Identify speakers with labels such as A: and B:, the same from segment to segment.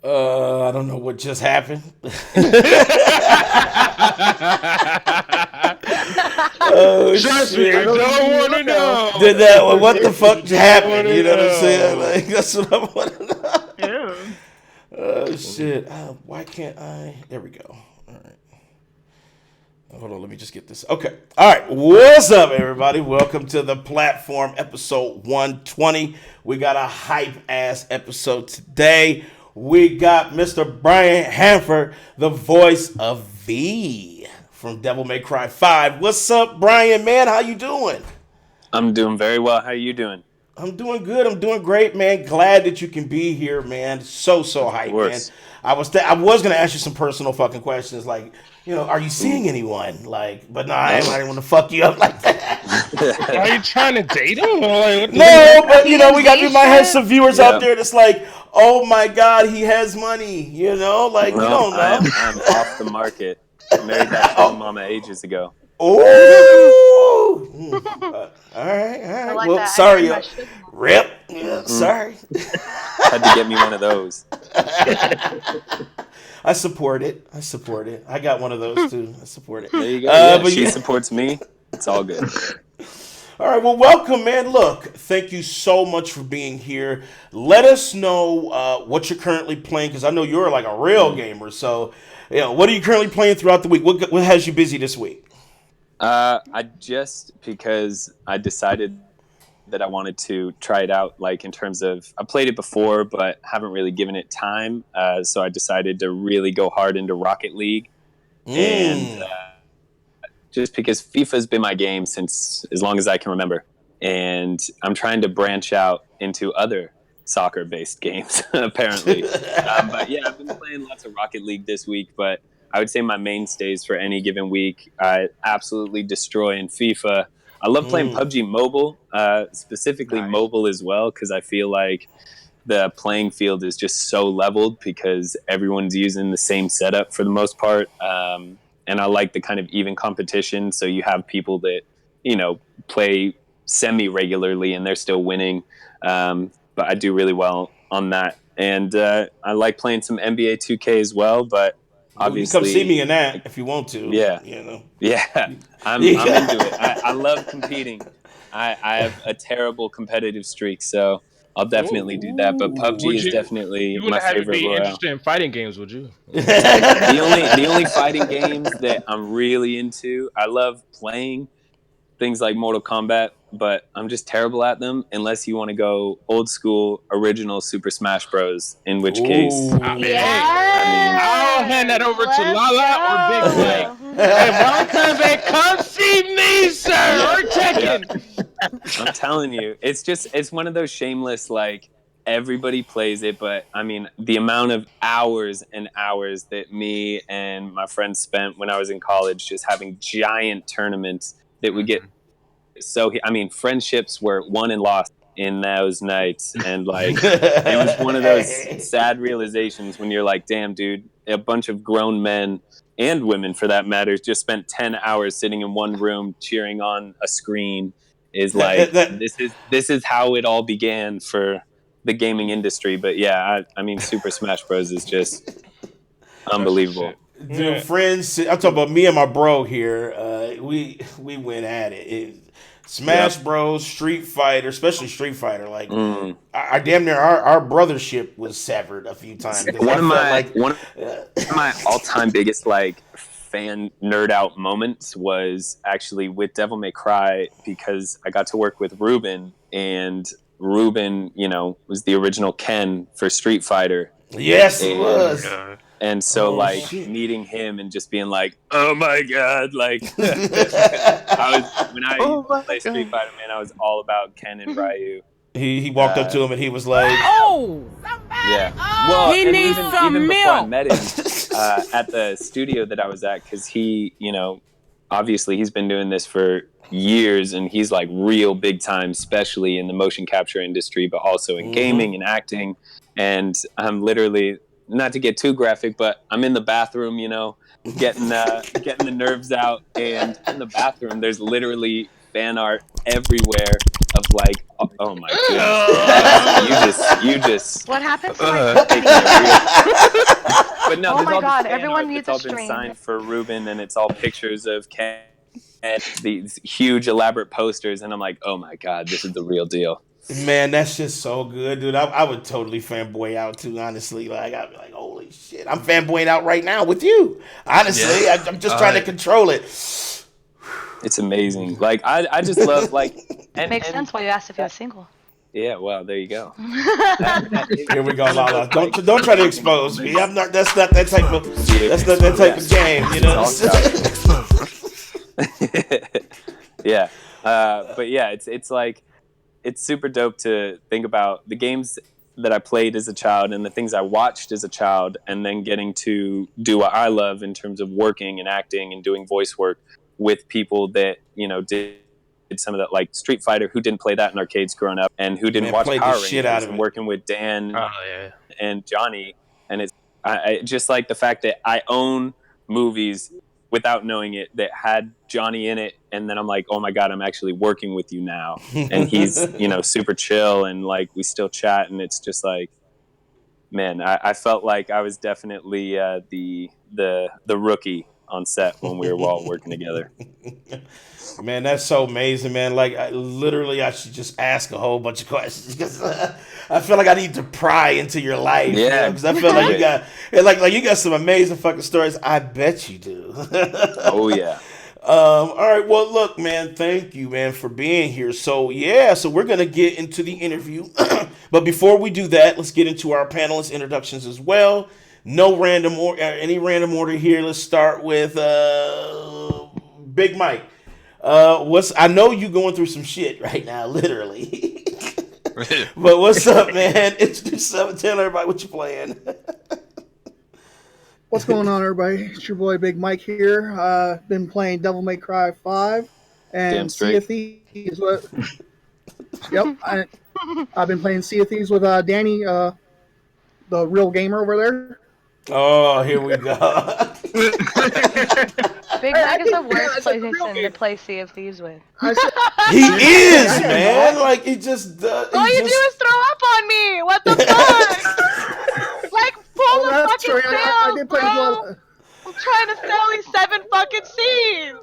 A: I don't know what just happened. Oh
B: Trust me, you
A: shit!
B: don't want to know.
A: Did that? What the fuck
B: You don't want
A: happened?
B: to
A: You know what I'm saying?
B: know.
A: Like that's what I want to know.
C: Ew.
A: Oh shit! Why can't I? There we go. All right. Hold on, let me just get this. Okay. All right. What's up, everybody? Welcome to the platform, episode 120. We got a hype ass episode today. We got Mr. Brian Hanford, the voice of V from Devil May Cry 5. What's up, Brian, man? How you doing?
D: I'm doing very well. How are you doing?
A: I'm doing good. I'm doing great, man. Glad that you can be here, man. So
D: Of
A: hype, man.
D: course.
A: I was gonna ask you some personal fucking questions, like, are you
D: Ooh.
A: seeing anyone? Like, but no, I
D: No.
A: didn't want to fuck you up like that.
B: Are you trying to date him? Or like, what
A: No, but we might have
C: Misha?
A: some viewers out
D: Yeah.
A: there that's like, oh my god, he has money. Like you
D: No,
A: don't know.
D: I'm off the market. Married that sugar mama ages ago.
A: Oh. All right.
C: I like
A: Well,
C: that. I
A: sorry,
C: married my sugar mama.
A: Rip. Yeah,
D: Mm.
A: sorry.
D: Had to get me one of those.
A: I support it. I got one of those too. I support it.
D: There you go. Yeah,
A: But
D: she
A: yeah.
D: supports me. It's all good.
A: All right. Well, welcome, man. Look, thank you so much for being here. Let us know what you're currently playing, because I know you're like a real gamer. So, what are you currently playing throughout the week? What has you busy this week?
D: Because I decided that I wanted to try it out, like in terms of I played it before, but haven't really given it time. So I decided to really go hard into Rocket League, and
A: Mm.
D: just because FIFA has been my game since as long as I can remember, and I'm trying to branch out into other soccer-based games apparently. But yeah, I've been playing lots of Rocket League this week, but I would say my mainstays for any given week I absolutely destroy in FIFA. I love playing
A: Mm.
D: PUBG Mobile, specifically
B: Nice.
D: mobile as well, because I feel like the playing field is just so leveled because everyone's using the same setup for the most part. And I like the kind of even competition. So you have people that, play semi regularly and they're still winning. But I do really well on that. And I like playing some NBA 2K as well. But
A: Well, you can come see me
D: obviously,
A: in that if you want to.
D: yeah, yeah, I'm into it. I love competing. I have a terrible competitive streak, so I'll definitely do that. But PUBG
B: Would
D: is
B: you?
D: definitely
B: You
D: my
B: wouldn't have to
D: favorite
B: be
D: royale.
B: interested in fighting games, would you?
D: The only fighting games that I'm really into, I love playing things like Mortal Kombat, but I'm just terrible at them unless you want to go old school original Super Smash Bros. In which case,
B: Hey,
D: I mean,
B: I'll hand that over to
C: Let's
B: LaLa or Big Blake.
D: yeah,
B: Hey,
C: go.
B: Ron come see me, sir.
D: yeah,
B: We're
D: yeah.
B: taking.
D: I'm telling you, it's one of those shameless, like, everybody plays it, but I mean the amount of hours and hours that me and my friends spent when I was in college just having giant tournaments that would get so I mean friendships were won and lost in those nights, and like it was one of those sad realizations when you're like, damn dude, a bunch of grown men and women for that matter just spent 10 hours sitting in one room cheering on a screen is
A: that,
D: like
A: that,
D: this is how it all began for the gaming industry. But yeah, I mean Super Smash Bros is just
B: That's the shit.
D: unbelievable.
A: Dude,
B: Yeah.
A: friends, I'm talking about me and my bro here. We went at Smash
D: Yep.
A: Bros, Street Fighter, especially Street Fighter. Like,
D: Mm.
A: I damn near our brothership was severed a few times because I
D: one of
A: felt
D: my
A: like,
D: one of my all-time biggest like fan nerd out moments was actually with Devil May Cry, because I got to work with Ruben, and Ruben, was the original Ken for Street Fighter.
A: yes, he
D: and
A: was.
D: and so
A: Oh
D: like
A: shit.
D: meeting him and just being like, oh my god, like I was when I used
C: Oh
D: to
C: my
D: play Street
C: god.
D: Fighter, man, I was all about Ken and Ryu.
A: He walked up
D: uh,
A: to him and he was like,
E: Oh,
D: Yeah. Well,
E: he
D: and
E: needs
D: even
E: some
D: even before I
E: milk.
D: met him at the studio that I was at, because he, obviously he's been doing this for years, and he's like real big time, especially in the motion capture industry, but also in gaming and acting. And I'm literally, not to get too graphic, but I'm in the bathroom, getting the nerves out, and in the bathroom there's literally fan art everywhere like, oh my goodness, you just.
C: What happened to my
D: taking it real. But no,
C: Oh
D: there's
C: my
D: all
C: God,
D: this fan
C: everyone
D: art
C: needs
D: that's
C: a
D: all been
C: stream.
D: signed for Ruben, and it's all pictures of Ken and these huge elaborate posters, and I'm like, oh my God, this is the real deal.
A: Man, that's just so good, dude. I would totally fanboy out too, honestly. Like, I'd be like, holy shit. I'm fanboying out right now with you. Honestly,
E: Yeah.
A: I'm just trying to control it.
D: It's amazing. Like, I just love, like...
C: Makes sense why you asked if he was single.
D: Yeah, well, there you go.
A: Here we go, LaLa. Don't try to expose me. I'm not. That's not that type of. That's not that type of game, you know.
D: Yeah, but yeah, it's like it's super dope to think about the games that I played as a child and the things I watched as a child, and then getting to do what I love in terms of working and acting and doing voice work with people that did some of that, like Street Fighter, who didn't play that in arcades growing up, and who didn't watch
A: played the
D: Power
A: shit
D: Rangers,
A: out of
D: and
A: it.
D: working with Dan
E: Oh yeah.
D: and Johnny, and it's I just like the fact that I own movies without knowing it that had Johnny in it, and then I'm like, oh my God, I'm actually working with you now, and he's super chill, and like we still chat, and it's just like, man, I felt like I was definitely the rookie on set when we were all working together.
A: Man, that's so amazing, man. Like, I should just ask a whole bunch of questions because I feel like I need to pry into your life.
D: Yeah,
A: because I feel like you got you got some amazing fucking stories. I bet you do.
D: Oh yeah.
A: All right. Well, look, man. Thank you, man, for being here. So we're gonna get into the interview, but before we do that, let's get into our panelist introductions as well. No random or any random order here. Let's start with Big Mike. I know you going through some shit right now, literally. But what's up, man? Introduce yourself and tell everybody what you're playing.
F: What's going on, everybody? It's your boy Big Mike here. Been playing Devil May Cry 5 and Sea of Thieves. Yep, I've been playing Sea of Thieves with Danny, the real gamer over there.
A: Oh, here we go.
C: Big Mike is the worst PlayStation to play Sea of Thieves with.
A: He is, man. Like, he just does.
C: All you do is throw up on me. What the fuck? Like, pull the fucking sales, bro. I'm trying to sell these 7 fucking C's.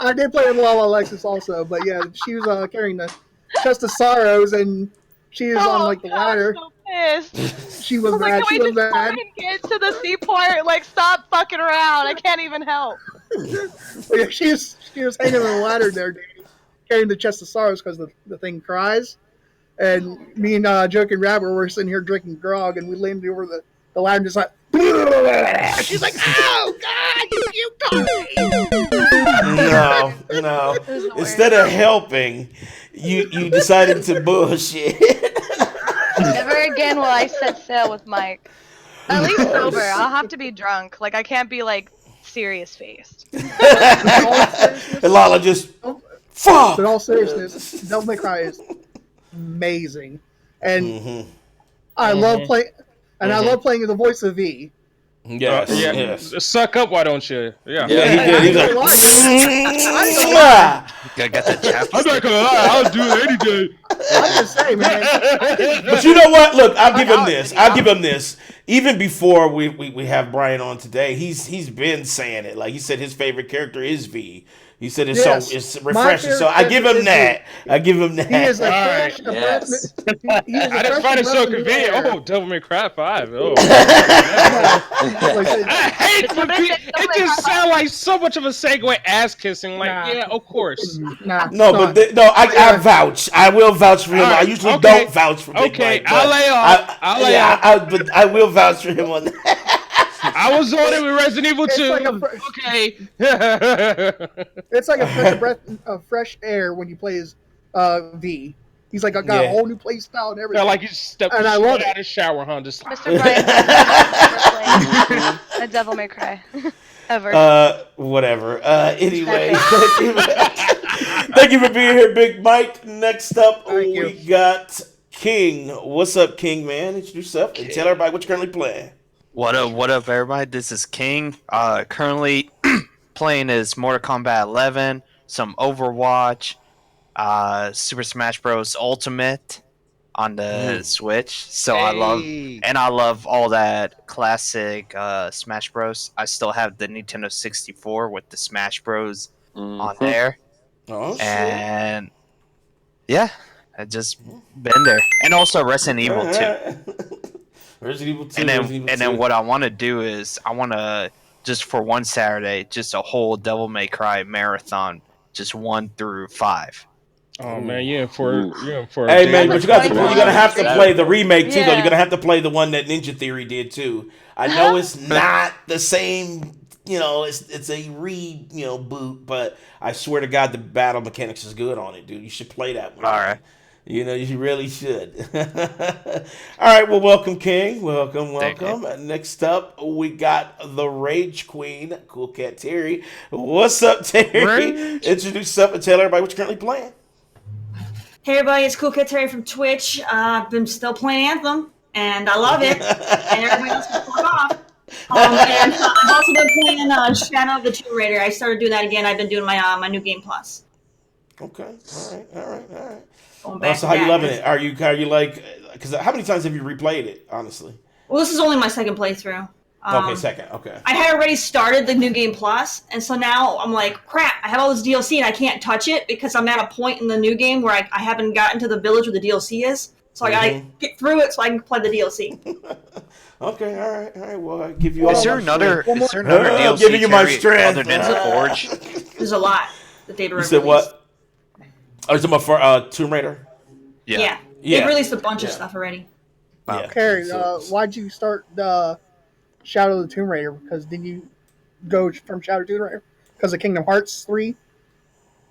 F: I did play with LaLa Alexis also, but yeah, she was carrying the chest of sorrows, and she was on like the ladder.
C: I'm so pissed.
F: She was
C: mad.
F: She was mad.
C: Get to the seaport. Like, stop fucking around. I can't even help.
F: Yeah, she was hanging on the ladder there, Danny, carrying the chest of sorrows because the thing cries. And me and Joke and Rabbit were sitting here drinking grog, and we leaned over the ladder and just like, she's like, oh God, you told me.
A: No. Instead of helping, you decided to bullshit.
C: Never again will I set sail with Mike. At least sober. I'll have to be drunk. Like, I can't be like serious faced.
A: And LaLa just fuck.
F: But in all seriousness, Devil May Cry is amazing, and I love playing. And I love playing the voice of V.
A: Yes,
B: yes. Suck up, why don't you? Yeah.
A: Yeah, he did. He's like,
E: got that chap.
B: I'm not gonna lie, I'll do it any day.
F: I'm just saying, man.
A: But you know what? Look, I'll give him this. I'll give him this. Even before we have Brian on today, he's been saying it. Like, he said his favorite character is V. He said it's it's refreshing. So I give him that. I give him that.
F: He is a fresh.
B: Yes. I didn't find it so convenient. Oh, Devil May Cry 5. Oh. I hate when it just sounds like so much of a segue ass kissing. Like, yeah, of course.
A: I vouch. I will vouch for him. Right, I usually don't vouch for Big Mike,
B: I'll lay off.
A: But I will vouch for him on that.
B: I was on it with Resident Evil 2.
F: It's like a breath of fresh air when you play as V. He's like, I got a whole new play style and everything.
B: Yeah, like you stepped
F: and I love
B: out of the shower, huh? Just
C: Mr. Brian, a Devil May Cry. Ever.
A: Whatever. Anyway, thank you for being here, Big Mike. Next up, we got King. What's up, King, man? Introduce yourself and tell everybody what you're currently playing.
E: What up, everybody? This is King. Currently playing as Mortal Kombat 11 some Overwatch, Super Smash Bros. Ultimate on the Switch. So I love all that classic Smash Bros. I still have the Nintendo 64 with the Smash Bros. On there.
A: Oh,
E: and yeah, I just been there. And also Resident Evil 2.
A: Resident Evil 2.
E: And then what I want to do is I want to just for one Saturday, just a whole Devil May Cry marathon, just 1 through 5.
B: Oh man, you for
A: Hey man, but you're gonna have to play the remake too, though. You're gonna have to play the one that Ninja Theory did too. I know it's not the same, it's a boot, but I swear to God, the battle mechanics is good on it, dude. You should play that one.
E: All right.
A: You really should. All right, well, welcome, King. Welcome. Next up, we got the Rage Queen, Cool Cat Terry. What's up, Terry? Introduce yourself and tell everybody what you're currently playing.
G: Hey everybody, it's Cool Cat Terry from Twitch. I've been still playing Anthem, and I love it. And everybody else can fuck off. And I've also been playing Shadow of the Tomb Raider. I started doing that again. I've been doing my new game plus.
A: Okay, all right.
G: So
A: how you loving it? Are you like? Because how many times have you replayed it? Honestly.
G: Well, this is only my second playthrough.
A: Second. Okay.
G: I had already started the new game plus, and so now I'm like, crap, I have all this DLC and I can't touch it because I'm at a point in the new game where I haven't gotten to the village where the DLC is. So I gotta get through it so I can play the DLC.
A: Okay, all right. Well, I give you.
E: Is there another DLC
A: giving you my strength
E: other than Forge?
G: There's a lot that they've released.
A: You said what? Oh, you're talking about for Tomb Raider?
G: Yeah. They've released a bunch of stuff already.
A: Wow.
F: Carrie, why'd you start Shadow of the Tomb Raider? Because did you go from Shadow of the Tomb Raider because of Kingdom Hearts 3?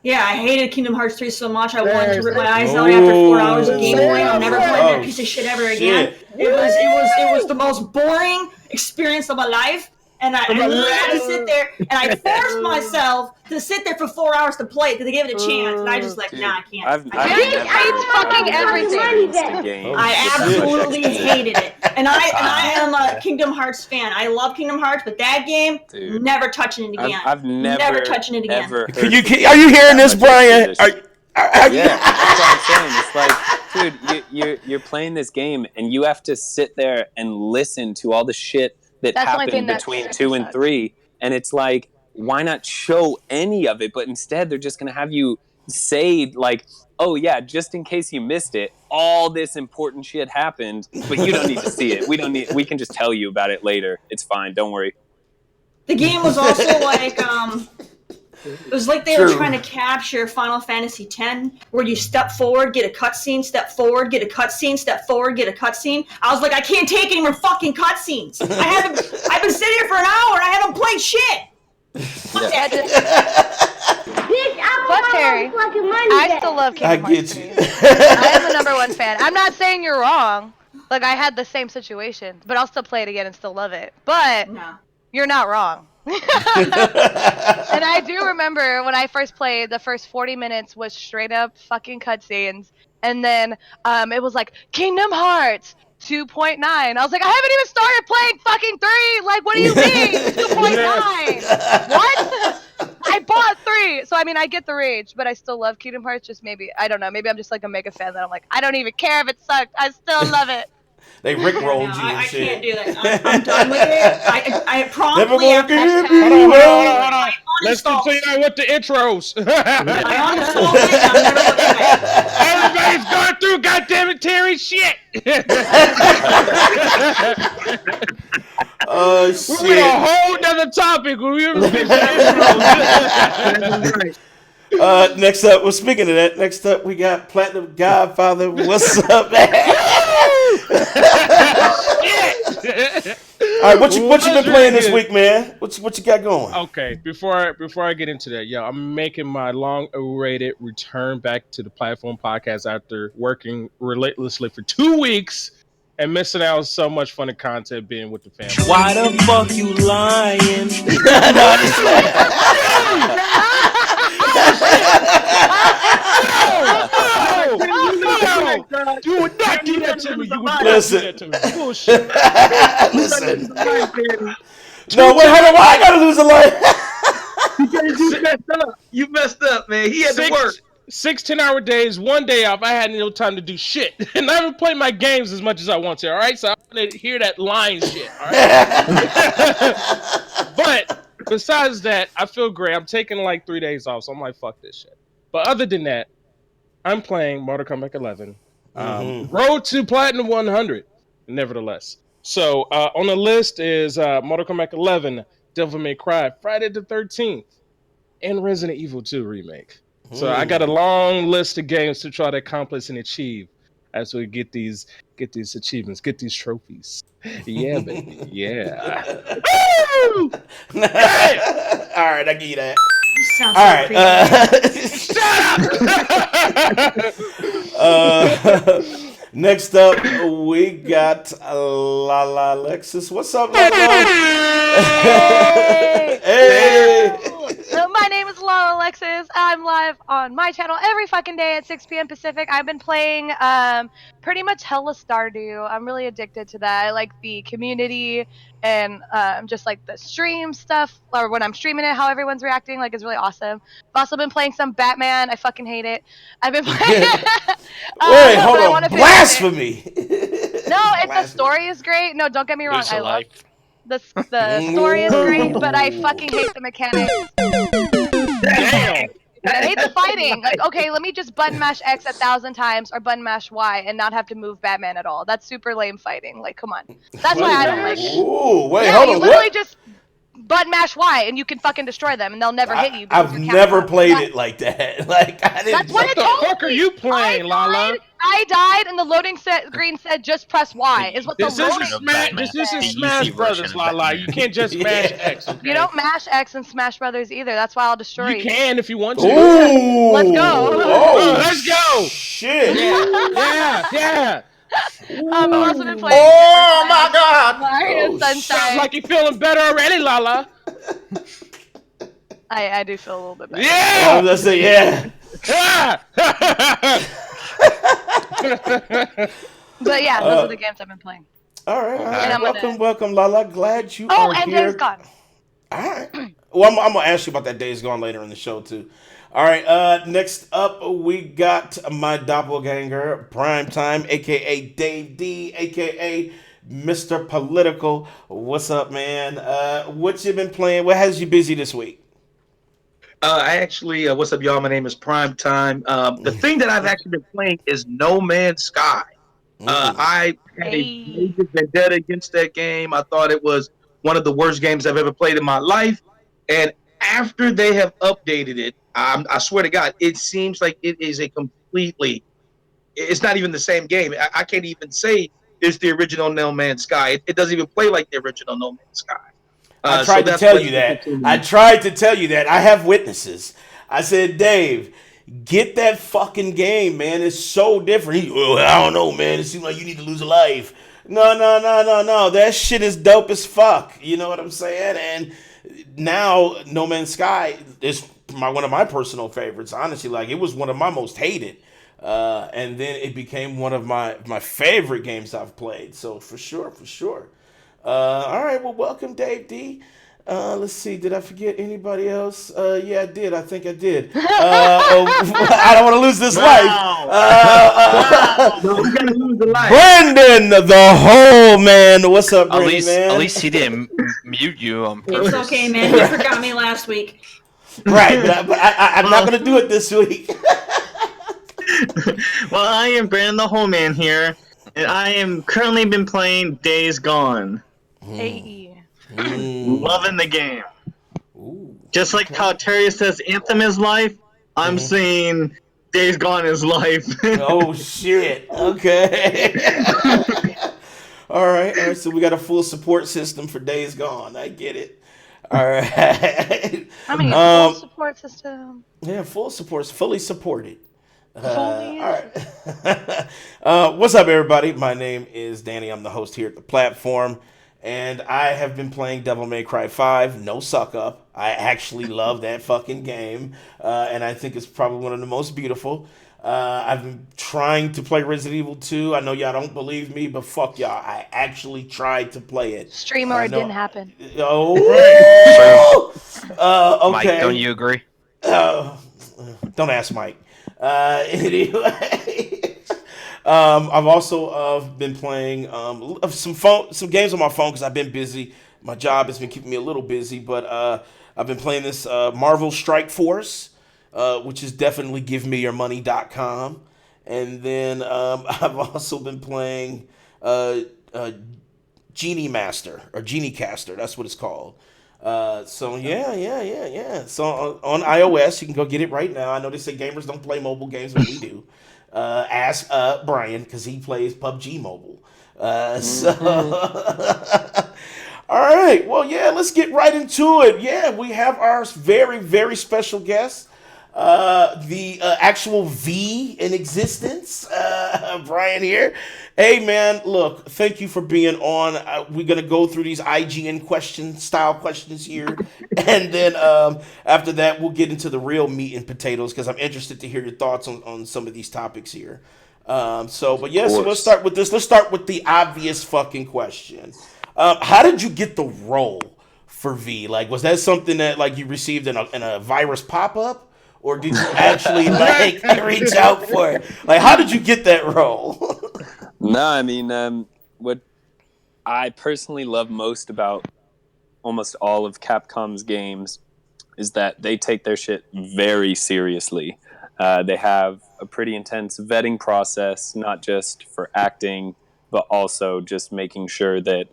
G: Yeah, I hated Kingdom Hearts 3 so much. I wanted to rip my eyes out after 4 hours of gameplay. I'm never playing that piece of shit ever again. It was the most boring experience of my life. And I had to sit there, and I forced myself to sit there for 4 hours to play it because they gave it a chance. And I just I can't.
C: Jake hates fucking everything.
G: I absolutely hated it. And I am a Kingdom Hearts fan. I love Kingdom Hearts, but that game, never touching it again.
D: I've never touching it again.
A: Are you hearing this, Brian?
D: Yeah, that's what I'm saying. It's like, dude, you're playing this game, and you have to sit there and listen to all the shit that happened between 2 and 3, and it's like, why not show any of it? But instead, they're just gonna have you say like, oh yeah, just in case you missed it, all this important shit happened, but you don't need to see it. We can just tell you about it later. It's fine. Don't worry.
G: The game was also like, it was like they were trying to capture Final Fantasy X, where you step forward, get a cutscene, step forward, get a cutscene, step forward, get a cutscene. I was like, I can't take any more fucking cutscenes. I've been sitting here for an hour and I haven't played shit.
C: But Terry, I still love Kingdom Hearts 3. I am the number one fan. I'm not saying you're wrong. Like, I had the same situation, but I'll still play it again and still love it. But you're not wrong. And I do remember when I first played, the first 40 minutes was straight up fucking cutscenes, and then it was like Kingdom Hearts 2.9. I was like, I haven't even started playing fucking 3. Like, what do you mean 2.9? What? I bought 3, so I mean, I get the rage, but I still love Kingdom Hearts. Just maybe, I don't know, maybe I'm just like a mega fan that I'm like, I don't even care if it sucked. I still love it.
A: They rickrolled you and
G: I
A: shit.
G: can't do that. I'm done with it. I promptly have
B: Hold on. Let's continue on with the intros.
G: I uninstalled it. I'm never looking at it.
B: Everybody's going through goddamn Terry shit.
A: Oh shit.
B: We're on a whole nother topic.
A: Next up, well, speaking of that, next up we got Platinum Godfather. What's up, man? All right, what you been playing this week, man? What you got going?
B: Okay, before I get into that, I'm making my long-awaited return back to the Platform podcast after working relentlessly for 2 weeks and missing out on so much fun and content being with the family.
H: Why the fuck you lying?
B: No! You would not do that to me. You would not
A: Listen.
B: do that to me. Bullshit.
A: Listen. No, wait, hold on. Why I gotta lose a life?
I: You messed up. You messed up, man. He had to work.
B: 10-hour days, 1 day off. I had no time to do shit. And I haven't played my games as much as I want to, all right? So I want to hear that line shit, all right? But besides that, I feel great. I'm taking like 3 days off, so I'm like, fuck this shit. But other than that, I'm playing Mortal Kombat 11. Road to Platinum 100, nevertheless. So on the list is Mortal Kombat 11, Devil May Cry, Friday the 13th, and Resident Evil 2 remake. So I got a long list of games to try to accomplish and achieve as we get these achievements, get these trophies. Yeah, baby. Yeah. Woo!
A: Yeah! All right, I give you that.
G: Sounds
A: all
G: right.
A: Shut up! Next up, we got LaLa Alexis. What's up, LaLa?
C: Hey! My name is LaLa Alexis. I'm live on my channel every fucking day at 6 p.m. Pacific. I've been playing pretty much hella Stardew. I'm really addicted to that. I like the community and just like the stream stuff, or when I'm streaming it, how everyone's reacting, like, is really awesome. I've also been playing some Batman. I fucking hate it. I've been playing.
A: Wait, hold on. Blasphemy.
C: No, the story is great. No, don't get me wrong. I love the story is great, but I fucking hate the mechanics.
B: Damn.
C: I hate the fighting. Like, okay, let me just button mash X 1,000 times or button mash Y and not have to move Batman at all. That's super lame fighting. Like, come on. That's why I don't like it.
A: Ooh, wait, hold on.
C: You literally just button mash Y and you can fucking destroy them and they'll never hit you.
A: I've never played it like that. Like, I didn't.
C: That's what
B: the fuck are you playing, LaLa?
C: I died and the loading screen said just press Y. Is what
B: this
C: the loading
B: This isn't Smash Brothers, LaLa. You can't just smash X. Okay?
C: You don't mash X in Smash Brothers either. That's why I'll destroy you.
B: You can if you want to.
A: Ooh.
C: Let's go.
A: Oh,
B: let's go.
A: Shit.
B: Yeah.
C: I've also been playing.
A: Oh my God.
C: Mario Sunshine.
B: Sounds like you're feeling better already, LaLa.
C: I do feel a little bit better.
B: Yeah.
A: I was gonna say yeah.
C: But yeah, those are the games I've been playing.
A: All right. Welcome, LaLa. Glad you are
C: Oh, and
A: here.
C: Days Gone.
A: All right. Well, I'm gonna ask you about that Days Gone later in the show too. All right. Next up, we got my doppelganger, Primetime, aka Dave D, aka Mr. Political. What's up, man? What you been playing? What has you busy this week?
I: I actually, what's up, y'all? My name is Primetime. The thing that I've actually been playing is No Man's Sky. I had a major vendetta against that game. I thought it was one of the worst games I've ever played in my life. And after they have updated it, I swear to God, it seems like it is it's not even the same game. I can't even say it's the original No Man's Sky. It doesn't even play like the original No Man's Sky.
A: I tried to tell you that. I have witnesses. I said, Dave, get that fucking game, man. It's so different. I don't know, man. It seems like you need to lose a life. No. That shit is dope as fuck. You know what I'm saying? And now No Man's Sky is one of my personal favorites. Honestly, like, it was one of my most hated. And then it became one of my favorite games I've played. So for sure. All right, well, welcome, Dave D. Let's see, did I forget anybody else? Yeah, I did. I think I did. I don't want to lose this life.
I: No, we gotta lose the life.
A: Brandon, the whole man. What's up, Brandon, man?
E: At least he didn't mute you on purpose.
G: It's okay, man. You forgot me last week.
A: Right, but I'm not going to do it this week.
J: Well, I am Brandon, the whole man here, and I am currently been playing Days Gone.
C: Hey.
J: Loving the game. Just like how Terry says Anthem is life, I'm saying Days Gone is life.
A: Oh shit. Okay. All right. So we got a full support system for Days Gone. I get it. All right.
C: I mean, full support system.
A: Yeah, full support, fully supported.
C: All
A: right. What's up, everybody? My name is Danny. I'm the host here at the platform. And I have been playing Devil May Cry 5, no suck up. I actually love that fucking game. And I think it's probably one of the most beautiful. I've been trying to play Resident Evil 2. I know y'all don't believe me, but fuck y'all. I actually tried to play it.
C: Streamer, it didn't happen.
A: Oh, Okay.
E: Mike, don't you agree?
A: Don't ask Mike. Anyway, I've also been playing some games on my phone because I've been busy. My job has been keeping me a little busy, but I've been playing this Marvel Strike Force, which is definitely GiveMeYourMoney.com. And then I've also been playing Genie Master or Genie Caster. That's what it's called. So yeah. So on iOS, you can go get it right now. I know they say gamers don't play mobile games, but we do. Ask Brian because he plays PUBG Mobile. All right. Well, yeah. Let's get right into it. Yeah, we have our very, very special guest. The actual V in existence, Brian here. Hey man, look, thank you for being on. We're gonna go through these IGN style questions here, and then after that we'll get into the real meat and potatoes because I'm interested to hear your thoughts on some of these topics here. So let's start with this. Let's start with the obvious fucking question. How did you get the role for V? Like, was that something that like you received in a virus pop up? Or did you actually like reach out for it? Like, how did you get that role?
D: No, I mean, what I personally love most about almost all of Capcom's games is that they take their shit very seriously. They have a pretty intense vetting process, not just for acting, but also just making sure that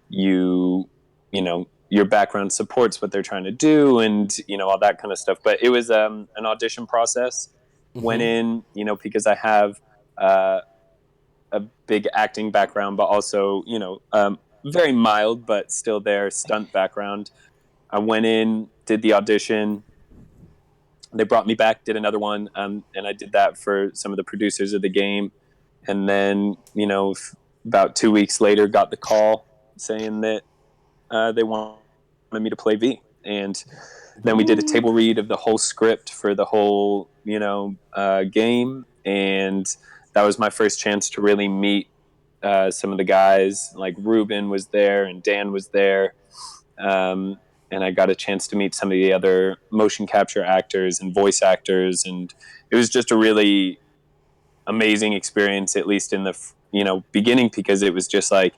D: you know, your background supports what they're trying to do and, you know, all that kind of stuff. But it was an audition process. Went in, you know, because I have a big acting background, but also, you know, very mild, but still there, stunt background. I went in, did the audition. They brought me back, did another one, and I did that for some of the producers of the game. And then, you know, about 2 weeks later, got the call saying that they wanted me to play V. And then we did a table read of the whole script for the whole, you know, game. And that was my first chance to really meet some of the guys. Like Ruben was there and Dan was there. And I got a chance to meet some of the other motion capture actors and voice actors. And it was just a really amazing experience, at least in the, you know, beginning, because it was just like,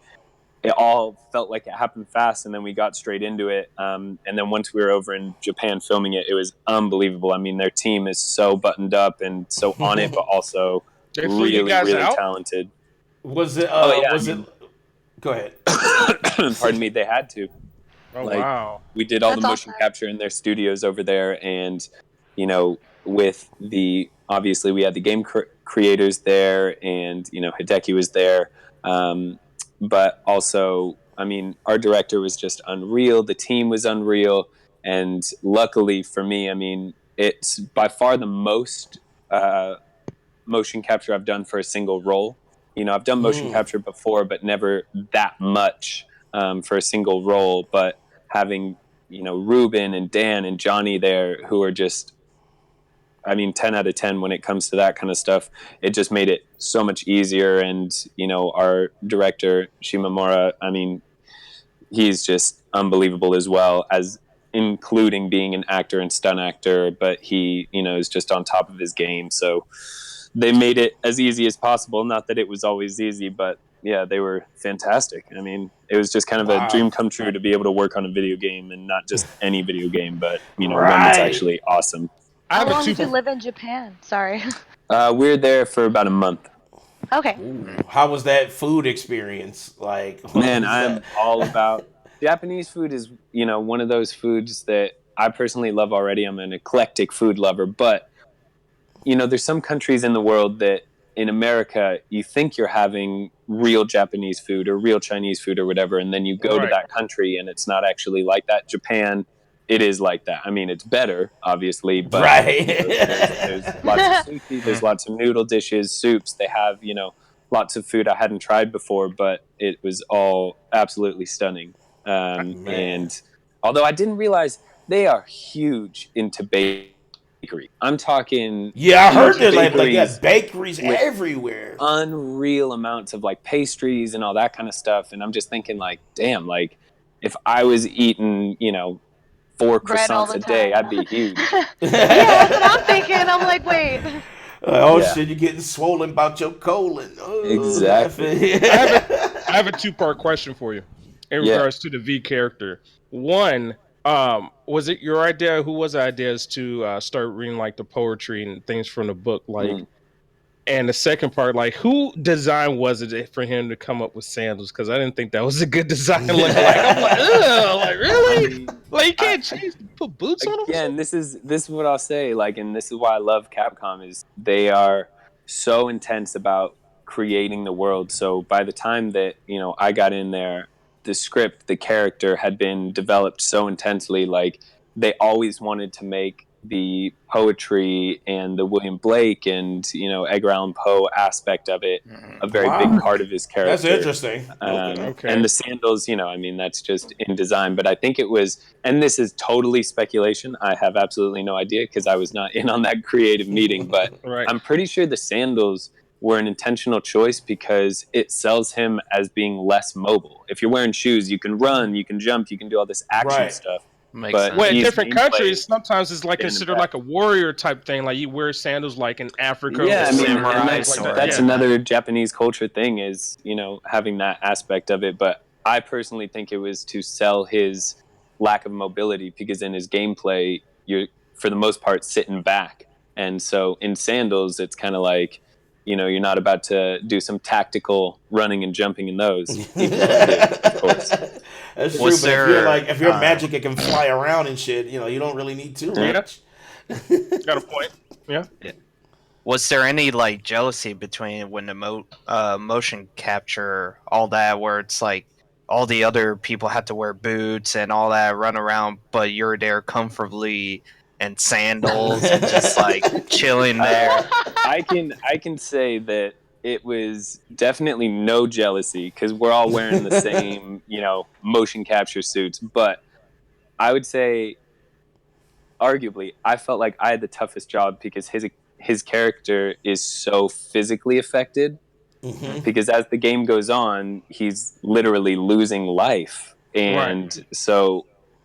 D: it all felt like it happened fast, and then we got straight into it. And then once we were over in Japan filming it, it was unbelievable. I mean, their team is so buttoned up and so on it, but also really, really talented.
A: Was it? Go ahead.
D: Pardon me. They had to.
B: Oh, wow.
D: We did all the motion capture in their studios over there, and you know, obviously we had the game creators there, and you know, Hideki was there. But also, I mean, our director was just unreal. The team was unreal. And luckily for me, I mean, it's by far the most motion capture I've done for a single role. You know, I've done motion capture before, but never that much for a single role. But having, you know, Ruben and Dan and Johnny there, who are just, I mean, 10 out of 10 when it comes to that kind of stuff. It just made it so much easier. And, you know, our director, Shimamura, I mean, he's just unbelievable as well, as including being an actor and stunt actor, but he, you know, is just on top of his game. So they made it as easy as possible. Not that it was always easy, but yeah, they were fantastic. I mean, it was just kind of a dream come true to be able to work on a video game, and not just any video game, but, you know, one that's actually awesome.
C: How long did you live in Japan? Sorry.
D: We're there for about a month.
C: Okay.
A: Ooh, how was that food experience? Like,
D: man, I'm all about Japanese food. Is, you know, one of those foods that I personally love already. I'm an eclectic food lover, but you know, there's some countries in the world that in America you think you're having real Japanese food or real Chinese food or whatever, and then you go to that country and it's not actually like that. Japan, it is like that. I mean, it's better, obviously, but you know, there's lots of sushi, there's lots of noodle dishes, soups. They have, you know, lots of food I hadn't tried before, but it was all absolutely stunning. And although I didn't realize they are huge into bakery. I'm talking.
A: Yeah, I heard that like bakeries everywhere.
D: Unreal amounts of like pastries and all that kind of stuff. And I'm just thinking like, damn, like if I was eating, you know, 4 croissants a day, I'd be huge.
C: Yeah, that's what I'm thinking. I'm like, wait.
A: Shit, you're getting swollen about your colon. Oh,
D: exactly.
B: I have a 2-part question for you in regards to the V character. One, was it your idea? Who was the ideas to start reading like the poetry and things from the book? Like, and the second part, like, who design was it for him to come up with sandals? Because I didn't think that was a good design. I'm like, ugh, like really? Like, you can't change, put boots on them?
D: Again, this is what I'll say. Like, and this is why I love Capcom, is they are so intense about creating the world. So by the time that I got in there, the script, the character had been developed so intensely. Like, they always wanted to make the poetry and the William Blake and Edgar Allan Poe aspect of it a very big part of his character.
A: That's interesting.
B: Okay.
D: And the sandals, I mean, that's just in design. But I think it was, and this is totally speculation, I have absolutely no idea because I was not in on that creative meeting, but I'm pretty sure the sandals were an intentional choice because it sells him as being less mobile. If you're wearing shoes, you can run, you can jump, you can do all this action stuff. But
B: in different countries, sometimes it's like considered like a warrior type thing. Like you wear sandals, like in Africa.
D: Yeah, I mean, that's another Japanese culture thing, is having that aspect of it. But I personally think it was to sell his lack of mobility, because in his gameplay, you're for the most part sitting back, and so in sandals, it's kind of like you're not about to do some tactical running and jumping in those. Even though I did, of course.
A: That's true, but if you're magic, it can fly around and shit. You don't really need too much.
B: Got a point. Yeah.
E: Was there any like jealousy between when the motion capture, all that, where it's like all the other people had to wear boots and all that, run around, but you're there comfortably in sandals and just like chilling there?
D: I can say that it was definitely no jealousy, because we're all wearing the same, motion capture suits. But I would say, arguably, I felt like I had the toughest job because his character is so physically affected. Mm-hmm. Because as the game goes on, he's literally losing life, and so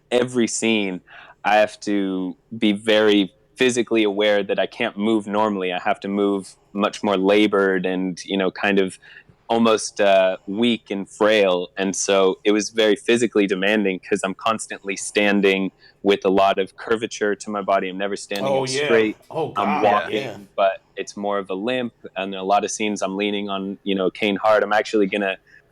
D: every scene, I have to be very physically aware that I can't move normally. I have to move much more labored and, kind of almost weak and frail. And so it was very physically demanding because I'm constantly standing with a lot of curvature to my body. I'm never standing up straight. I'm walking, but it's more of a limp. And a lot of scenes I'm leaning on, cane hard.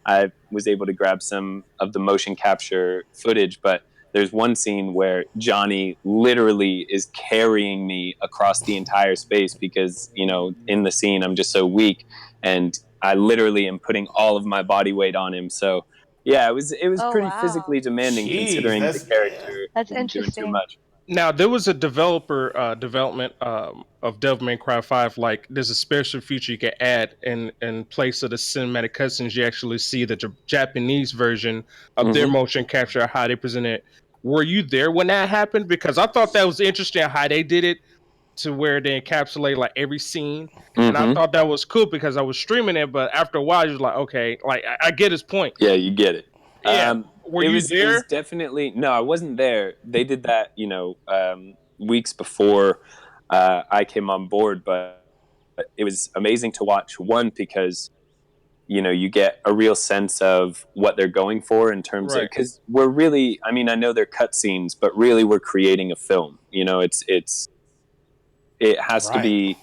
D: I was able to grab some of the motion capture footage, but there's one scene where Johnny literally is carrying me across the entire space because, in the scene, I'm just so weak, and I literally am putting all of my body weight on him. So, yeah, it was pretty physically demanding, considering the character wasn't doing too much.
B: Now, there was a developer development of Devil May Cry 5. Like, there's a special feature you can add in place of the cinematic cutscenes. You actually see the Japanese version of their motion capture, how they present it. Were you there when that happened? Because I thought that was interesting how they did it, to where they encapsulate like every scene. And I thought that was cool because I was streaming it, but after a while, you're like, okay, like I get his point.
D: Yeah, you get it.
B: Yeah. Were you there?
D: It was definitely, no, I wasn't there. They did that, weeks before I came on board, but it was amazing to watch. One, because you get a real sense of what they're going for in terms of, because we're really, I mean, I know they're cutscenes, but really we're creating a film. It has to be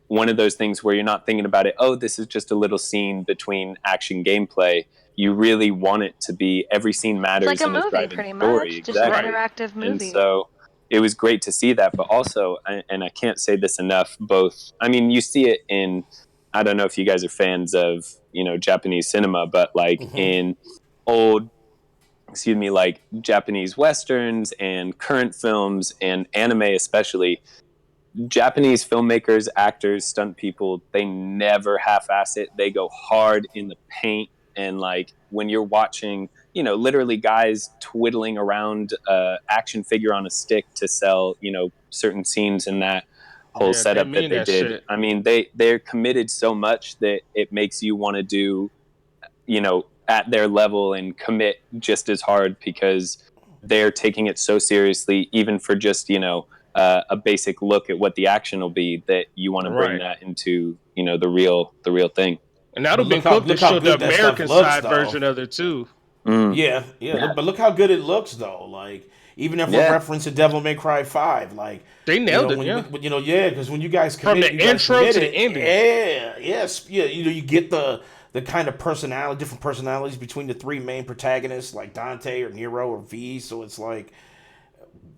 D: one of those things where you're not thinking about it, oh, this is just a little scene between action gameplay. You really want it to be, every scene matters.
C: It's like a movie, pretty much. Just an interactive movie.
D: And so it was great to see that, but also, and I can't say this enough, both, I mean, you see it in, I don't know if you guys are fans of, Japanese cinema, but like in old, like Japanese Westerns and current films and anime especially, Japanese filmmakers, actors, stunt people, they never half-ass it. They go hard in the paint. And like when you're watching, literally guys twiddling around action figure on a stick to sell, certain scenes in that whole setup that they did. Shit. I mean, they're committed so much that it makes you want to do, at their level and commit just as hard, because they're taking it so seriously, even for just, a basic look at what the action will be, that you want to bring that into, the real thing.
B: And that would be cool if they showed the American side version of it too.
A: Yeah. But look how good it looks, though. Like, even if we're referencing Devil May Cry 5, like
B: they nailed it.
A: Because when you guys
B: from the intro to the ending,
A: you get the kind of different personalities between the three main protagonists, like Dante or Nero or V. So it's like,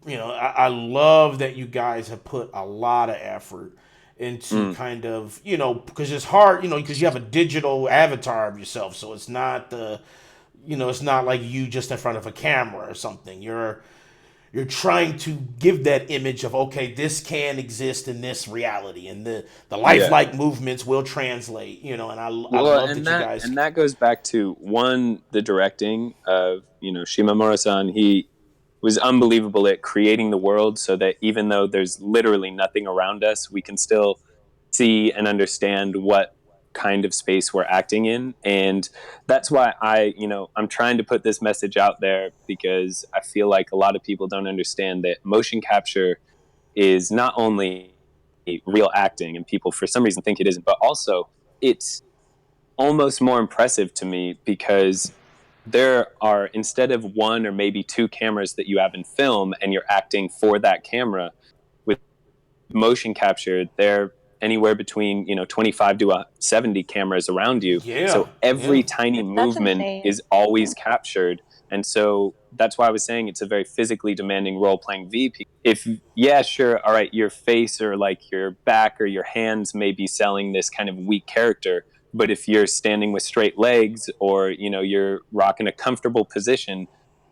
A: I love that you guys have put a lot of effort into kind of, because it's hard, because you have a digital avatar of yourself. So it's not it's not like you just in front of a camera or something. You're trying to give that image of, okay, this can exist in this reality, and the lifelike movements will translate, and I love that you guys.
D: And that goes back to the directing of, Shimamura-san. He was unbelievable at creating the world so that even though there's literally nothing around us, we can still see and understand what kind of space we're acting in. And that's why I'm trying to put this message out there, because I feel like a lot of people don't understand that motion capture is not only real acting, and people for some reason think it isn't, but also it's almost more impressive to me because there are, instead of one or maybe two cameras that you have in film and you're acting for that camera, with motion capture, they're anywhere between 25 to 70 cameras around you. So every tiny movement is always captured. And so that's why I was saying it's a very physically demanding role playing VP. If sure, all right, your face or like your back or your hands may be selling this kind of weak character, but if you're standing with straight legs or you're rocking a comfortable position,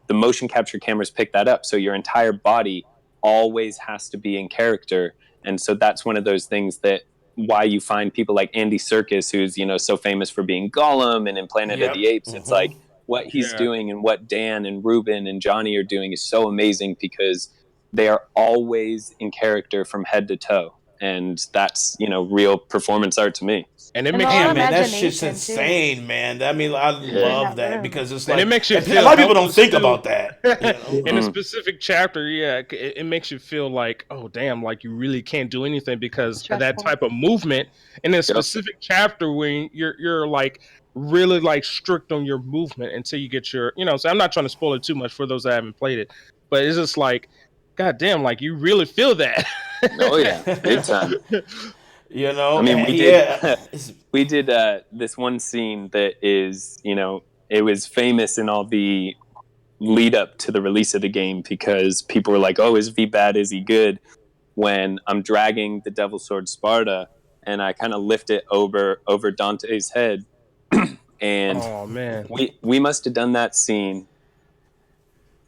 D: the motion capture cameras pick that up. So your entire body always has to be in character. And so that's one of those things that why you find people like Andy Serkis, who's, so famous for being Gollum and in Planet of the Apes. It's like what he's doing and what Dan and Ruben and Johnny are doing is so amazing because they are always in character from head to toe. And that's, real performance art to me.
B: And it makes you,
A: that shit's insane, man. I mean, I love that because it's like,
B: and it makes you feel,
A: a lot of people don't think about that.
B: In a specific chapter, it makes you feel like, oh damn, like you really can't do anything because of that type of movement. In a specific chapter when you're like really like strict on your movement until you get your, so I'm not trying to spoil it too much for those that haven't played it, but it's just like, god damn, like you really feel that.
D: Oh yeah, big time.
A: I
D: mean, we did this one scene that is, it was famous in all the lead up to the release of the game because people were like, oh, is V bad? Is he good? When I'm dragging the Devil's Sword Sparta and I kind of lift it over Dante's head. And
B: oh man,
D: we must have done that scene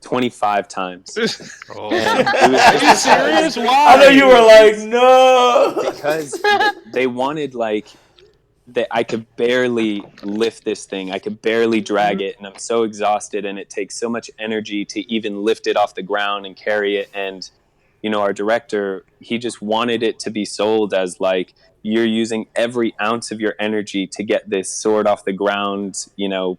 D: 25 times.
B: Are you serious? Why?
A: I know you were like, no,
D: because they wanted like that. I could barely lift this thing. I could barely drag it, and I'm so exhausted. And it takes so much energy to even lift it off the ground and carry it. And our director, he just wanted it to be sold as like you're using every ounce of your energy to get this sword off the ground,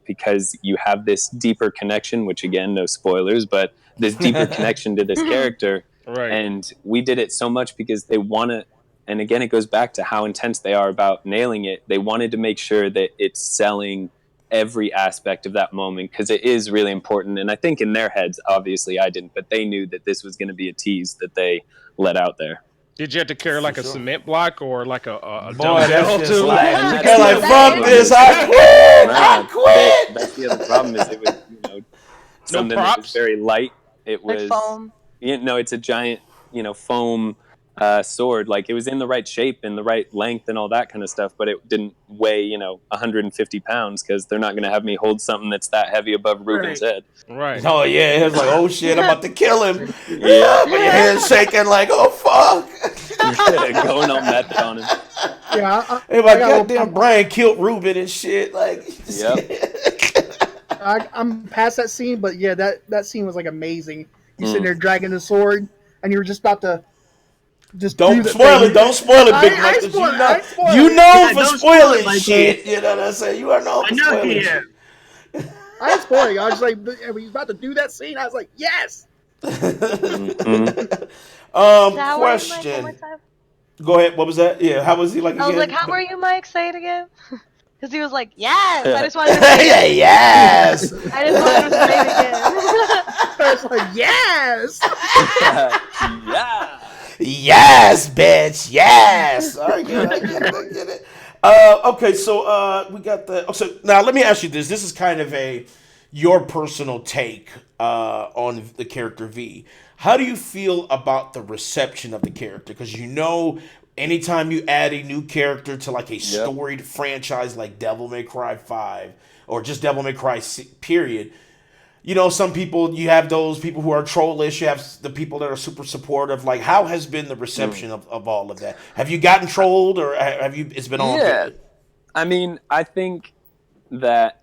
D: because you have this deeper connection, which again, no spoilers, but this deeper connection to this character.
B: Right.
D: And we did it so much because they want to, and again, it goes back to how intense they are about nailing it. They wanted to make sure that it's selling every aspect of that moment because it is really important. And I think in their heads, obviously I didn't, but they knew that this was going to be a tease that they let out there.
B: Did you have to carry like a cement block or like a
A: boy, that's just like,
D: fuck
A: this, I quit.
D: That's the other problem is it was, something that was very light. It was,
C: like foam.
D: It's a giant, foam sword. Like it was in the right shape and the right length and all that kind of stuff, but it didn't weigh, 150 pounds because they're not going to have me hold something that's that heavy above Ruben's head.
B: Right.
A: Oh yeah, it was like, oh shit, I'm about to kill him. Yeah, but your hand's shaking like, oh fuck.
D: Going on method on him.
F: Yeah,
A: hey, my goddamn Brian killed Ruben and shit. Like,
F: I'm past that scene, but yeah, that scene was like amazing. You sitting there dragging the sword, and you were just about to.
A: Don't spoil it, Big Mike. You know for spoiling shit. You know what I'm saying? You are known for spoiling shit.
F: I was spoiling. I was like, when he's about to do that scene, I was like, yes.
A: Question. Go ahead. What was that? Yeah. How was he like again?
C: I was like, how were you, Mike? Say it again. Because he was like, yes. I just wanted to say it again.
A: Yes.
C: I just wanted to say it again.
F: I was like, yes.
D: Yeah.
A: Yes, bitch. Yes. All right, I get it. Okay, so we got the. So now let me ask you this. This is kind of your personal take on the character V. How do you feel about the reception of the character? Because anytime you add a new character to like a storied franchise like Devil May Cry 5 or just Devil May Cry period, some people, you have those people who are trollish, you have the people that are super supportive. Like, how has been the reception of all of that? Have you gotten trolled, or it's been all good?
D: I mean, I think that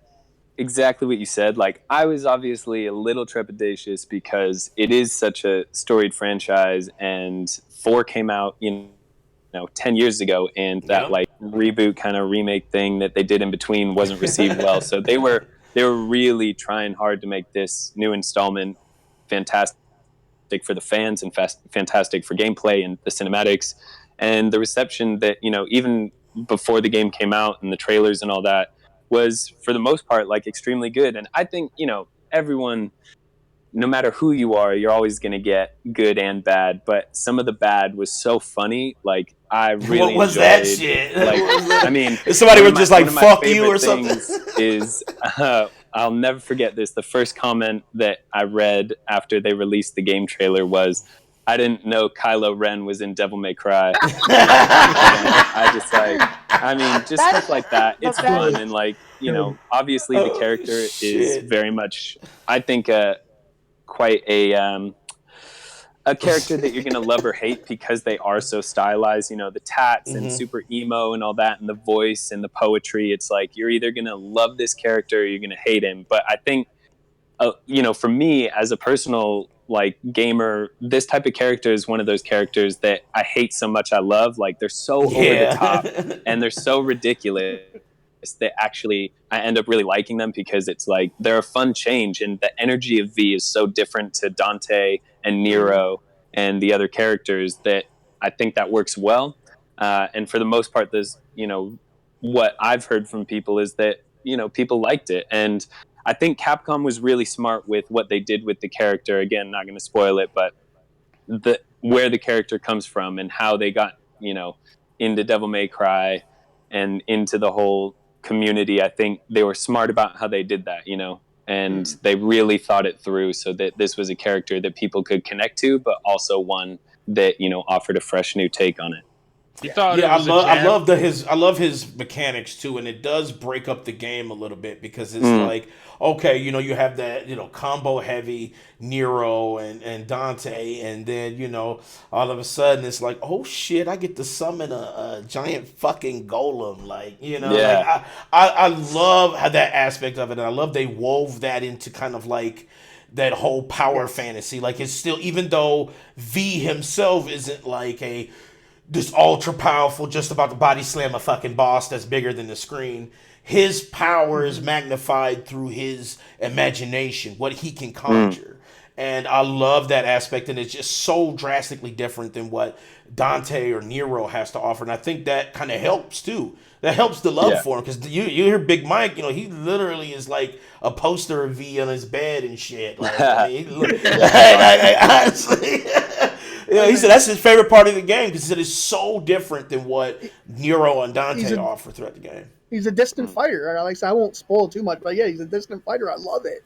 D: exactly what you said. Like, I was obviously a little trepidatious because it is such a storied franchise, and 4 came out, 10 years ago, and that like reboot kind of remake thing that they did in between wasn't received well. So they were really trying hard to make this new installment fantastic for the fans and fantastic for gameplay and the cinematics, and the reception that even before the game came out and the trailers and all that was for the most part like extremely good. And I think everyone, no matter who you are, you're always going to get good and bad, but some of the bad was so funny. Like, I really
A: what was
D: enjoyed
A: that shit?
D: Like, I mean,
A: somebody was just like, fuck you or something.
D: Is I'll never forget this. The first comment that I read after they released the game trailer was, I didn't know Kylo Ren was in Devil May Cry. I just just stuff like that. It's fun. And like, obviously the character is very much, I think, quite a character that you're going to love or hate because they are so stylized, the tats and super emo and all that, and the voice and the poetry. It's like, you're either going to love this character or you're going to hate him. But I think, for me as a personal like gamer, this type of character is one of those characters that I hate so much I love. Like, they're so over the top and they're so ridiculous that actually I end up really liking them because it's like they're a fun change, and the energy of V is so different to Dante and Nero and the other characters that I think that works well. And for the most part, there's what I've heard from people is that people liked it, and I think Capcom was really smart with what they did with the character. Again, not going to spoil it, but where the character comes from and how they got into Devil May Cry and into the whole community. I think they were smart about how they did that, and they really thought it through so that this was a character that people could connect to, but also one that offered a fresh new take on it.
A: I love his mechanics too, and it does break up the game a little bit because it's like, okay, you have that combo heavy Nero and Dante, and then all of a sudden it's like, oh shit, I get to summon a giant fucking golem, like like, I love how that aspect of it, and I love they wove that into kind of like that whole power fantasy. Like, it's still, even though V himself isn't like this ultra powerful, just about to body slam a fucking boss that's bigger than the screen, his power is magnified through his imagination, what he can conjure. And I love that aspect, and it's just so drastically different than what Dante or Nero has to offer. And I think that kind of helps too. That helps the love for him, because you hear Big Mike, he literally is like a poster of V on his bed and shit. Like, honestly. He said that's his favorite part of the game because he said it's so different than what Nero and Dante offer throughout the game.
F: He's a distant fighter. Like I said, I won't spoil too much, but he's a distant fighter. I love it.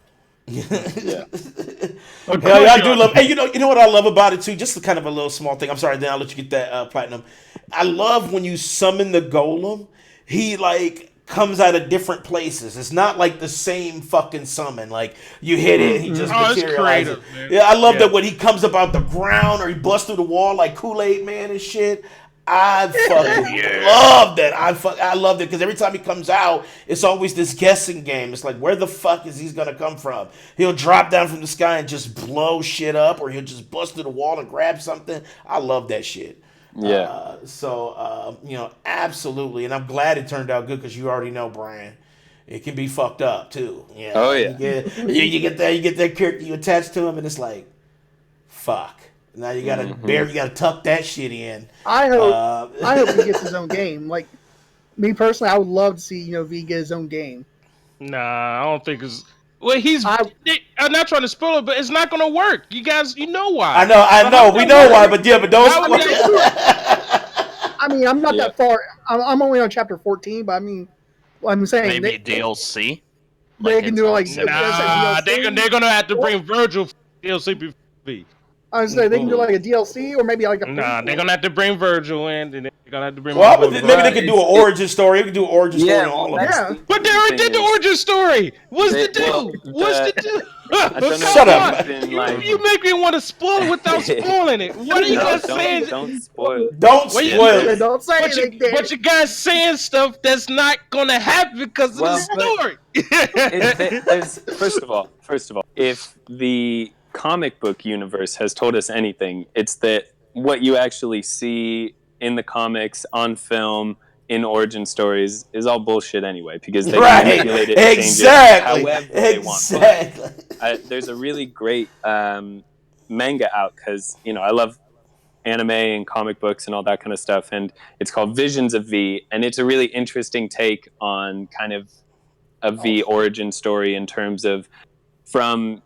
A: I do love. Hey, you know what I love about it too? Just kind of a little small thing. I'm sorry, then I'll let you get that platinum. I love when you summon the golem. He like comes out of different places. It's not like the same fucking summon. Like, you hit it, he just materializes. I love that when he comes up out the ground or he busts through the wall like Kool-Aid Man and shit. I fucking love that. I love that because every time he comes out, it's always this guessing game. It's like, where the fuck is he gonna come from? He'll drop down from the sky and just blow shit up, or he'll just bust through the wall and grab something. I love that shit.
D: Yeah.
A: Absolutely, and I'm glad it turned out good because you already know, Brian. it can be fucked up too. Yeah.
D: Oh yeah.
A: You get that character, you attach to him, and it's like, fuck. Now you gotta you gotta tuck that shit in.
F: I hope he gets his own game. Like me personally, I would love to see V get his own game.
B: Nah, I don't think it's. Well, I'm not trying to spoil it, but it's not gonna work. You guys, you know why?
A: I know. We know why, but don't spoil
F: it. I mean, I'm not that far. I'm only on chapter 14, but I mean, I'm saying
E: maybe DLC.
F: They can do like
B: they're gonna have to bring Virgil for DLC before V.
F: I was saying they can do like a DLC or maybe like a.
B: Nah, they're gonna have to bring Virgil in, and they're gonna have to bring.
A: Well, maybe they could do an origin story. They could do an origin story on all of them.
B: But they already did the origin story. What's the deal?
A: Shut up.
B: You make me want to spoil it without spoiling it. What are you guys saying?
D: Don't spoil it.
A: Don't spoil it.
F: Don't say it.
B: But you guys saying stuff that's not gonna happen because of the story.
D: First of all, if the comic book universe has told us anything, it's that what you actually see in the comics, on film, in origin stories is all bullshit anyway, because they manipulate it and change it however they want. But, there's a really great manga out, because I love anime and comic books and all that kind of stuff, and it's called Visions of V, and it's a really interesting take on kind of a V origin story in terms of from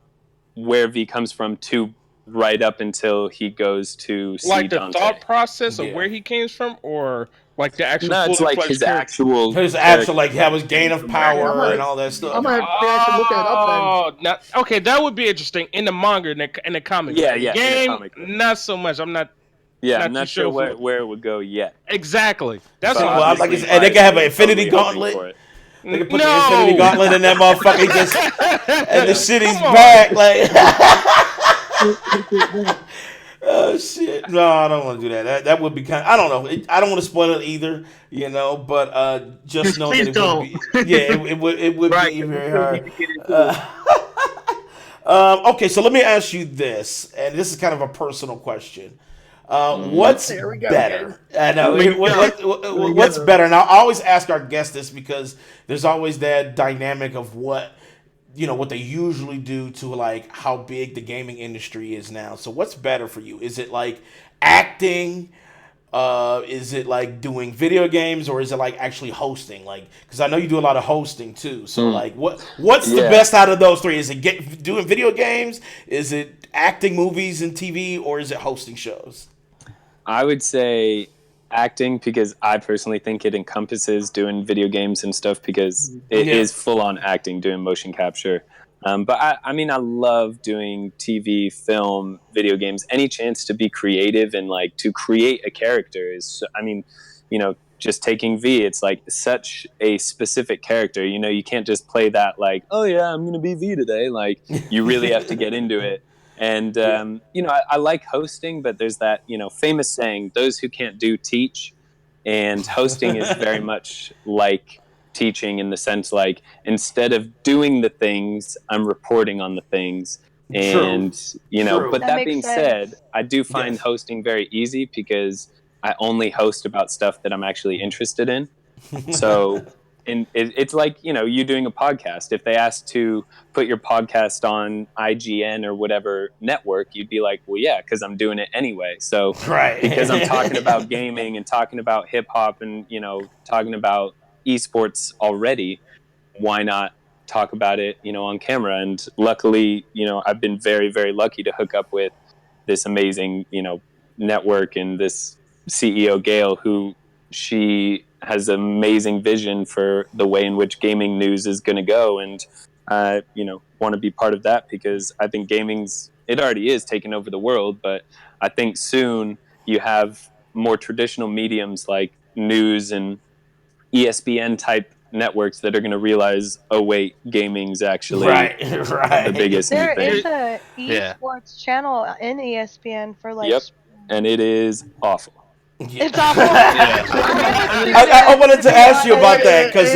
D: where V comes from to right up until he goes to see
B: like the
D: Dante.
B: thought process of where he came from, or like the actual.
D: No, it's like his actual
A: like how his gain of power and all that stuff.
F: I'm gonna actually look that up then.
B: Okay, that would be interesting in the manga, in the comic.
D: Yeah,
B: game,
D: in the comic.
B: Not so much. I'm not.
D: Yeah, I'm not sure where it would go yet.
B: Exactly. That's
A: what and they can have an Infinity Gauntlet. They can put the Infinity Gauntlet in that motherfucker, and the city's back. Like, oh shit! No, I don't want to do that. That would be kind. I don't know. I don't want to spoil it either. But just know that it would be. Yeah, it would be very hard. Okay, so let me ask you this, and this is kind of a personal question. What's better? I know. What's better? And I always ask our guests this because there's always that dynamic of what they usually do to like how big the gaming industry is now. So what's better for you? Is it like acting? Is it like doing video games, or is it like actually hosting? Like, because I know you do a lot of hosting too. So like, what's the best out of those three? Is it doing video games? Is it acting movies and TV, or is it hosting shows?
D: I would say acting, because I personally think it encompasses doing video games and stuff, because it is full on acting, doing motion capture. But I mean, I love doing TV, film, video games. Any chance to be creative and like to create a character is, I mean, just taking V, it's like such a specific character. You can't just play that like, oh yeah, I'm going to be V today. Like, you really have to get into it. And, I like hosting, but there's that, famous saying, those who can't do teach. And hosting is very much like teaching, in the sense like, instead of doing the things, I'm reporting on the things. And, but that being said, I do find hosting very easy, because I only host about stuff that I'm actually interested in. So... And it's like, you doing a podcast. If they asked to put your podcast on IGN or whatever network, you'd be like, well, yeah, because I'm doing it anyway. So because I'm talking about gaming and talking about hip hop and, talking about esports already, why not talk about it, on camera? And luckily, I've been very, very lucky to hook up with this amazing, network, and this CEO, Gail, who she has amazing vision for the way in which gaming news is going to go, and want to be part of that, because I think it already is taking over the world, but I think soon you have more traditional mediums like news and ESPN type networks that are going to realize, oh wait, gaming's actually the biggest
C: there
D: thing.
C: is a esports channel in ESPN for like
D: and it is awful.
C: It's awful.
A: I wanted to ask you about that, because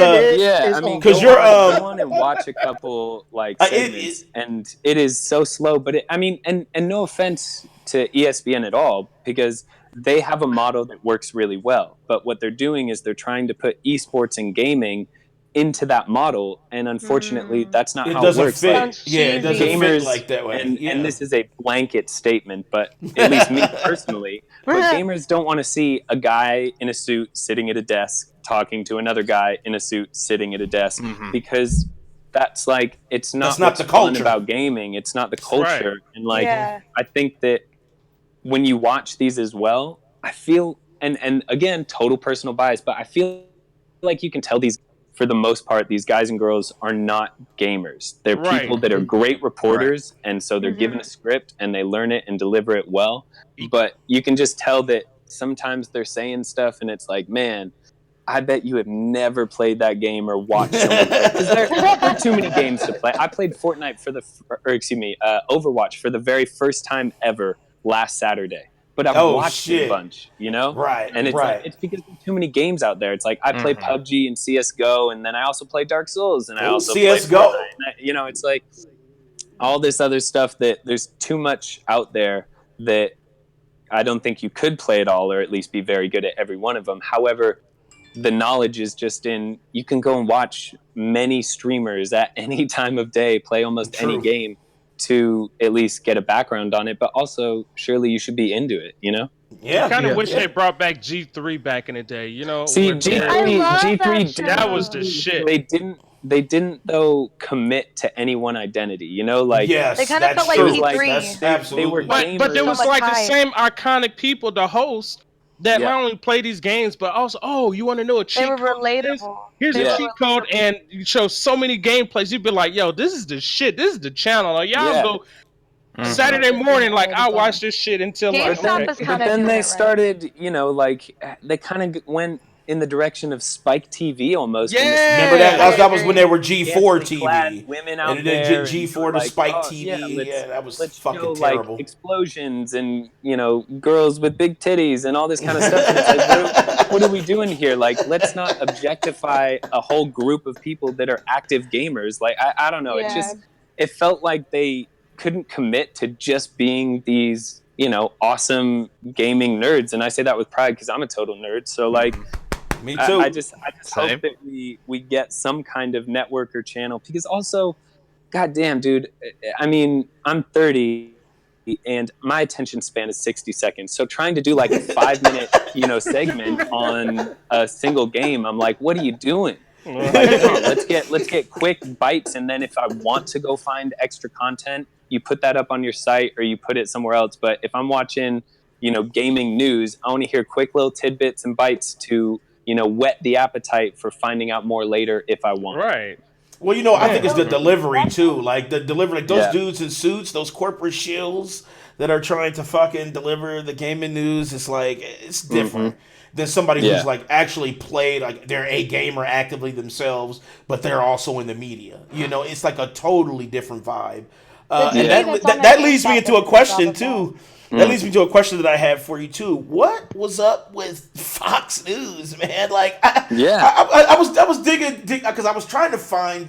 D: you're go on and watch a couple like segments, and it is so slow. But and no offense to ESPN at all, because they have a model that works really well. But what they're doing is they're trying to put esports and gaming into that model, and unfortunately that's not
A: it
D: how it
A: doesn't
D: works.
A: fit.
D: Like,
A: Yeah, it doesn't
D: gamers,
A: fit like that way.
D: and this is a blanket statement, but at least me personally, but gamers don't want to see a guy in a suit sitting at a desk talking to another guy in a suit sitting at a desk, because that's like, it's not what's
A: the culture.
D: fun about gaming. It's not the culture.
B: Right.
D: And like, I think that when you watch these as well, I feel, and again, total personal bias, but I feel like you can tell these, for the most part, these guys and girls are not gamers. They're people that are great reporters, and so they're given a script and they learn it and deliver it well. But you can just tell that sometimes they're saying stuff and it's like, man, I bet you have never played that game or watched someone play, because there are too many games to play. I played Fortnite Overwatch for the very first time ever last Saturday. But I've watched it a bunch, you know?
A: Right.
D: And it's like, it's because there's too many games out there. It's like, I play PUBG and CSGO, and then I also play Dark Souls, and I also play Fortnite. You know, it's like all this other stuff that there's too much out there that I don't think you could play it all, or at least be very good at every one of them. However, the knowledge is just in, you can go and watch many streamers at any time of day play almost any game to at least get a background on it, but also surely you should be into it, you know?
B: I kind of wish they brought back G3 back in the day, you know?
D: See, G3
B: that was the shit.
D: They didn't though commit to any one identity, you know, like
C: they kind of felt like P3.
D: They were
B: gamers. But there was like the same iconic people to host that not only play these games, but also, you want to know a cheat code?
C: They were relatable.
B: Here's a cheat code, and you show so many gameplays. You'd be like, yo, this is the shit. This is the channel. Like, y'all go Saturday morning, like, I watch this shit until like.
D: But then they started, you know, like, they kind of went in the direction of Spike TV almost.
A: Yeah, remember that? That was when they were G4 TV.
D: Women out
A: and
D: there,
A: then G4 to Spike TV. Yeah, that was fucking terrible.
D: Like, explosions and, you know, girls with big titties and all this kind of stuff. And it's like, what are we doing here? Like, let's not objectify a whole group of people that are active gamers. Like, I don't know. It felt like they couldn't commit to just being these, you know, awesome gaming nerds. And I say that with pride because I'm a total nerd. So, like,
A: me too.
D: I just hope that we get some kind of network or channel, because also, goddamn, dude, I mean, I'm 30 and my attention span is 60 seconds. So trying to do like a 5-minute, you know, segment on a single game, I'm like, what are you doing? Like, come on, let's get quick bites, and then if I want to go find extra content, you put that up on your site or you put it somewhere else. But if I'm watching, you know, gaming news, I want to hear quick little tidbits and bites to, you know, whet the appetite for finding out more later if I want.
B: Right.
A: Well, you know, I think it's the delivery too. Like the delivery, like those dudes in suits, those corporate shills that are trying to fucking deliver the gaming news. It's like, it's different than somebody who's like actually played, like they're a gamer actively themselves, but they're also in the media. You know, it's like a totally different vibe. And that leads me into a question too. That leads me to a question that I have for you too. What was up with Fox News, man? Like, I was digging because I was trying to find,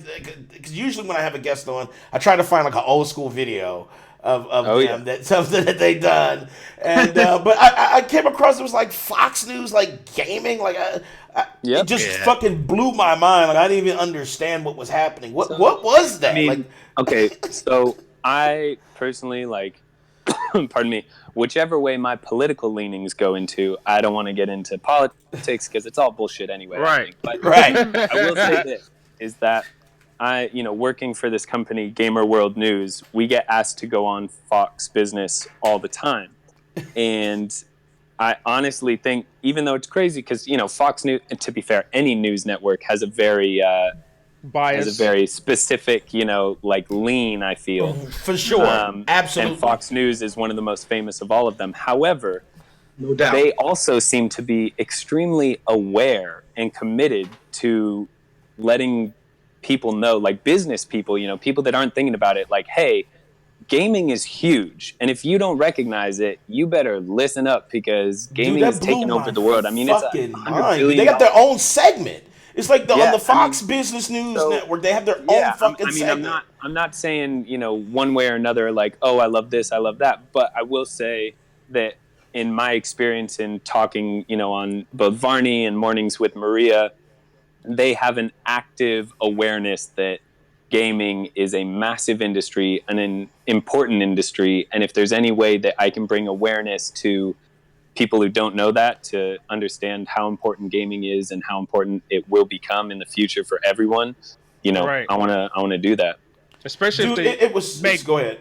A: because usually when I have a guest on, I try to find like an old school video of them, that something that they done, and but I came across, it was like Fox News, like gaming, like it just fucking blew my mind. Like I didn't even understand what was happening. What was that?
D: I mean,
A: like,
D: okay, so I personally, like, pardon me, whichever way my political leanings go into, I don't want to get into politics because it's all bullshit anyway.
B: Right.
D: But I will say this, is that I, you know, working for this company, Gamer World News, we get asked to go on Fox Business all the time. And I honestly think, even though it's crazy, because, you know, Fox News, and to be fair, any news network has a very
B: bias,
D: has a very specific, you know, like lean, I feel.
A: For sure. Absolutely.
D: And Fox News is one of the most famous of all of them. However,
I: no doubt,
D: they also seem to be extremely aware and committed to letting people know, like business people, you know, people that aren't thinking about it, like, hey, gaming is huge, and if you don't recognize it, you better listen up, because gaming is taking over the world. I mean, it's $100 billion.
A: They got their own segment. It's like on the Fox Business News Network, they have their own fucking segment.
D: I'm not saying, you know, one way or another, like, oh, I love this, I love that, but I will say that in my experience in talking, you know, on both Varney and Mornings with Maria, they have an active awareness that gaming is a massive industry and an important industry. And if there's any way that I can bring awareness to people who don't know that, to understand how important gaming is and how important it will become in the future for everyone, you know,
B: Right.
D: I want to do that.
B: Especially
A: Dude,
B: if they
A: it was. Go ahead.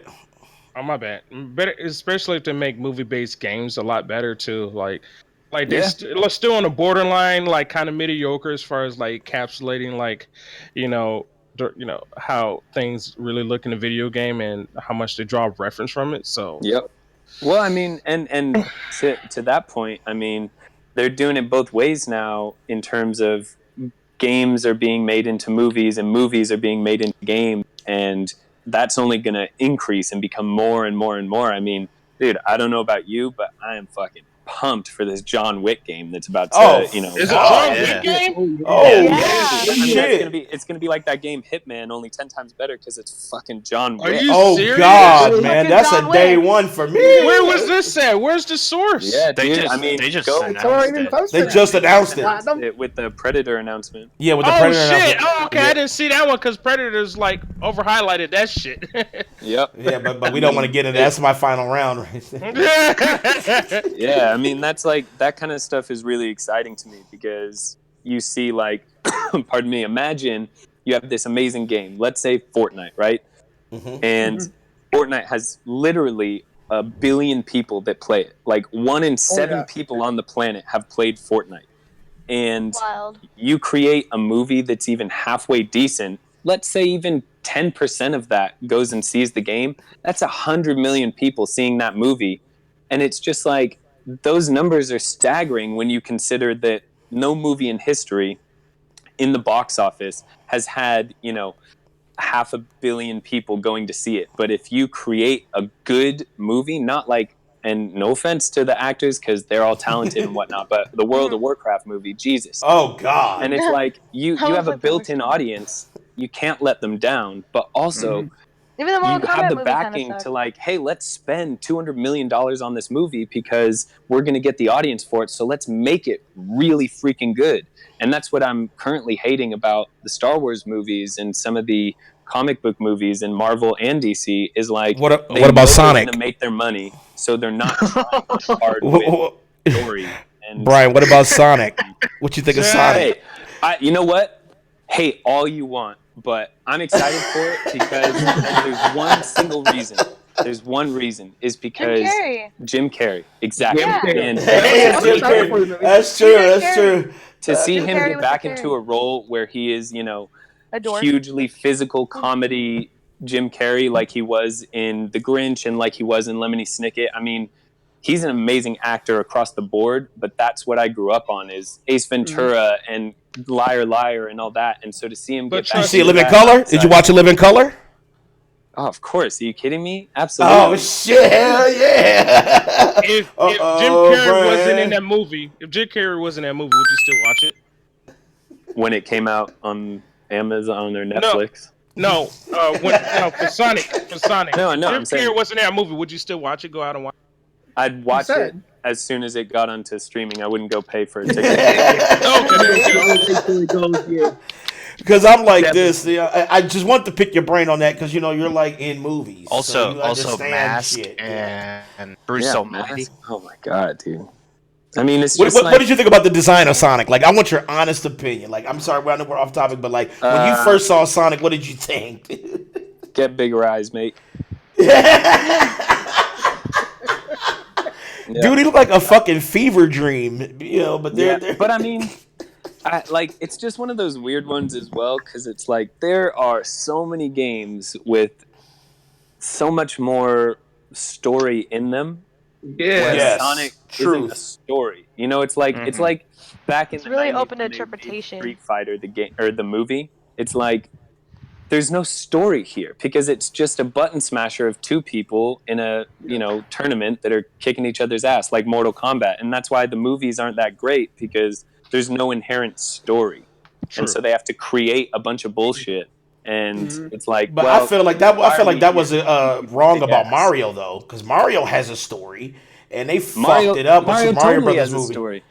B: Oh, my bad. Better, especially if they make movie-based games a lot better too. Like they still on the borderline, like kind of mediocre as far as like encapsulating, like, you know, how things really look in a video game and how much they draw reference from it. So,
D: yep. Well, I mean, and to that point, I mean, they're doing it both ways now in terms of games are being made into movies and movies are being made into games, and that's only going to increase and become more and more and more. I mean, dude, I don't know about you, but I am fucking pumped for this John Wick game that's about to, you know.
B: Is it John Wick game?
D: It's gonna be like that game Hitman, only 10 times better because it's fucking John Wick.
B: Are you serious?
A: God, man, that's a day one for me.
B: Where was this at? Where's the source?
D: Yeah,
E: they
D: dude,
E: just
A: announced
D: it with the Predator announcement.
A: Yeah, with the Predator announcement.
B: Oh, okay, I didn't see that one because Predator's like over highlighted that shit.
D: Yep.
A: Yeah, but we don't want to get into that. That's my final round right there.
D: Yeah, I mean, that's like, that kind of stuff is really exciting to me because you see, like, pardon me, imagine you have this amazing game, let's say Fortnite, right? And Fortnite has literally 1 billion people that play it. Like 1 in 7 people on the planet have played Fortnite. And you create a movie that's even halfway decent, let's say even 10% of that goes and sees the game, that's 100 million people seeing that movie. And it's just like, those numbers are staggering when you consider that no movie in history in the box office has had, you know, 500 million people going to see it. But if you create a good movie, not like, and no offense to the actors because they're all talented and whatnot, but the World of Warcraft movie, Jesus.
A: Oh, God.
D: And it's like, you have a built-in audience. You can't let them down. But also,
C: Even the Mortal
D: you
C: Kombat
D: have the
C: movie
D: backing
C: kinda
D: to like, hey, let's spend $200 million on this movie because we're going to get the audience for it. So let's make it really freaking good. And that's what I'm currently hating about the Star Wars movies and some of the comic book movies in Marvel and DC is like,
A: what about Sonic?
D: They're going to make their money, so they're not trying hard with story. And
A: Brian, what about Sonic? What you think of Sonic?
D: Hey, you know what? Hey, all you want. But I'm excited for it because there's one single reason. There's one reason is because Jim Carrey. Exactly.
C: Yeah.
D: And
A: that's true. That's true.
D: To see him get back into a role where he is, you know, hugely physical comedy Jim Carrey, like he was in The Grinch and like he was in Lemony Snicket. I mean, he's an amazing actor across the board, but that's what I grew up on is Ace Ventura and Liar Liar and all that. And so to see him get back,
A: you see Live in Color? Did you watch Live in Color?
D: Oh, of course. Are you kidding me? Absolutely.
A: Oh shit! Hell yeah!
B: If Jim Carrey wasn't in that movie, would you still watch it?
D: When it came out on Amazon or Netflix?
B: No. For Sonic.
D: No,
B: Jim Carrey wasn't in that movie. Would you still watch it? Go out and watch it?
D: I'd watch it as soon as it got onto streaming. I wouldn't go pay for a ticket.
A: Because I'm like this. I just want to pick your brain on that because, you know, you're like in movies.
E: Also
A: Mask
E: and Bruce Almighty.
D: Oh, my God, dude. I mean, it's
A: just
D: what
A: did you think about the design of Sonic? Like, I want your honest opinion. Like, I'm sorry, I know we're off topic, but like, when you first saw Sonic, what did you think?
D: Get bigger eyes, mate.
A: Yeah. Dude, he looked like a fucking fever dream, you know. But
D: but I mean, it's just one of those weird ones as well because it's like there are so many games with so much more story in them.
A: Yes,
D: Sonic isn't a story. You know, it's like it's like back in the
C: really
D: 90s
C: open to
D: when they made
C: interpretation.
D: Street Fighter, the game or the movie. It's like there's no story here because it's just a button smasher of two people in a, you know, tournament that are kicking each other's ass like Mortal Kombat. And that's why the movies aren't that great because there's no inherent story. True. And so they have to create a bunch of bullshit. And it's like,
A: but I feel like that was wrong about Mario though, because Mario has a story and they fucked it up with Super Mario Brothers movie.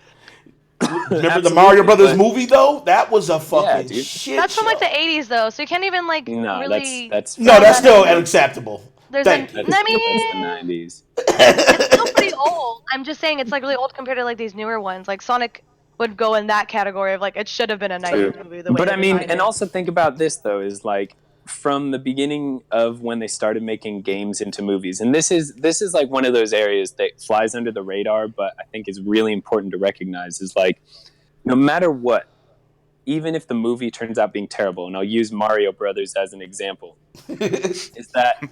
A: Remember the Mario Brothers movie though? That was a fucking shit.
C: That's from
A: show.
C: like the 80s though, so you can't even like
D: No,
C: really.
D: that's
A: no, that's still unacceptable.
C: There's
A: Thank
C: an.
A: you.
C: I mean,
D: that's the 90s.
C: it's still pretty old. I'm just saying it's like really old compared to like these newer ones. Like Sonic would go in that category of like it should have been a 90s movie. The way
D: But I mean,
C: designed
D: and
C: it.
D: also think about this though, is like from the beginning of when they started making games into movies, and this is like one of those areas that flies under the radar, but I think is really important to recognize is like no matter what, even if the movie turns out being terrible, and I'll use Mario Brothers as an example, is that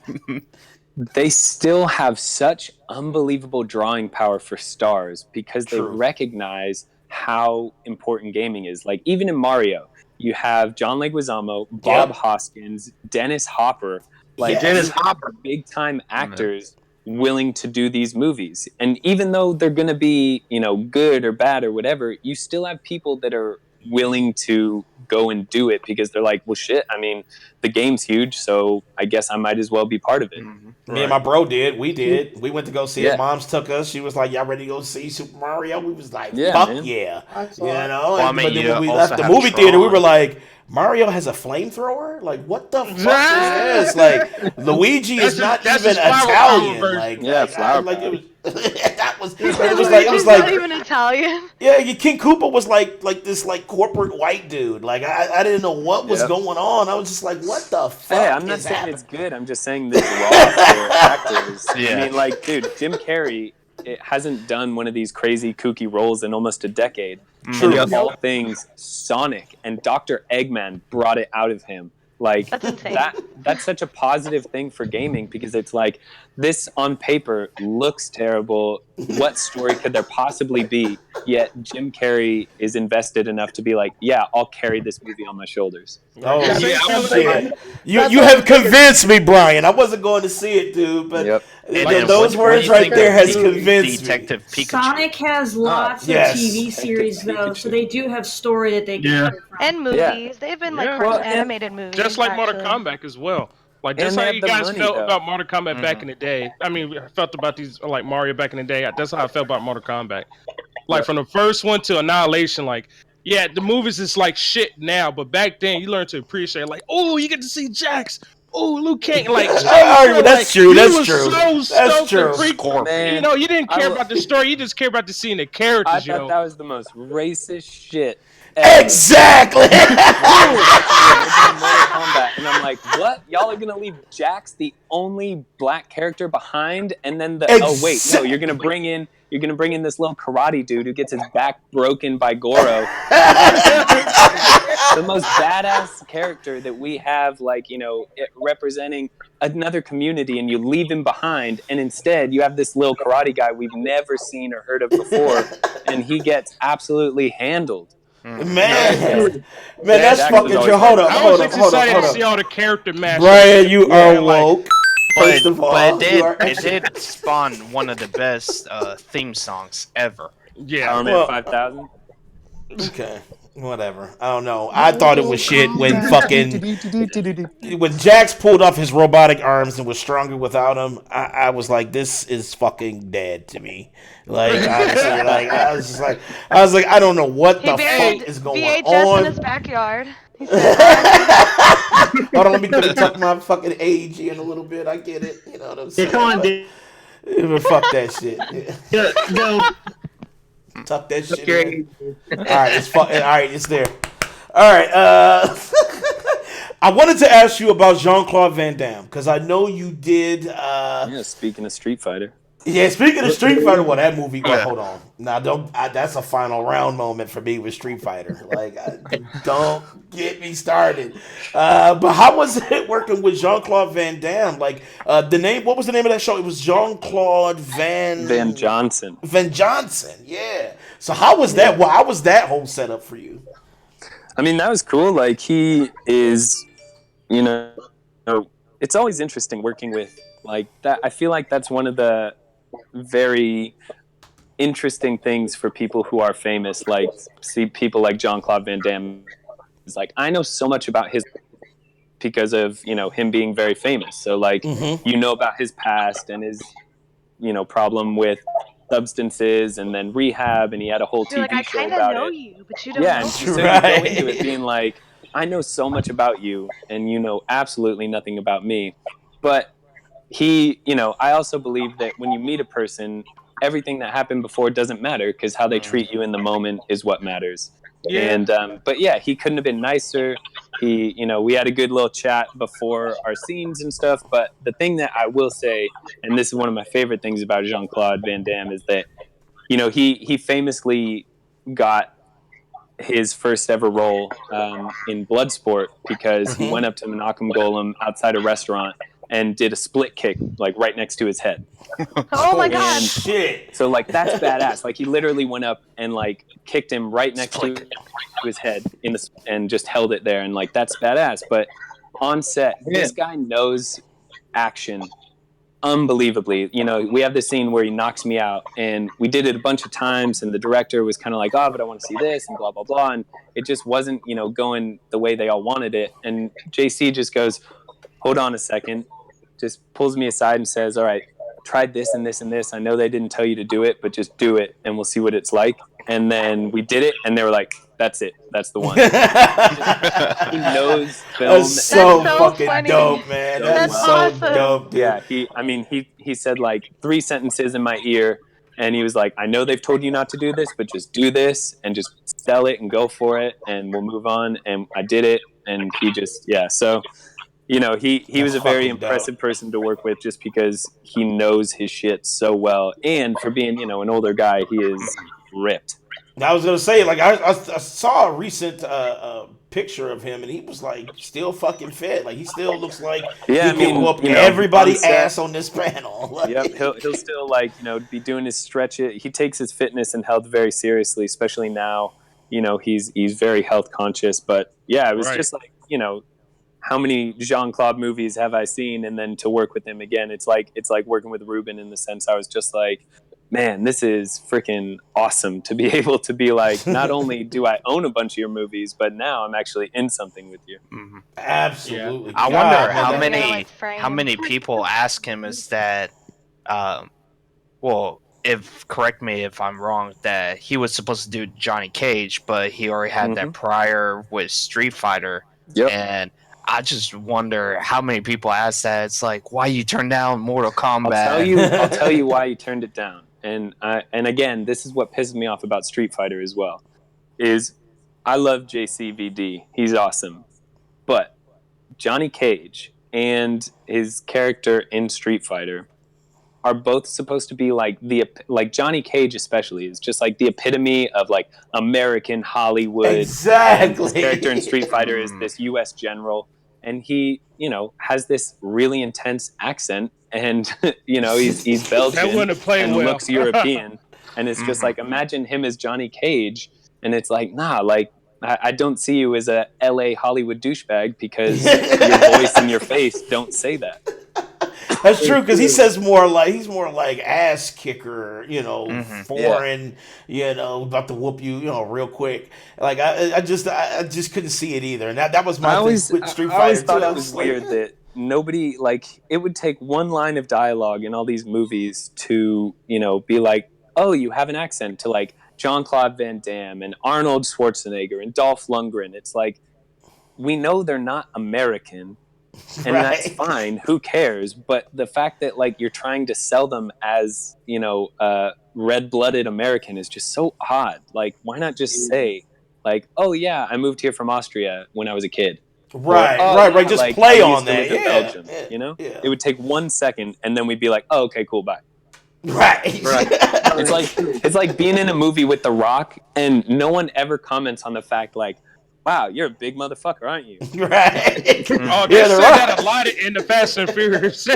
D: they still have such unbelievable drawing power for stars because they recognize how important gaming is. Like even in Mario, you have John Leguizamo, Bob Hoskins, Dennis Hopper, like
I: Dennis Hopper,
D: big time actors willing to do these movies. And even though they're going to be, good or bad or whatever, you still have people that are willing to go and do it because they're like, well, shit, I mean, the game's huge, so I guess I might as well be part of it.
A: Me and my bro did. We did. We went to go see it. Moms took us. She was like, y'all ready to go see Super Mario? We was like, fuck
D: man.
A: yeah.
F: Well,
A: and but then when we left the movie theater, we were like, Mario has a flamethrower? Like, what the fuck is this? Like, Luigi is not even Italian. Like,
D: flower
A: like it was. That was.
C: It
A: was like
C: not even Italian.
A: Yeah, King Koopa was like this like corporate white dude. Like I didn't know what was going on. I was just like, what the fuck?
D: Hey, I'm not saying it's good. I'm just saying this raw for actors. I mean, like, dude, Jim Carrey hasn't done one of these crazy kooky roles in almost a decade.
A: True.
D: And of all things, Sonic and Dr. Eggman brought it out of him. Like
C: that's insane.
D: That's such a positive thing for gaming because it's like this on paper looks terrible. What story could there possibly be? Yet Jim Carrey is invested enough to be like, yeah, I'll carry this movie on my shoulders.
A: Oh, yeah. You have convinced me, Brian. I wasn't going to see it, dude, but those words right there has convinced
E: Detective
A: me.
E: Pikachu.
G: Sonic has lots of TV series though, so they do have story that they can
C: and movies. They've been like animated movies,
B: just like Mortal Kombat as well. Like just how you guys felt about Mortal Kombat back in the day. I mean, I felt about these like Mario back in the day. That's how I felt about Mortal Kombat. Like from the first one to Annihilation, like the movies is like shit now, but back then you learned to appreciate. Like, oh, you get to see Jax. Oh, Liu Kang. Like,
A: that's true. That's true.
B: That's true.
D: Man,
B: you didn't care about the story. You just cared about the seeing the characters.
D: I thought that was the most racist shit.
A: Exactly.
D: Mortal Kombat, and I'm like, what? Y'all are gonna leave Jax, the only black character, behind, and then you're gonna bring in this little karate dude who gets his back broken by Goro. The most badass character that we have, like, representing another community, and you leave him behind, and instead you have this little karate guy we've never seen or heard of before, and he gets absolutely handled.
A: Man, that's fucking true. Hold up.
B: I was excited to see all the character matches.
A: Brian, you are woke. First of all,
E: but it did spawn one of the best theme songs ever.
B: Yeah,
D: Power Man 5000.
A: Okay, whatever. I don't know. I thought it was shit when Jax pulled off his robotic arms and was stronger without him. I was like, this is fucking dead to me. Like, honestly, I was like, I don't know what the fuck is going
C: VHS
A: on.
C: in his backyard.
A: Hold on, let me tuck my fucking age in a little bit. I get it. You know what I'm saying?
J: Come on, dude.
A: Fuck that shit.
J: No.
A: Tuck that shit in. All right, it's there. All right. I wanted to ask you about Jean-Claude Van Damme because I know you did.
D: Speaking of Street Fighter.
A: Yeah, speaking of Street Fighter, that movie. Hold on. Now, that's a final round moment for me with Street Fighter. Like, don't get me started. But how was it working with Jean-Claude Van Damme? Like, the name. What was the name of that show? It was Jean-Claude Van
D: Johnson.
A: Van Johnson. Yeah. So how was that? Well, how was that whole setup for you?
D: I mean, that was cool. Like, he is, it's always interesting working with like that. I feel like that's one of the very interesting things for people who are famous, like see people like Jean-Claude Van Damme. It's like, I know so much about his because of him being very famous, so like about his past and his problem with substances and then rehab, and he had a whole
C: You're
D: TV
C: like, I
D: show
C: kind of
D: about
C: know
D: it.
C: you, but you don't
D: Yeah,
C: know
D: and
C: me.
D: so you go into it being like, I know so much about you, and you know absolutely nothing about me. But I also believe that when you meet a person, everything that happened before doesn't matter, because how they treat you in the moment is what matters.
B: Yeah.
D: And but yeah, he couldn't have been nicer. We had a good little chat before our scenes and stuff. But the thing that I will say, and this is one of my favorite things about Jean-Claude Van Damme, is that he famously got his first ever role in Bloodsport because he went up to Menachem Golem outside a restaurant and did a split kick like right next to his head.
C: Oh my god!
A: Shit!
D: So like that's badass. Like he literally went up and like kicked him right next to his head and just held it there, and like that's badass. But on set, this guy knows action unbelievably. We have this scene where he knocks me out, and we did it a bunch of times, and the director was kind of like, oh, but I want to see this and blah blah blah, and it just wasn't going the way they all wanted it. And JC just goes, hold on a second, just pulls me aside and says, all right, I tried this and this and this, I know they didn't tell you to do it, but just do it and we'll see what it's like. And then we did it, and they were like, that's it, that's the one. He knows film.
A: That's so fucking funny. Dope, man.
D: So
A: that's
D: well.
A: so dope, dude.
D: Yeah, he said like 3 sentences in my ear, and he was like, I know they've told you not to do this, but just do this and just sell it and go for it, and we'll move on. And I did it, and he just, so he was a very impressive person to work with, just because he knows his shit so well, and for being an older guy, he is ripped.
A: I was gonna say, like, I saw a recent picture of him, and he was like still fucking fit. Like he still looks like he can whoop everybody's ass on this panel. Like,
D: yep, he'll still be doing his stretch. He takes his fitness and health very seriously, especially now. He's very health conscious. But yeah, it was just like how many Jean-Claude movies have I seen, and then to work with him again, it's like working with Ruben, in the sense I was just like, man, this is freaking awesome to be able to be like, not only do I own a bunch of your movies, but now I'm actually in something with you.
A: Mm-hmm. Absolutely.
E: I wonder how many people ask him is that, correct me if I'm wrong, that he was supposed to do Johnny Cage, but he already had that prior with Street Fighter.
D: Yep.
E: And I just wonder how many people ask that. It's like, why you turned down Mortal Kombat?
D: I'll tell you why you turned it down. And again, this is what pisses me off about Street Fighter as well, is I love JCVD. He's awesome. But Johnny Cage and his character in Street Fighter are both supposed to be like Johnny Cage especially is just like the epitome of like American Hollywood.
A: Exactly.
D: His character in Street Fighter is this U.S. general, and he has this really intense accent, and he's Belgian and looks European, and it's just like, imagine him as Johnny Cage, and it's like, nah, like I don't see you as a LA Hollywood douchebag, because your voice and your face don't say that.
A: That's true, because he's more like ass kicker, foreign, about to whoop you, real quick. Like I just couldn't see it either, and that was my thing with Street Fighter.
D: I always thought it was weird that nobody, like, it would take one line of dialogue in all these movies to be like, oh, you have an accent, to like Jean-Claude Van Damme and Arnold Schwarzenegger and Dolph Lundgren. It's like, we know they're not American. And that's fine. Who cares? But the fact that like you're trying to sell them as red-blooded American is just so odd. Like, why not just say like, oh yeah, I moved here from Austria when I was a kid.
A: Right. Just
D: like,
A: play on that.
D: Belgium, it would take 1 second, and then we'd be like, oh, okay, cool, bye.
A: Right.
D: It's like being in a movie with The Rock, and no one ever comments on the fact like, wow, you're a big motherfucker, aren't you?
A: Right.
B: Oh, they said that a lot in the Fast and Furious.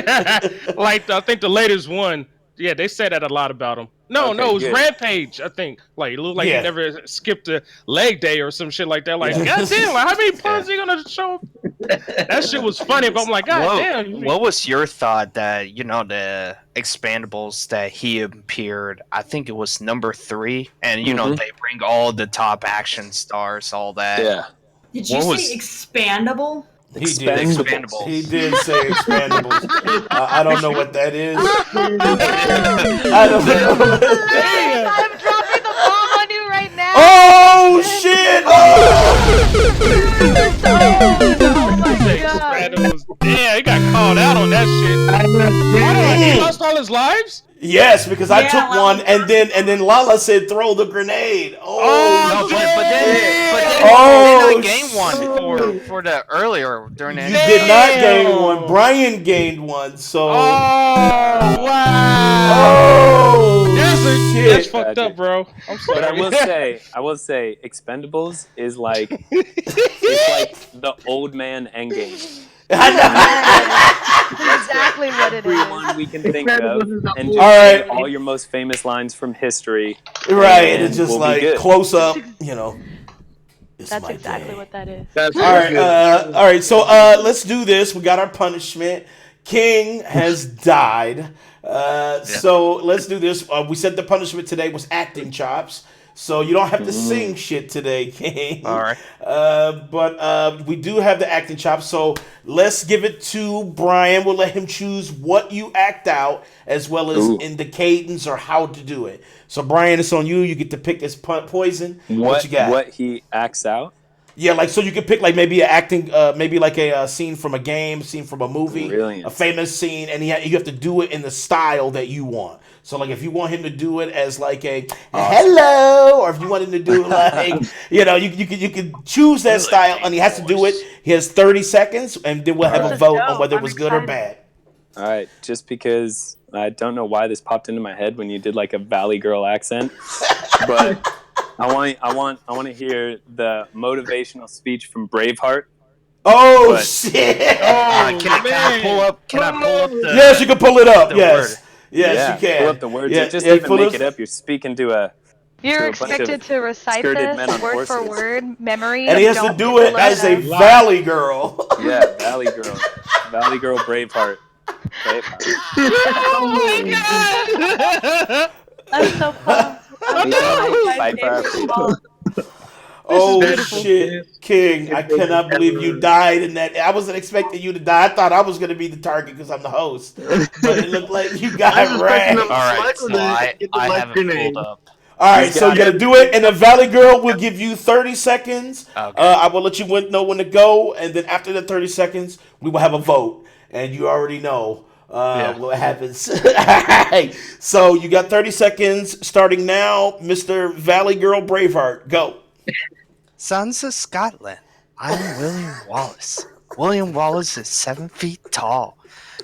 B: Like, I think the latest one, yeah, they said that a lot about him. No, it was Rampage, I think. Like, it looked like he never skipped a leg day or some shit like that. Like, goddamn, like, how many puns are you gonna show? That shit was funny, but I'm like, goddamn.
E: What was your thought that, the Expandables that he appeared, I think it was number 3, and, they bring all the top action stars, all that.
D: Yeah.
G: Did you say expandable?
A: He did. He did say expandables. I don't know what that is. I don't know.
C: I'm dropping the bomb on you right now.
A: Oh shit!
C: Oh my god!
B: Damn, he got called out on that shit. He lost all his lives.
A: Yes, because I took one and then LaLa said throw the grenade.
E: But then I gained one for the earlier during that.
A: You did not gain one. Brian gained one. So.
B: Oh wow!
A: Oh shit!
B: That's fucked up, bro. I'm sorry.
D: But I will say, Expendables is like it's like the old man Endgame.
C: That's exactly what it is.
D: Everyone we can think of, and just all your most famous lines from history.
A: Right, and it's just like close up, you know.
C: That's exactly what that is.
A: All right. So let's do this. We got our punishment. King has died. So let's do this. We said the punishment today was acting chops. So you don't have to sing shit today, King.
E: All right.
A: But we do have the acting chops. So let's give it to Brian. We'll let him choose what you act out as well as in the cadence or how to do it. So Brian, it's on you. You get to pick this poison. What you got?
D: What he acts out?
A: Yeah, like so you can pick like maybe an acting, maybe like a scene from a game, scene from a movie, a famous scene, and you have to do it in the style that you want. So like if you want him to do it as like a hello, or if you want him to do it like you can choose that style, and he has to do it. He has 30 seconds, and then we'll have a vote on whether it was good or bad.
D: All right, just because I don't know why this popped into my head when you did like a Valley Girl accent, but. I want to hear the motivational speech from Braveheart.
A: Oh shit!
E: Can I pull up? Can I pull up the?
A: Yes, you can pull it up. Yes,
E: word.
A: yes, you can.
D: Pull up the words. Just even make it up. You're speaking to a.
C: You're expected to recite this word for word, memory.
A: And he has to do it as a Valley Girl.
D: Yeah, Valley Girl. Valley Girl Braveheart.
C: Oh my god! I'm so pumped.
A: Oh shit, King! I cannot believe you died in that. I wasn't expecting you to die. I thought I was going to be the target because I'm the host, but it looked like you got wrecked.
E: All right, so I have it pulled up.
A: All right, so you got to do it, and the Valley Girl will give you 30 seconds. Okay. I will let you know when to go, and then after the 30 seconds, we will have a vote, and you already know. What happens? So you got 30 seconds starting now, Mr. Valley Girl Braveheart. Go.
E: Sons of Scotland, I'm William Wallace. William Wallace is 7 feet tall.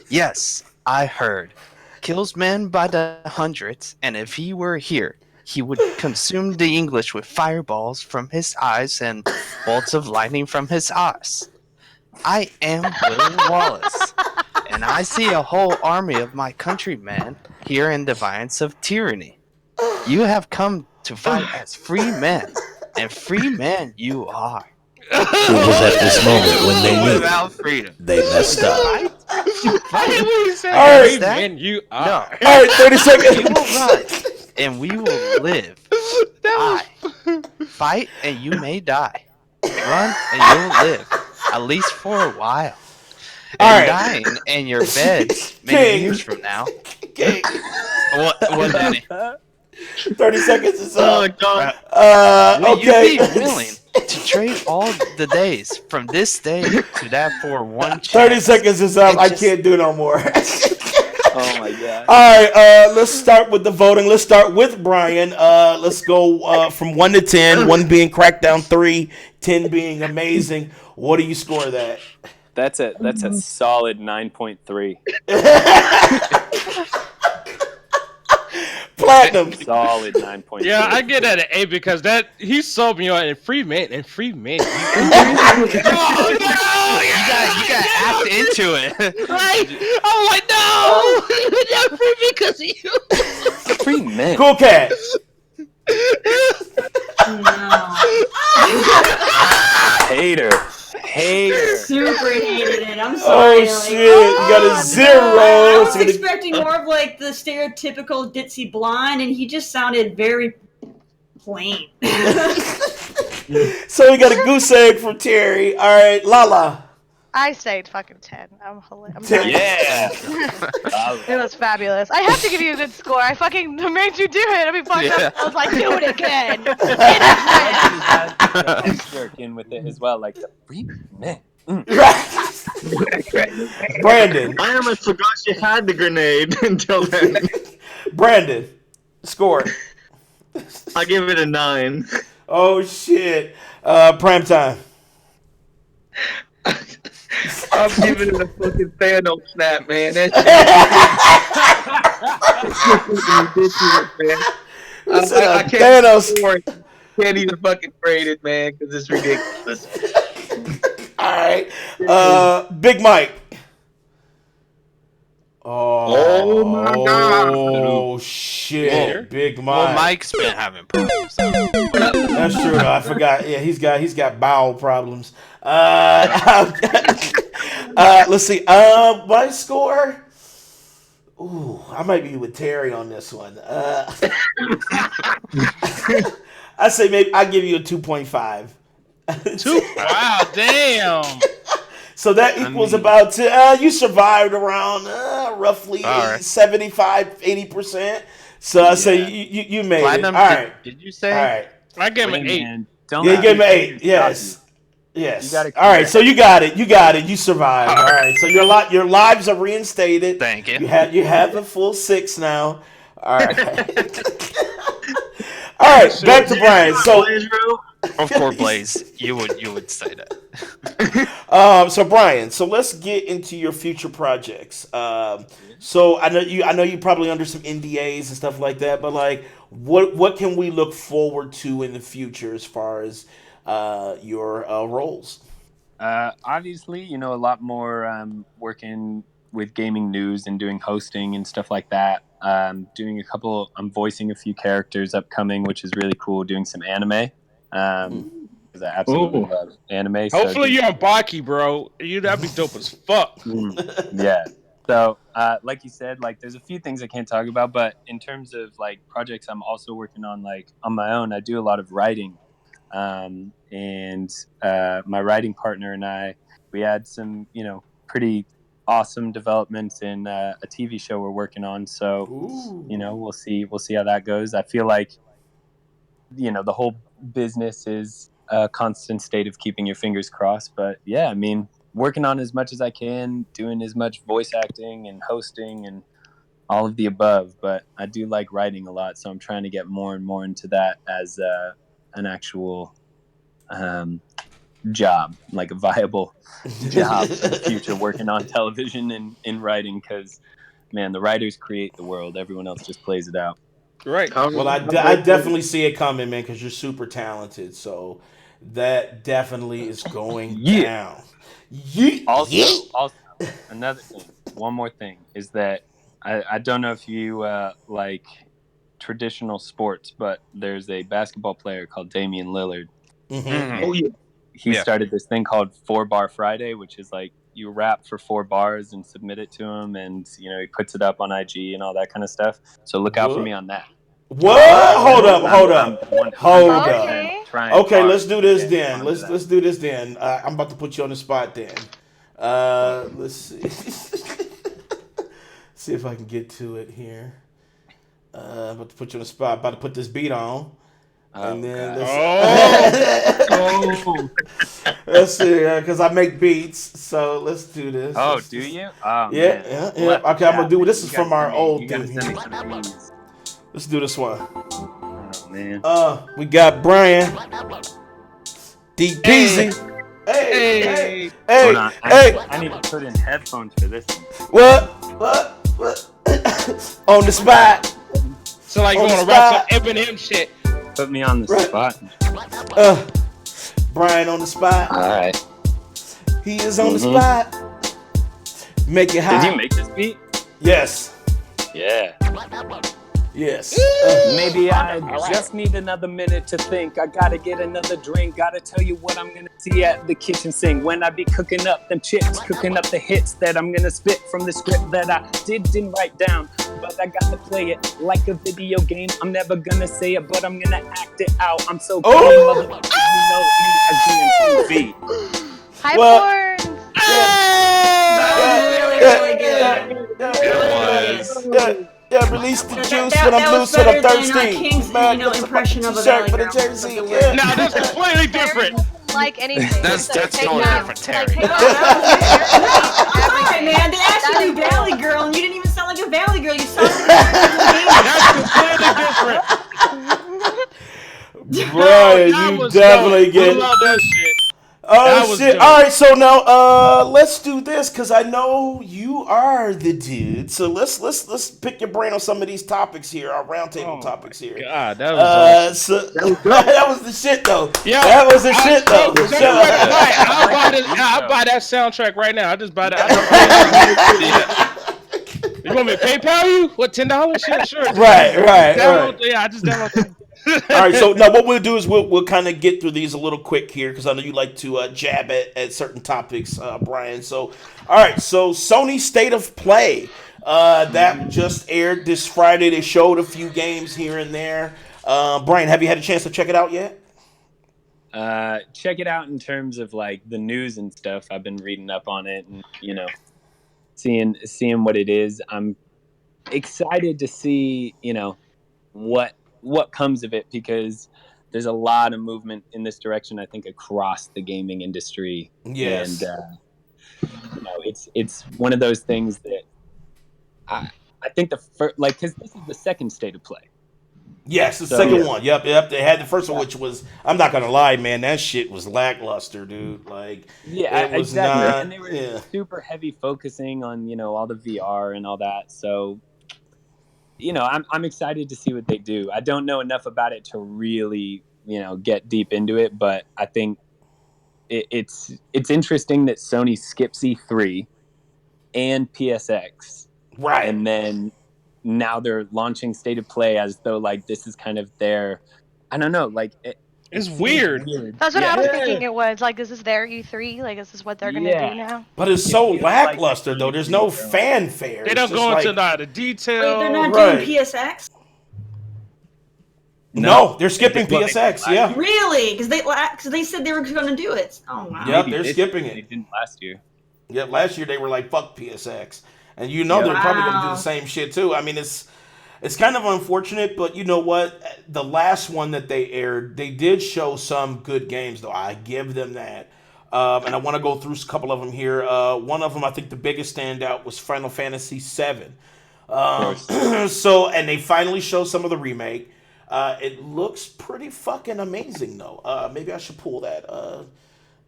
E: Yes, I heard. Kills men by the hundreds, and if he were here, he would consume the English with fireballs from his eyes and bolts of lightning from his arse. I am William Wallace. And I see a whole army of my countrymen here in defiance of tyranny. You have come to fight as free men, and free men you are.
H: It was at this moment when they knew
E: without freedom
H: they messed up.
A: All right,
B: man, you are.
E: No.
A: All right, 30 seconds.
E: You will run, and we will live. Die. Fight, and you may die. Run, and you'll live, at least for a while. And dying in your bed many years from now. What, Danny?
A: 30 seconds is up.
E: Okay. You'd be willing to trade all the days from this day to that for one chance.
A: 30 seconds is up. I can't do no more.
D: Oh my god.
A: All right, let's start with the voting. Let's start with Brian. Let's go from 1 to 10, 1 being Crackdown 3, 10 being amazing. What do you score that?
D: That's a solid 9.3.
A: Platinum.
D: Solid 9.3.
B: Yeah, I get that at 8 because he sold me on free men.
E: You gotta act into it.
B: Right? I'm like, no, you're free because of you.
D: Free men.
A: Cool cat.
D: Hater.
G: Super hated it. I'm sorry.
A: Oh shit! You got a 0.
G: I was expecting more of like the stereotypical ditzy blonde, and he just sounded very plain.
A: So we got a goose egg from Terry. All right, LaLa.
C: I say fucking 10. I'm hilarious.
D: Yeah.
C: It was fabulous. I have to give you a good score. I fucking made you do it. I mean, fuck up. I was like, do it again.
D: It jerk in with it as well, like the freak man.
A: Brandon.
J: I almost forgot she had the grenade until then.
A: Brandon, score.
J: I give it a 9.
A: Oh shit! Prime time.
I: I'm giving it a fucking Thanos snap, man. That shit I can't Thanos. Can't even fucking grade it, man, because it's ridiculous.
A: All right, Big Mike.
I: Oh my God!
A: Oh shit, Big Mike.
E: Well, Mike's been having problems.
A: That's true. I forgot. Yeah, he's got bowel problems. Let's see. My score. Ooh, I might be with Terry on this one. I say maybe I give you a 2.5.
B: Wow, damn.
A: So that equals about you survived around roughly 75-80%. So I say you made
E: Platinum,
A: it. All right.
E: Did you say?
A: All right.
B: I gave him an 8.
A: Yeah, you gave him an 8. Yes. Yes. All right. So you got it. You survived. All right. So your lives are reinstated.
E: Thank you.
A: You have a full 6 now. All right. All right. Back to Brian. So.
E: Of course, Blaze, you would say that.
A: So Brian, let's get into your future projects. So I know you probably under some NDAs and stuff like that, but like, what can we look forward to in the future as far as your roles?
D: Obviously, a lot more working with gaming news and doing hosting and stuff like that. I'm voicing a few characters upcoming, which is really cool. Doing some anime. Because I absolutely love anime.
B: Hopefully you're on Baki, bro. That'd be dope as fuck.
D: Yeah. So, like you said, like there's a few things I can't talk about, but in terms of like projects I'm also working on, like on my own, I do a lot of writing. And my writing partner and we had some, pretty awesome developments in a TV show we're working on. So, we'll see how that goes. I feel like, the whole business is a constant state of keeping your fingers crossed. But yeah, I mean, working on as much as I can, doing as much voice acting and hosting and all of the above. But I do like writing a lot, so I'm trying to get more and more into that as an actual job, like a viable job for the future, working on television and in writing, because, man, the writers create the world. Everyone else just plays it out.
B: Right.
A: Well, I definitely see it coming, man, because you're super talented. So that definitely is going down.
D: Also, another thing, one more thing, is that I don't know if you like traditional sports, but there's a basketball player called Damian Lillard.
A: Mm-hmm.
I: Oh, yeah.
D: He started this thing called 4-Bar Friday, which is like you rap for 4 bars and submit it to him, and he puts it up on IG and all that kind of stuff. So look out for me on that.
A: What? Hold up.
C: Okay.
A: Okay, let's do this then. Let's do this then. I'm about to put you on the spot then. Let's see. See if I can get to it here. I'm about to put you on the spot. About to put this beat on. And then let's see, because I make beats, so let's do this.
D: Oh, do you? Oh,
A: yeah. Okay, I'm gonna do this. Is from our old thing. Let's do this one.
D: Oh man.
A: We got Brian, D Peasy. Hey.
D: Hold on. I need to put in headphones for this one.
A: What? On the spot.
B: So like you want to rap some Eminem shit.
D: Put me on the spot.
A: Brian on the spot.
D: All right.
A: He is on the spot. Make it hot.
D: Did you make this beat?
A: Yes.
D: Yeah.
A: Yes.
D: Maybe I just need another minute to think. I gotta get another drink. Gotta tell you what I'm gonna see at the kitchen sink. When I be cooking up them chips, cooking up the hits that I'm gonna spit from the script that I didn't write down. But I gotta play it like a video game. I'm never gonna say it, but I'm gonna act it out. I'm so good, motherfucker. You know me as being TV.
C: Hi, Porn.
A: Yeah, release the juice when I'm loose and I'm thirsty.
G: King's, impression of a valley girl.
A: Jersey.
B: No, that's completely different.
C: Like anything.
E: That's totally different, Terry.
C: Sorry,
G: man. They asked you to be Valley Girl, and you didn't even sound like a Valley Girl. You sounded like
A: a Brian, you definitely get it.
B: I love that shit.
A: Oh shit! All right, so now let's do this because I know you are the dude. So let's pick your brain on some of these topics here, our roundtable topics here.
B: God, that was awesome.
A: That was the shit though.
B: Yeah,
A: that was the shit though.
B: I'll buy that soundtrack right now. I just buy that. You want me to PayPal you? What, $10? Sure.
A: Right.
B: Yeah, I just download.
A: All right, so now what we'll do is we'll kind of get through these a little quick here because I know you like to jab at certain topics, Brian. So, all right, so Sony State of Play that just aired this Friday. They showed a few games here and there. Brian, have you had a chance to check it out yet?
D: Check it out in terms of like the news and stuff. I've been reading up on it and seeing what it is. I'm excited to see what comes of it because there's a lot of movement in this direction. I think across the gaming industry.
A: Yes,
D: and it's one of those things that I think the first because this is the second State of Play.
A: Yes, the second one. Yep. They had the first one, which was, I'm not gonna lie, man, that shit was lackluster, dude. Like,
D: it was exactly, not, and they were super heavy focusing on all the VR and all that. So, I'm excited to see what they do. I don't know enough about it to really get deep into it, but I think it's interesting that Sony skips E3 and PSX,
A: right,
D: and then now they're launching State of Play as though like this is kind of their, I don't know, like
B: it's weird.
C: That's what I was thinking it was. Like, is this their E3? Like, is this what they're going to do now?
A: But it's so lackluster, though. There's no fanfare.
B: They don't go into the detail.
G: Wait, they're not doing PSX?
A: No, they're skipping PSX, yeah.
G: Really? Because they said they were going to do it. Oh, wow.
A: Yep, they're skipping it.
D: They didn't last year.
A: Yeah, last year they were like, fuck PSX. And they're probably going to do the same shit, too. I mean, it's kind of unfortunate, but you know what? The last one that they aired, they did show some good games, though. I give them that. And I want to go through a couple of them here. One of them, I think the biggest standout was Final Fantasy VII. And they finally showed some of the remake. It looks pretty fucking amazing, though. Maybe I should pull that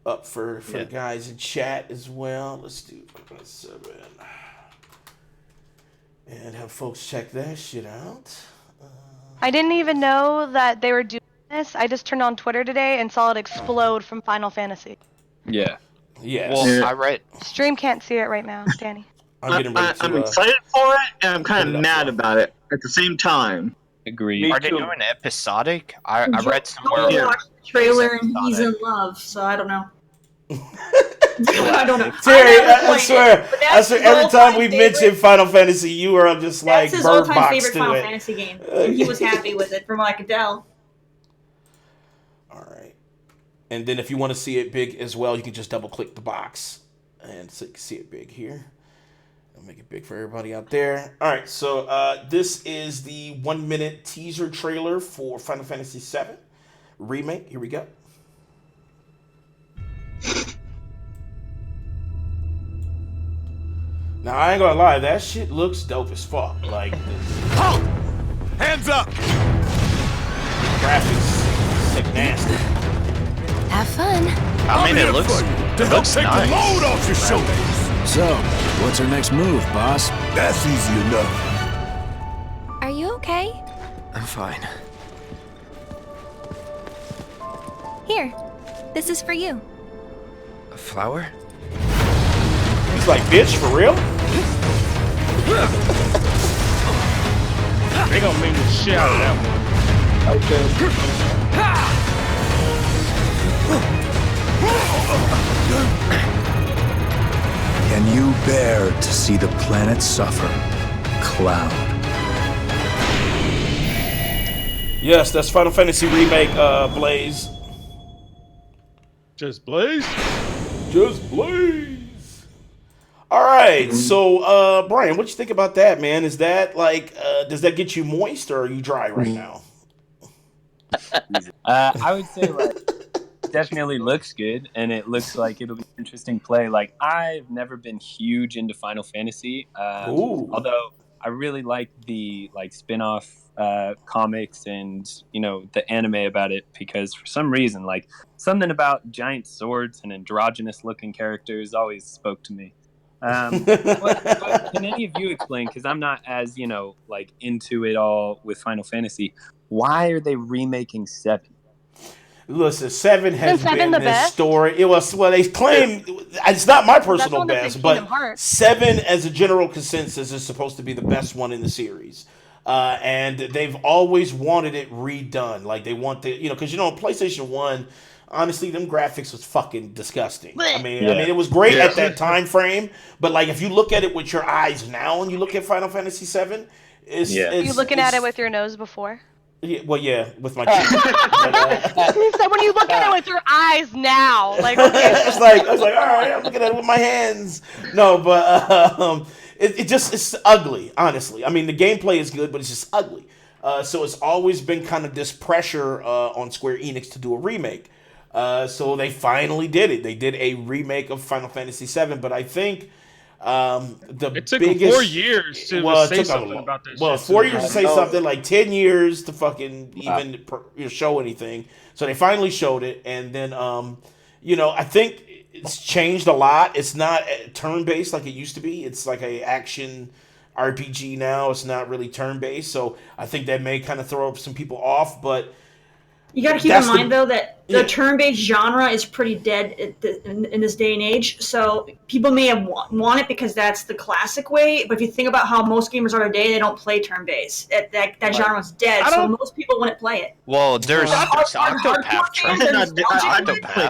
A: up for the guys in chat as well. Let's do 7. And have folks check that shit out.
C: I didn't even know that they were doing this. I just turned on Twitter today and saw it explode from Final Fantasy.
D: Yeah.
A: Yeah.
E: Well, I read.
C: Stream can't see it right now, Danny.
J: I'm excited for it, and I'm kind of mad about it at the same time.
D: Agreed.
E: Are they doing episodic? I read somewhere.
G: I watched the trailer and he's in love, so I don't know. I don't know.
A: Terry, I swear, every time we mention Final Fantasy, you are just like
G: bird box to it. That's his all-time favorite Final Fantasy game. And he was happy with it, from what I could tell.
A: All right. And then if you want to see it big as well, you can just double-click the box. And so you can see it big here. I'll make it big for everybody out there. All right, so this is the 1-minute teaser trailer for Final Fantasy VII Remake. Here we go. Now, I ain't gonna lie, that shit looks dope as fuck. Like,
K: halt! Hands up!
A: Graphics, sick nasty.
L: Have fun.
E: I mean, it looks
K: take
E: nice.
K: the load off your shoulders.
M: So, what's our next move, boss?
K: That's easy enough.
L: Are you okay?
M: I'm fine.
L: Here, this is for you.
M: A flower?
A: He's like, bitch, for real?
B: They gonna make me shit out of that one.
M: Can you bear to see the planet suffer? Cloud.
A: Yes, that's Final Fantasy Remake, Blaze.
B: Just Blaze?
A: Just Blaze. All right, so Brian, what you think about that, man? Is that like, does that get you moist, or are you dry right now?
D: I would say like definitely looks good, and it looks like it'll be an interesting play. Like I've never been huge into Final Fantasy, although I really like the like spin-off comics and the anime about it, because for some reason like something about giant swords and androgynous looking characters always spoke to me. But can any of you explain, because I'm not as like into it all with Final Fantasy, why are they remaking 7?
A: Listen, 7 has been
C: the
A: this
C: best?
A: story. It was, well, they claim it's not my personal best, but 7 as a general consensus is supposed to be the best one in the series. And they've always wanted it redone. Like they want because PlayStation 1, honestly, them graphics was fucking disgusting. I mean, it was great at that time frame, but like if you look at it with your eyes now and you look at Final Fantasy 7,
C: you looking at it with your nose before?
A: Yeah, well, yeah, with my cheek.
C: So when you look at it with your eyes now, like okay.
A: I was like, all right, I'm looking at it with my hands. No, but it's ugly, honestly. I mean, the gameplay is good, but it's just ugly. So it's always been kind of this pressure on Square Enix to do a remake. So they finally did it. They did a remake of Final Fantasy VII, but I think
B: it took them 4 years to say something about this.
A: Well, 4 years to say something, like 10 years to fucking even show anything. So they finally showed it, and then I think it's changed a lot. It's not turn-based like it used to be. It's like a action RPG now. It's not really turn-based, so I think that may kind of throw some people off, but
G: you got to keep in mind, though, that the turn-based genre is pretty dead in this day and age. So people may have want it because that's the classic way. But if you think about how most gamers are today, they don't play turn-based. That genre's dead, so most people wouldn't play it.
E: Well, there's Octopath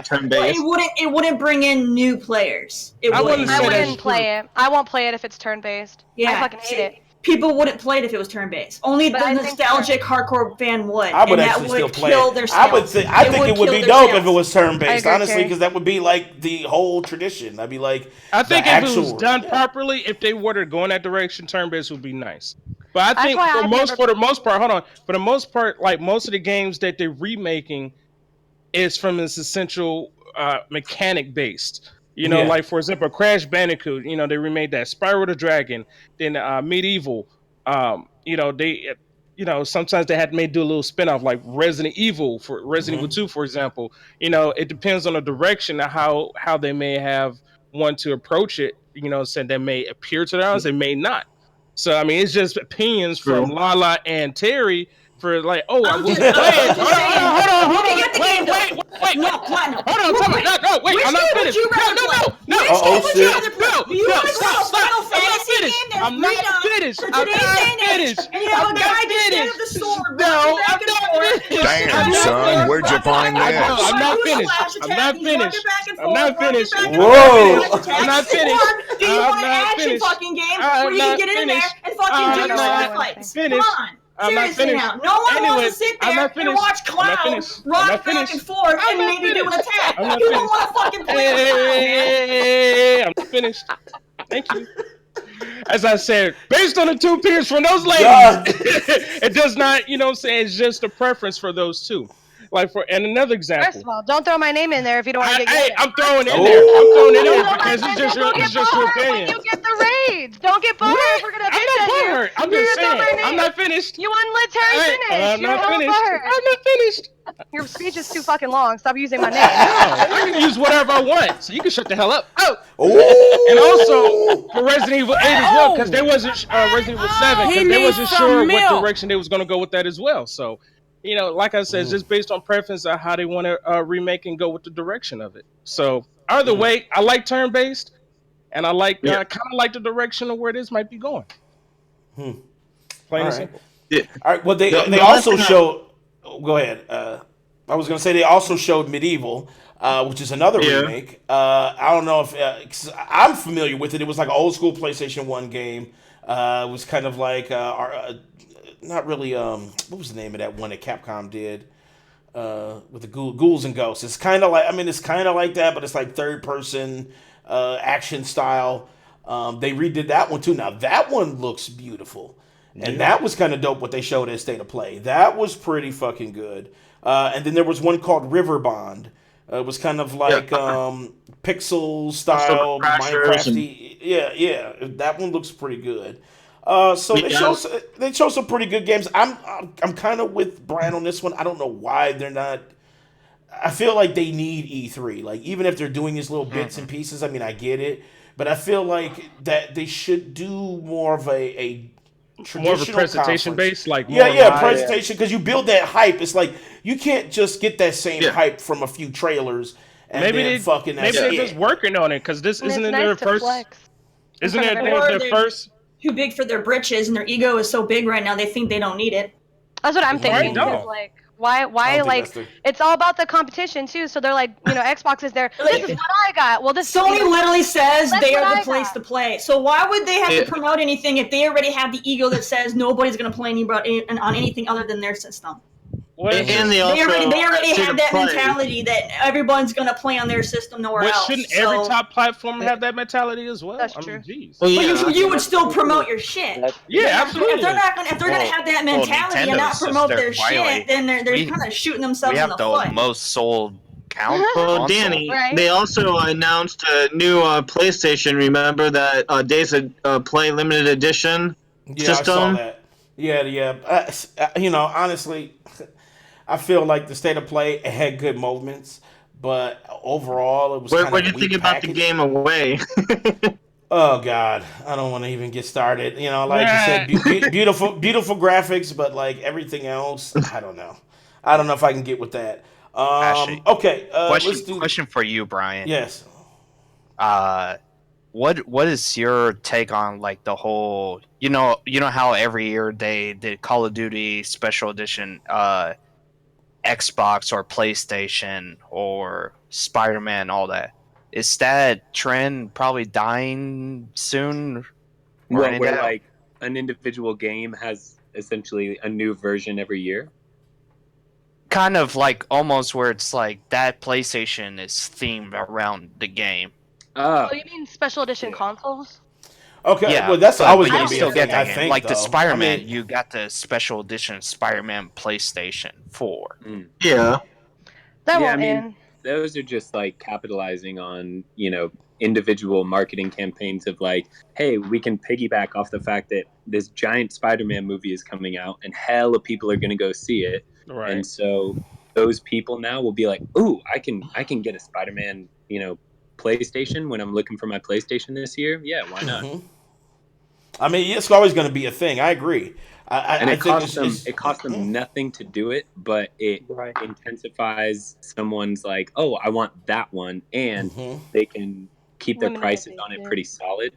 J: turn-based.
G: It wouldn't bring in new players.
C: I wouldn't play it. I won't play it if it's turn-based.
G: Yeah,
C: I fucking hate it.
G: People wouldn't play it if it was turn-based. Only the nostalgic hardcore fan would.
A: I would actually still play it. I think it would be dope if it was turn-based, honestly, because that would be like the whole tradition. I'd be like,
B: I think if it was done properly, if they were to go in that direction, turn-based would be nice. But I think for the most part, like most of the games that they're remaking is from this essential mechanic-based. Like for example, Crash Bandicoot. They remade that. Spyro the Dragon, then Medieval. They, sometimes they had to do a little spinoff, like Resident Evil for Resident Evil 2, for example. It depends on the direction of how they may have want to approach it. So they may appear to their eyes, they may not. So I mean, it's just opinions from LaLa and Terry. For like, I will play it. Hold on. Wait. No, Platinum. Hold on. No, wait. I'm not finished. No.
G: You want to play a Final Fantasy game?
B: I'm not finished.
G: I'm not finished. And you have a guy just the sword.
B: No, I'm not finished.
K: Damn, son, where'd you find this?
B: I'm not finished.
A: Whoa.
B: I'm not finished.
G: Do you want an action fucking game where you can get in there and fucking do your sword fights? Come on. Seriously now, no one wants to sit there and watch Cloud run back and forth and maybe do an attack. You don't want to fucking play
B: I'm not finished. Thank you. As I said, based on the two peers from those ladies, it does not, it's just a preference for those two. Like and another example.
C: First of all, don't throw my name in there if you don't want to get.
B: Hey, I'm throwing it in there. I'm throwing it in there because it's just your opinion.
C: You get the rage. Don't get butthurt if we're gonna bitch at you.
B: I'm just saying. I'm not finished.
C: You wouldn't let Terry finish.
B: I'm not finished.
C: Your speech is too fucking long. Stop using my name.
B: No, I can use whatever I want, so you can shut the hell up. And also for Resident Evil 8 as well, because they wasn't Resident Evil 7, because they wasn't sure what direction they was gonna go with that as well. So. Like I said, it's just based on preference of how they want to remake and go with the direction of it. So either way, I like turn-based, and I like kind of like the direction of where this might be going. Plain and simple.
A: Yeah. All right. Well, they also showed. Go ahead. I was going to say they also showed Medieval, which is another remake. I don't know if 'cause I'm familiar with it. It was like an old school PlayStation 1 game. It was kind of like not really. What was the name of that one that Capcom did with the ghouls and ghosts? It's kind of like. I mean, it's kind of like that, but it's like third person action style. They redid that one too. Now that one looks beautiful, and that was kind of dope. What they showed at State of Play, that was pretty fucking good. And then there was one called River Bond. It was kind of like pixel style Minecrafty. Yeah, that one looks pretty good. So they show some pretty good games. I'm kind of with Brian on this one. I don't know why they're not. I feel like they need E3. Like even if they're doing these little bits and pieces, I mean I get it, but I feel like that they should do more of a
B: more of a presentation base, like
A: presentation, because you build that hype. It's like you can't just get that same hype from a few trailers. And
B: maybe
A: they're
B: just working on it because this isn't their first. Isn't it their first?
G: Too big for their britches, and their ego is so big right now. They think they don't need it.
C: That's what I'm thinking. Like, why? Like, it's all about the competition too. So they're like, Xbox is there. This is what I got. Well, this
G: Sony literally says they are the place to play. So why would they have to promote anything if they already have the ego that says nobody's going to play on anything other than their system?
J: And they
G: already have that mentality that everyone's going to play on their system nowhere else.
B: Shouldn't every top platform have that mentality as well?
C: That's true.
G: Well, you would still promote your shit.
B: Yeah, absolutely.
G: If they're gonna have that mentality and not promote their shit, then they're kind of shooting themselves in the foot.
E: We have the most sold count.
J: Well, Danny, they also announced a new PlayStation. Remember that Days of Play limited edition system?
A: I saw that. Yeah. Honestly, I feel like the State of Play had good moments, but overall it was.
J: What do you think about the game Away?
A: Oh God, I don't want to even get started. Like you said, beautiful graphics, but like everything else, I don't know. I don't know if I can get with that. Okay.
E: Question for you, Brian.
A: Yes.
E: What is your take on like the whole? You know how every year they did Call of Duty Special Edition, Xbox or PlayStation or Spider-Man, all that. Is that trend probably dying soon?
D: Where like an individual game has essentially a new version every year?
E: Kind of like almost where it's like that PlayStation is themed around the game.
C: Oh, you mean special edition consoles?
A: Okay,
E: yeah,
A: well that's always going to be
E: still
A: a thing,
E: get
A: I think.
E: Like the Spider-Man, you got the special edition Spider-Man PlayStation 4.
J: Yeah.
C: That won't end.
D: Those are just like capitalizing on, individual marketing campaigns of like, hey, we can piggyback off the fact that this giant Spider-Man movie is coming out and hell of people are going to go see it.
B: Right.
D: And so those people now will be like, ooh, I can get a Spider-Man, PlayStation when I'm looking for my PlayStation this year. Yeah, why not?
A: Mm-hmm. I mean, it's always going to be a thing. I agree.
D: It costs them nothing to do it, but it intensifies someone's like, oh, I want that one, and they can keep their prices on it pretty solid.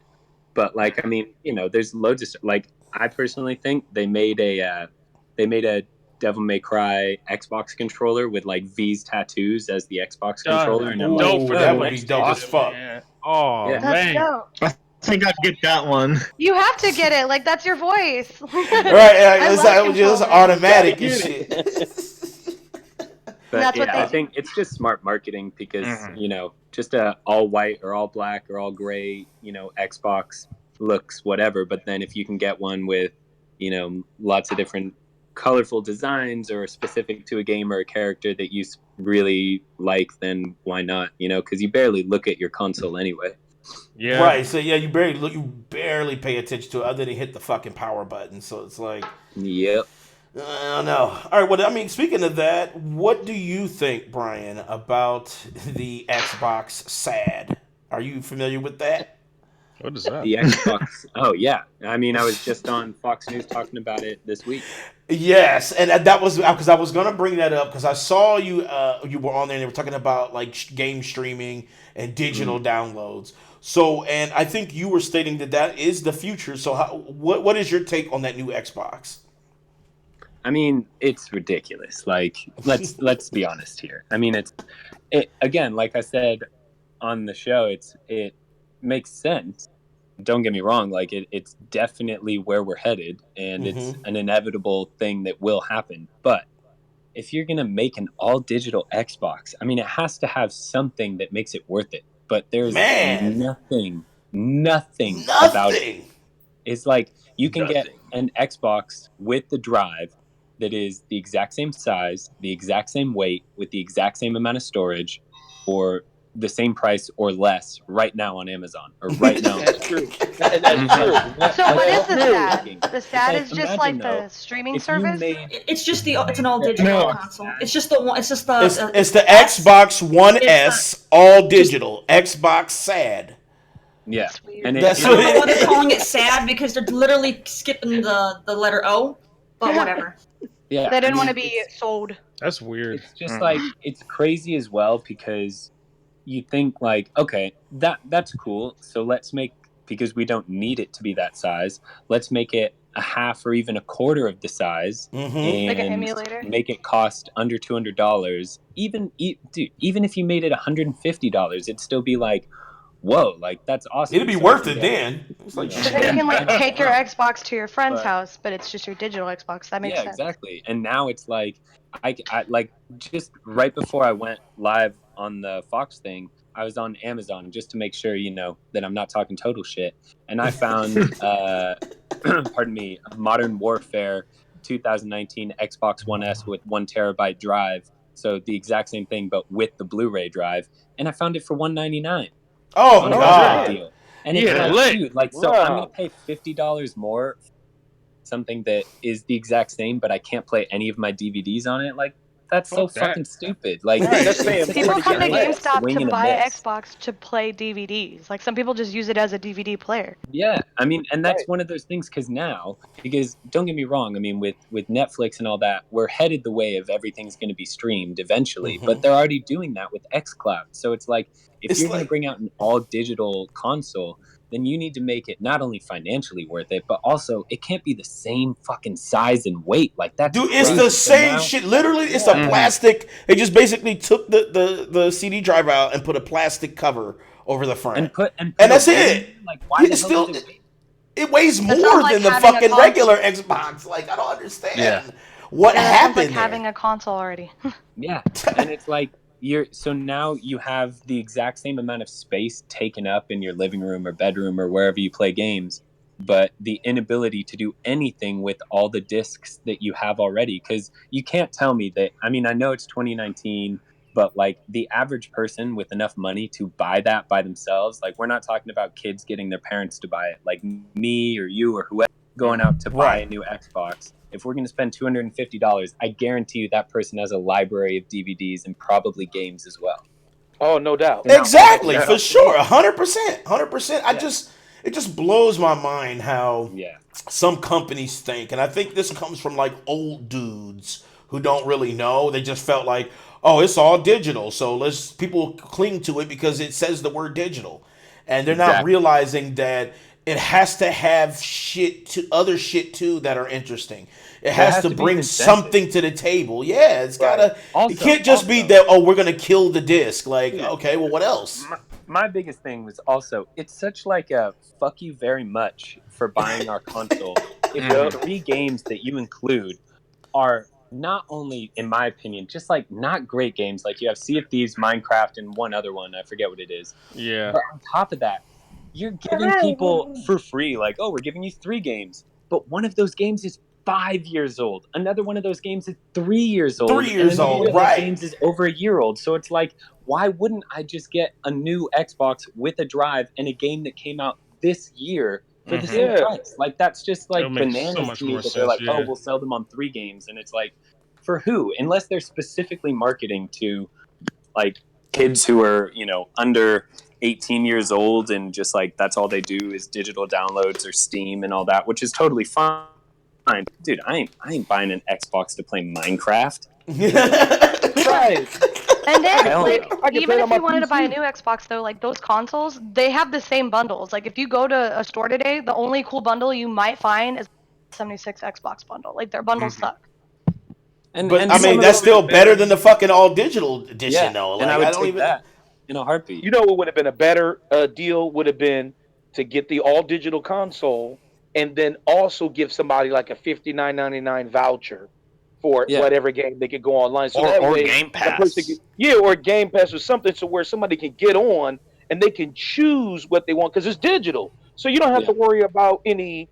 D: But like, I mean, there's loads of like. I personally think they made a Devil May Cry Xbox controller with like V's tattoos as the Xbox controller, and I'm like,
A: that would be dope as fuck.
B: Man. Oh man.
J: I think I'd get that one.
C: You have to get it. Like, that's your voice.
A: Right. It's automatic and shit.
D: But I think it's just smart marketing because, just a all white or all black or all gray, Xbox looks whatever. But then if you can get one with, lots of different colorful designs or specific to a game or a character that you really like, then why not? Because you barely look at your console anyway.
A: Yeah. Right. So you barely pay attention to it other than hit the fucking power button. So it's like,
D: yep.
A: I don't know. All right. Well, I mean, speaking of that, what do you think, Brian, about the Xbox SAD? Are you familiar with that?
B: What is that?
D: The Xbox. Oh yeah. I mean, I was just on Fox News talking about it this week.
A: Yes, and that was because I was gonna bring that up because I saw you. You were on there and they were talking about like game streaming and digital downloads. So, and I think you were stating that is the future. So, what is your take on that new Xbox?
D: I mean, it's ridiculous. Like, let's be honest here. I mean, it again, like I said on the show, it makes sense. Don't get me wrong. Like, it's definitely where we're headed, and it's an inevitable thing that will happen. But if you're gonna make an all digital Xbox, I mean, it has to have something that makes it worth it. But there's nothing nothing about it. It's like you can get an Xbox with the drive that is the exact same size, the exact same weight, with the exact same amount of storage, or the same price or less right now on Amazon, or right now.
I: That's true. That's true.
C: So what is the SAD?
D: Looking.
C: The SAD
D: Like,
C: is just
D: imagine,
C: like
D: though,
C: the streaming
D: if you
C: service?
D: made
G: It's just it's an all digital console. It's just the one. It's just the.
A: It's the Xbox One S all digital. Xbox SAD.
D: Yeah,
G: and I don't know why they're calling it SAD because they're literally skipping the letter O. But whatever.
D: Yeah,
C: They didn't want to be sold.
B: That's weird.
D: It's just like, it's crazy as well, because you think like, okay, that's cool. So let's make, because we don't need it to be that size, let's make it a half or even a quarter of the size, and
C: Like an emulator?
D: make it cost under $200. Even if you made it $150, it'd still be like, whoa, like that's awesome.
A: It'd be worth it then. It's like,
C: So then you can like take your Xbox to your friend's house, but it's just your digital Xbox. That makes sense.
D: Yeah, exactly. And now it's like, I like, just right before I went live on the Fox thing, I was on Amazon just to make sure, that I'm not talking total shit. And I found, pardon me, Modern Warfare 2019 Xbox One S with 1 terabyte drive. So the exact same thing, but with the Blu-ray drive. And I found it for $199.
A: Oh, God.
D: Deal. And it's like, dude, like, so I'm going to pay $50 more for something that is the exact same, but I can't play any of my DVDs on it. Like, that's so fucking stupid. Like,
C: people come to GameStop to buy Xbox to play DVDs. Like, some people just use it as a DVD player.
D: Yeah, I mean, and that's one of those things, because don't get me wrong, I mean, with Netflix and all that, we're headed the way of everything's going to be streamed eventually, but they're already doing that with xCloud. So it's like, if you're going to bring out an all-digital console, then you need to make it not only financially worth it, but also it can't be the same fucking size and weight. Like, that's
A: dude, it's the same shit. Literally, it's a plastic. They just basically took the CD drive out and put a plastic cover over the front, and that's it.
D: Like, why
A: it's still it weighs more than the fucking regular Xbox. Like, I don't understand what happened.
C: Like having a console already.
D: Yeah, and it's like, so now you have the exact same amount of space taken up in your living room or bedroom or wherever you play games, but the inability to do anything with all the discs that you have already. Because you can't tell me that, I mean, I know it's 2019, but like the average person with enough money to buy that by themselves, like, we're not talking about kids getting their parents to buy it, like me or you or whoever going out to buy a new Xbox. If we're going to spend $250, I guarantee you that person has a library of DVDs and probably games as well.
N: Oh, no doubt.
A: Exactly, for sure, 100%. It just blows my mind how some companies think, and I think this comes from like old dudes who don't really know. They just felt like, oh, it's all digital, so people cling to it because it says the word digital, and they're not realizing that it has to have other shit too that are interesting. It has to bring something to the table. Yeah, it's gotta. Also, it can't just be that. Oh, we're gonna kill the disc. Like, okay, well, what else?
D: My biggest thing was also, it's such like a fuck you very much for buying our console. If the 3 games that you include are not only, in my opinion, just like not great games. Like, you have Sea of Thieves, Minecraft, and one other one. I forget what it is.
B: Yeah.
D: But on top of that, you're giving people for free, like, oh, we're giving you 3 games, but one of those games is 5 years old. Another one of those games is 3 years old.
A: 3 years old, right?
D: Games is over a year old. So it's like, why wouldn't I just get a new Xbox with a drive and a game that came out this year for the same price? Like, that's just like bananas to me. That they're like, oh, we'll sell them on 3 games, and it's like, for who? Unless they're specifically marketing to like kids who are, under 18 years old, and just like that's all they do is digital downloads or Steam and all that, which is totally fine. Dude, I ain't buying an Xbox to play Minecraft.
N: Right.
C: And then, like, even if you wanted to buy a new Xbox, though, like, those consoles, they have the same bundles. Like, if you go to a store today, the only cool bundle you might find is 76 Xbox bundle. Like, their bundles suck.
A: But I mean, that's still better than the fucking all digital edition, though. Like,
D: and I would take that in a heartbeat.
N: You know what would have been a better deal would have been to get the all digital console and then also give somebody like a $59.99 voucher for whatever game they could go online. So that
E: or
N: way,
E: Game Pass.
N: or Game Pass or something, so where somebody can get on and they can choose what they want because it's digital. So you don't have to worry about any,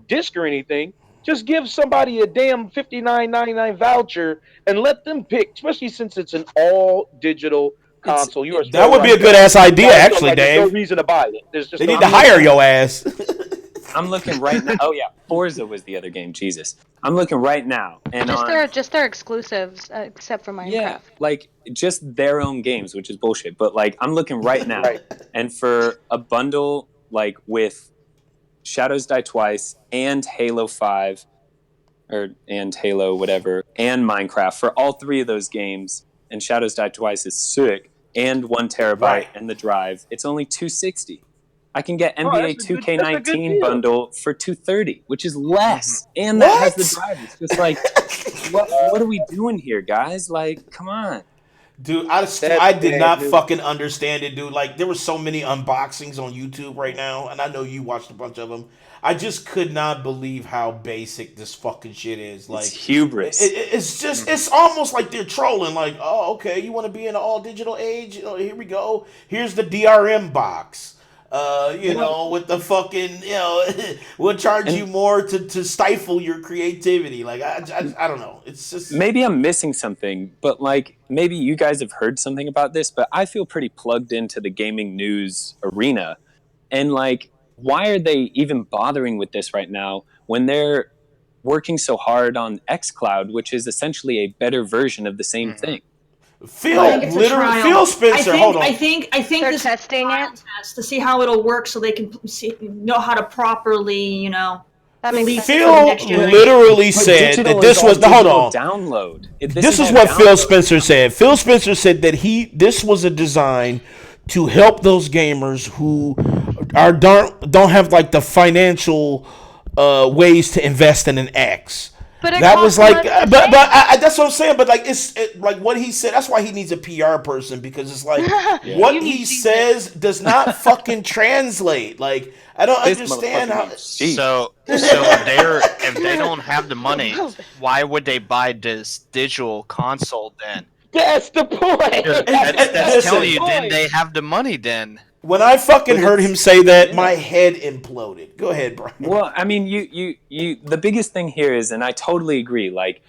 N: disc or anything. Just give somebody a damn $59.99 voucher and let them pick, especially since it's an all digital console. You are
A: that
N: so
A: would be
N: right,
A: a good
N: John.
A: ass idea,
N: Guys felt
A: actually,
N: like there's no
A: Dave.
N: reason to buy it. There's just
A: They
N: no
A: need to
N: reason
A: hire your ass.
D: I'm looking right now. Oh yeah, Forza was the other game. Jesus, I'm looking right now, and
C: just their exclusives, except for Minecraft.
D: Yeah, like just their own games, which is bullshit. But like, I'm looking right now, and for a bundle like with Shadows Die Twice and Halo 5, and Halo whatever, and Minecraft for all three of those games, and Shadows Die Twice is sick, and 1 terabyte and the drive, it's only $260. I can get NBA 2K19 bundle for $230, which is less, and that has the drive. It's just like, what are we doing here, guys? Like, come on.
A: Dude, I did not fucking understand it, dude. Like, there were so many unboxings on YouTube right now, and I know you watched a bunch of them. I just could not believe how basic this fucking shit is. Like,
D: it's hubris.
A: It's just, it's almost like they're trolling. Like, oh, okay, you want to be in an all digital age? Here we go. Here's the DRM box. With the fucking, we'll charge you more to stifle your creativity. Like, I don't know. It's just,
D: maybe I'm missing something, but like, maybe you guys have heard something about this, but I feel pretty plugged into the gaming news arena. And like, why are they even bothering with this right now when they're working so hard on xCloud, which is essentially a better version of the same thing?
A: Phil Spencer. Hold on.
G: I think
C: they're
G: this
C: testing it
G: to see how it'll work, so they can know how to properly, release
A: Phil literally said that this was hold on.
D: Download.
A: This is what Phil Spencer said. Phil Spencer said that this was a design to help those gamers who don't have like the financial ways to invest in an X.
C: But
A: that was like, but that's what I'm saying. But like, like what he said. That's why he needs a PR person, because it's like what he says does not fucking translate. Like, I don't understand how.
E: So if they don't have the money, why would they buy this digital console then?
N: That's the point.
E: That's telling you, then they have the money then.
A: When I fucking heard him say that, my head imploded. Go ahead, Brian.
D: Well, I mean, you the biggest thing here is, and I totally agree, like,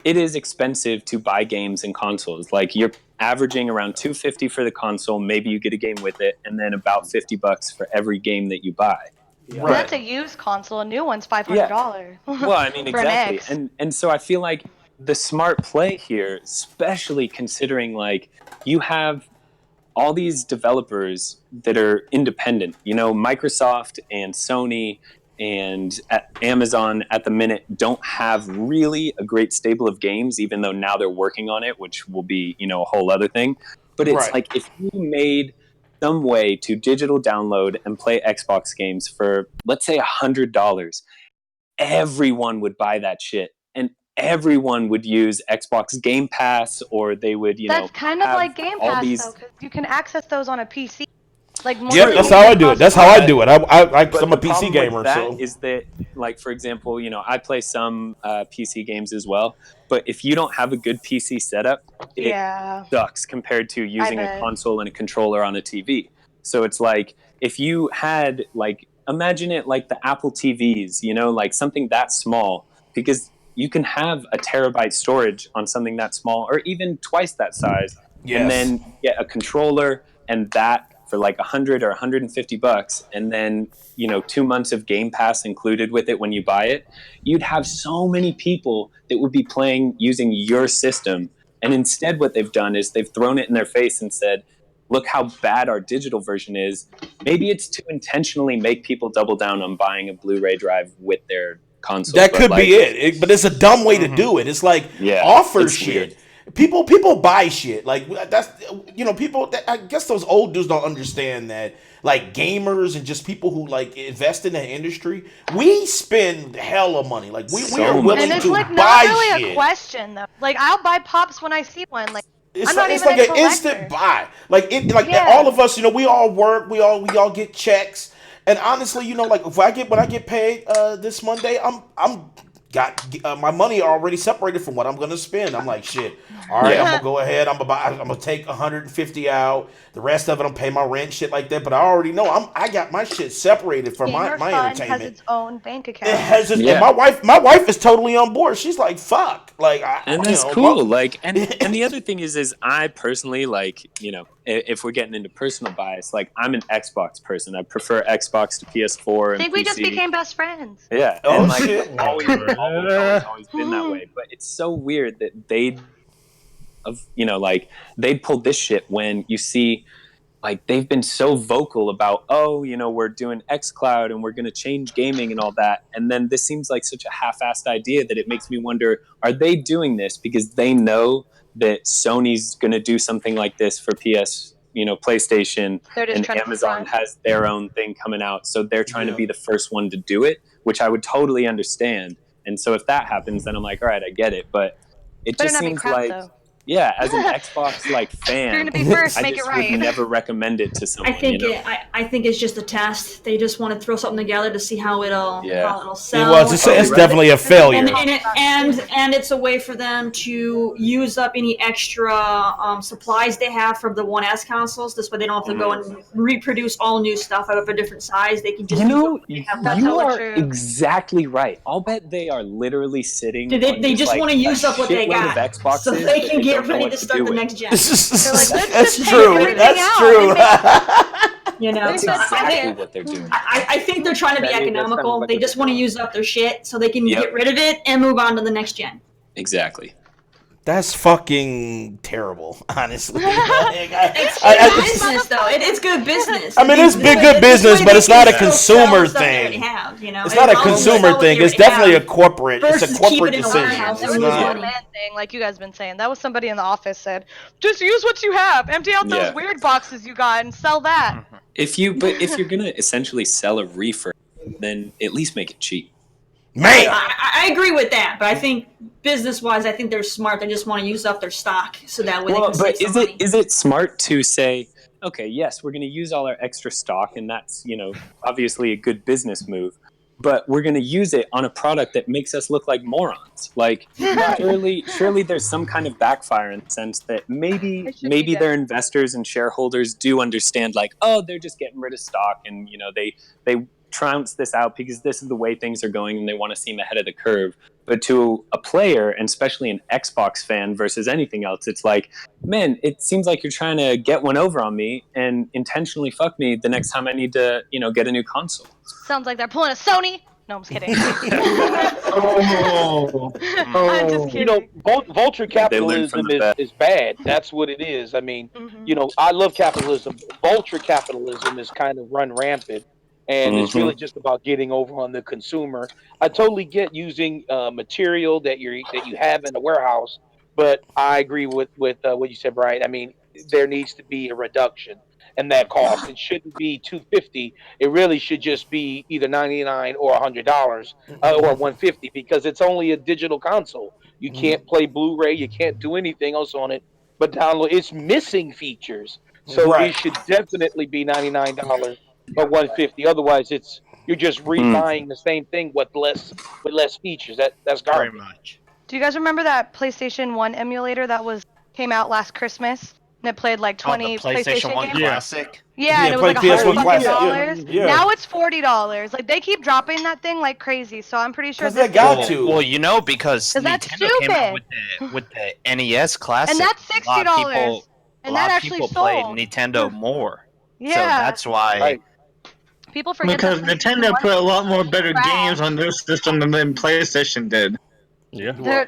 D: it is expensive to buy games and consoles. Like, you're averaging around $250 for the console, maybe you get a game with it, and then about $50 for every game that you buy.
C: Yeah. That's a used console. A new one's $500.
D: Well, I mean, exactly. And so I feel like the smart play here, especially considering, like, you have all these developers that are independent, Microsoft and Sony and Amazon at the minute don't have really a great stable of games, even though now they're working on it, which will be, a whole other thing. But it's like, if you made some way to digital download and play Xbox games for, let's say, $100, everyone would buy that shit. And everyone would use Xbox Game Pass, or they would,
C: That's kind of like Game Pass, though, because you can access those on a PC. Like,
A: that's how I do it. That's how I do it. I'm a PC gamer. So
D: is that, like, for example, I play some PC games as well. But if you don't have a good PC setup, it sucks compared to using a console and a controller on a TV. So it's like, if you had, like, imagine it like the Apple TVs, like something that small, because you can have a terabyte storage on something that small, or even twice that size, and then get a controller and that for like $100 or $150, and then 2 months of Game Pass included with it when you buy it. You'd have so many people that would be playing using your system, and instead what they've done is they've thrown it in their face and said, look how bad our digital version is. Maybe it's to intentionally make people double down on buying a Blu-ray drive with their console.
A: That could be it. But it's a dumb way to do it. It's like offer shit. Weird. People buy shit. Like, that's people. I guess those old dudes don't understand that. Like, gamers and just people who like invest in the industry, we spend hella money. Like, we are willing to
C: like
A: buy
C: not really
A: shit.
C: A question though. Like, I'll buy pops when I see one. Like,
A: it's like an instant buy. Like all of us, we all work. We all get checks. And honestly, like when I get paid this Monday, I'm got my money already separated from what I'm gonna spend. I'm like, shit. All right, I'm gonna go ahead. I'm gonna take 150 out. The rest of it, I'm pay my rent, shit like that. But I already know I got my shit separated from my entertainment.
C: Has its own bank account.
A: It has its, and my wife is totally on board. She's like, fuck, like,
D: and that's cool. Like, and the other thing is I personally, like, you know, if we're getting into personal bias, like, I'm an Xbox person. I prefer Xbox to PS4 and
C: I think
D: PC.
C: we just became best friends.
D: Yeah.
A: Oh,
D: and like,
A: shit.
D: it's always been that way. But it's so weird that they'd pull this shit when you see, like, they've been so vocal about, oh, you know, we're doing xCloud and we're going to change gaming and all that. And then this seems like such a half-assed idea that it makes me wonder, are they doing this because they know that Sony's going to do something like this for PlayStation, and Amazon has their own thing coming out. So they're trying to be the first one to do it, which I would totally understand. And so if that happens, then I'm like, all right, I get it. But it just seems like... Though. Yeah, as an Xbox like fan,
C: you're gonna be first,
D: I
C: make
D: just
C: it right.
D: would never recommend it to someone.
G: I think it's just a test. They just want to throw something together to see how it'll sell.
A: Well, it's definitely a failure.
G: And it's a way for them to use up any extra supplies they have from the 1S consoles. This way, they don't have to go and reproduce all new stuff out of a different size. They can just
D: you are exactly right. I'll bet they are literally sitting.
G: They just want to use up what they got,
D: of Xboxes,
G: so they can get ready to start the next gen.
A: That's true. That's true.
G: You know,
D: that's exactly what they're doing.
G: I think they're trying to be economical. They just want to use up their shit so they can get rid of it and move on to the next gen.
D: Exactly.
A: That's fucking terrible, honestly.
G: It's business, though. It's good business.
A: I mean, it's good business, but it's not a consumer thing. It's not a consumer thing. It's definitely a corporate. It's a corporate decision.
C: It was a man thing, like you guys been saying. That was somebody in the office said, just use what you have. Empty out those weird boxes you got and sell that.
D: If you're gonna essentially sell a refurb, then at least make it cheap.
A: Man,
G: I agree with that, but I think business-wise, I think they're smart. They just want to use up their stock so that way they can save some money.
D: Is it smart to say, okay, yes, we're going to use all our extra stock, and that's, you know, obviously a good business move, but we're going to use it on a product that makes us look like morons? Like, surely there's some kind of backfire in the sense that maybe their investors and shareholders do understand, like, oh, they're just getting rid of stock, and, you know, they trounce this out because this is the way things are going and they want to seem ahead of the curve. But to a player, and especially an Xbox fan versus anything else, it's like, man, it seems like you're trying to get one over on me and intentionally fuck me the next time I need to, you know, get a new console.
C: Sounds like they're pulling a Sony. No, I'm just kidding.
N: I'm just kidding. You know, vulture capitalism is bad. That's what it is. I mean, you know, I love capitalism. Vulture capitalism is kind of run rampant. And it's really just about getting over on the consumer. I totally get using material that you have in the warehouse, but I agree with what you said, Brian. I mean, there needs to be a reduction in that cost. It shouldn't be $250. It really should just be either $99 or $100 or $150 because it's only a digital console. You can't play Blu-ray. You can't do anything else on it but download. It's missing features, so it should definitely be $99. Or $150. Otherwise, you're just rebuying the same thing with less features. That's garbage.
E: Very much.
C: Do you guys remember that PlayStation 1 emulator that came out last Christmas? And it played like 20 PlayStation 1 games?
E: Classic?
C: Yeah, and it was like $100. Yeah. Now it's $40. Like, they keep dropping that thing like crazy, so I'm pretty sure
A: they got to.
E: Well, you know, because Nintendo came out with the NES Classic.
C: And that's $60.
E: A lot of people played Nintendo more. Yeah. So that's why...
C: Right. People forget
J: because Nintendo put a lot more better games on their system than PlayStation did.
B: Yeah,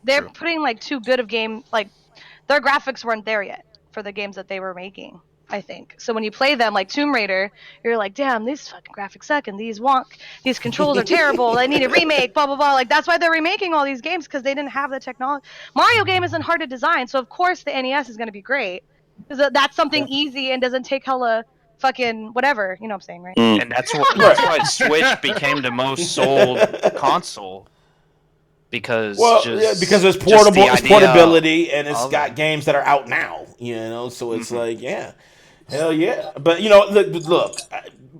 C: they're putting like too good of game. Like their graphics weren't there yet for the games that they were making. I think so. When you play them, like Tomb Raider, you're like, damn, these fucking graphics suck, and these controls are terrible. They need a remake. Blah blah blah. Like that's why they're remaking all these games because they didn't have the technology. Mario game isn't hard to design, so of course the NES is going to be great because that's something easy and doesn't take hella. Fucking whatever, you know what I'm saying, right?
E: And that's why Switch became the most sold console because
A: it's portable, it's portability, and it's got games that are out now, you know. So it's like, hell yeah. But you know, look,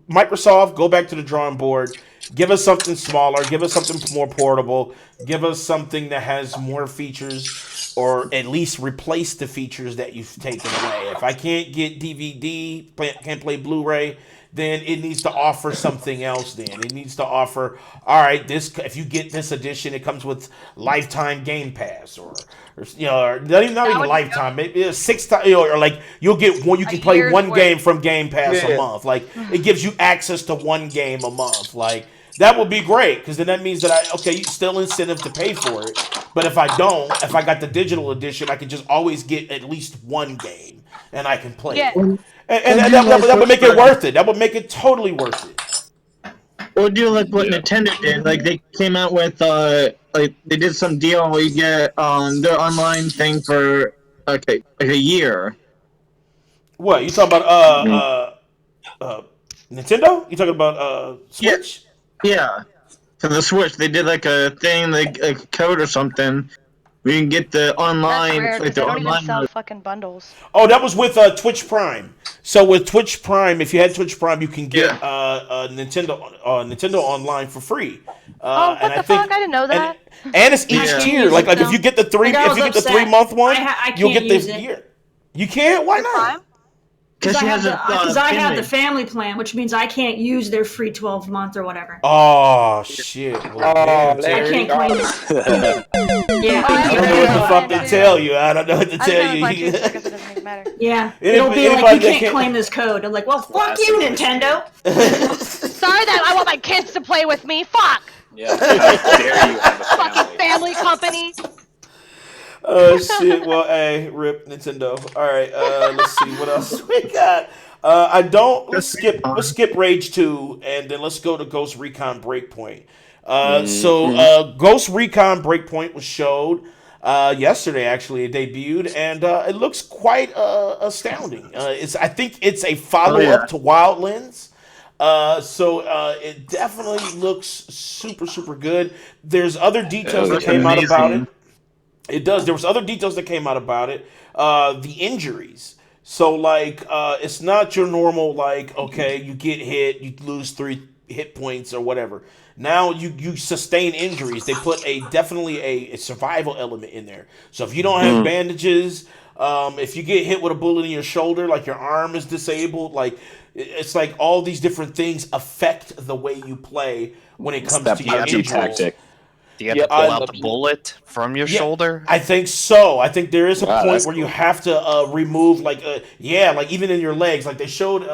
A: Microsoft, go back to the drawing board. give us something smaller, give us something more portable, give us something that has more features, or at least replace the features that you've taken away. If I can't get DVD, can't play Blu-ray, then it needs to offer something else. Then it needs to offer, all right, this, if you get this edition, it comes with lifetime Game Pass, or not even lifetime, maybe a 6 times, or like you'll get one, you can play one game from Game Pass a month. Like it gives you access to one game a month. Like that would be great, because then that means that you still incentive to pay for it. But if I got the digital edition, I can just always get at least one game and I can play it. And that would make it worth it. That would make it totally worth it.
J: Or do like what Nintendo did. Like they came out with like they did some deal where you get their online thing for like a year.
A: What you talking about? Nintendo? You talking about Switch?
J: Yeah. For the Switch, they did like a thing, like a code or something. We can get the online.
C: That's rare,
J: like
C: they
J: the
C: don't
J: online
C: even sell fucking bundles.
A: Oh, that was with Twitch Prime. So with Twitch Prime, if you had Twitch Prime, you can get Nintendo Online for free.
C: What the fuck? I didn't know that.
A: And it's each tier. Like if you get the 3-month one, you'll get the year. You can't? Why not?
G: Because I have the family plan, which means I can't use their free 12-month or whatever.
A: Oh shit! Well,
G: I can't claim it. Yeah,
A: I don't know what the fuck to tell you. I don't know what to tell you.
G: Yeah, it'll be like you can't claim this code. I'm like, well, fuck you, Nintendo.
C: Sorry that I want my kids to play with me. Fuck.
D: Yeah. How dare you have a
C: fucking family company.
A: Oh shit! Well, hey, rip Nintendo. All right, let's see what else we got. Let's skip Rage 2, and then let's go to Ghost Recon Breakpoint. Ghost Recon Breakpoint was showed yesterday. Actually, it debuted, and it looks quite astounding. I think it's a follow up to Wildlands. It definitely looks super, super good. There's other details that came out about it. It does. There was other details that came out about it. The injuries. So, it's not your normal, you get hit, you lose 3 hit points or whatever. Now you sustain injuries. They put definitely a survival element in there. So if you don't have bandages, if you get hit with a bullet in your shoulder, like your arm is disabled, it's like all these different things affect the way you play when it comes to your injuries.
D: Tactic.
E: Do you have to pull out the bullet from your shoulder?
A: I think so. I think there is a point where you have to remove, even in your legs. Like they showed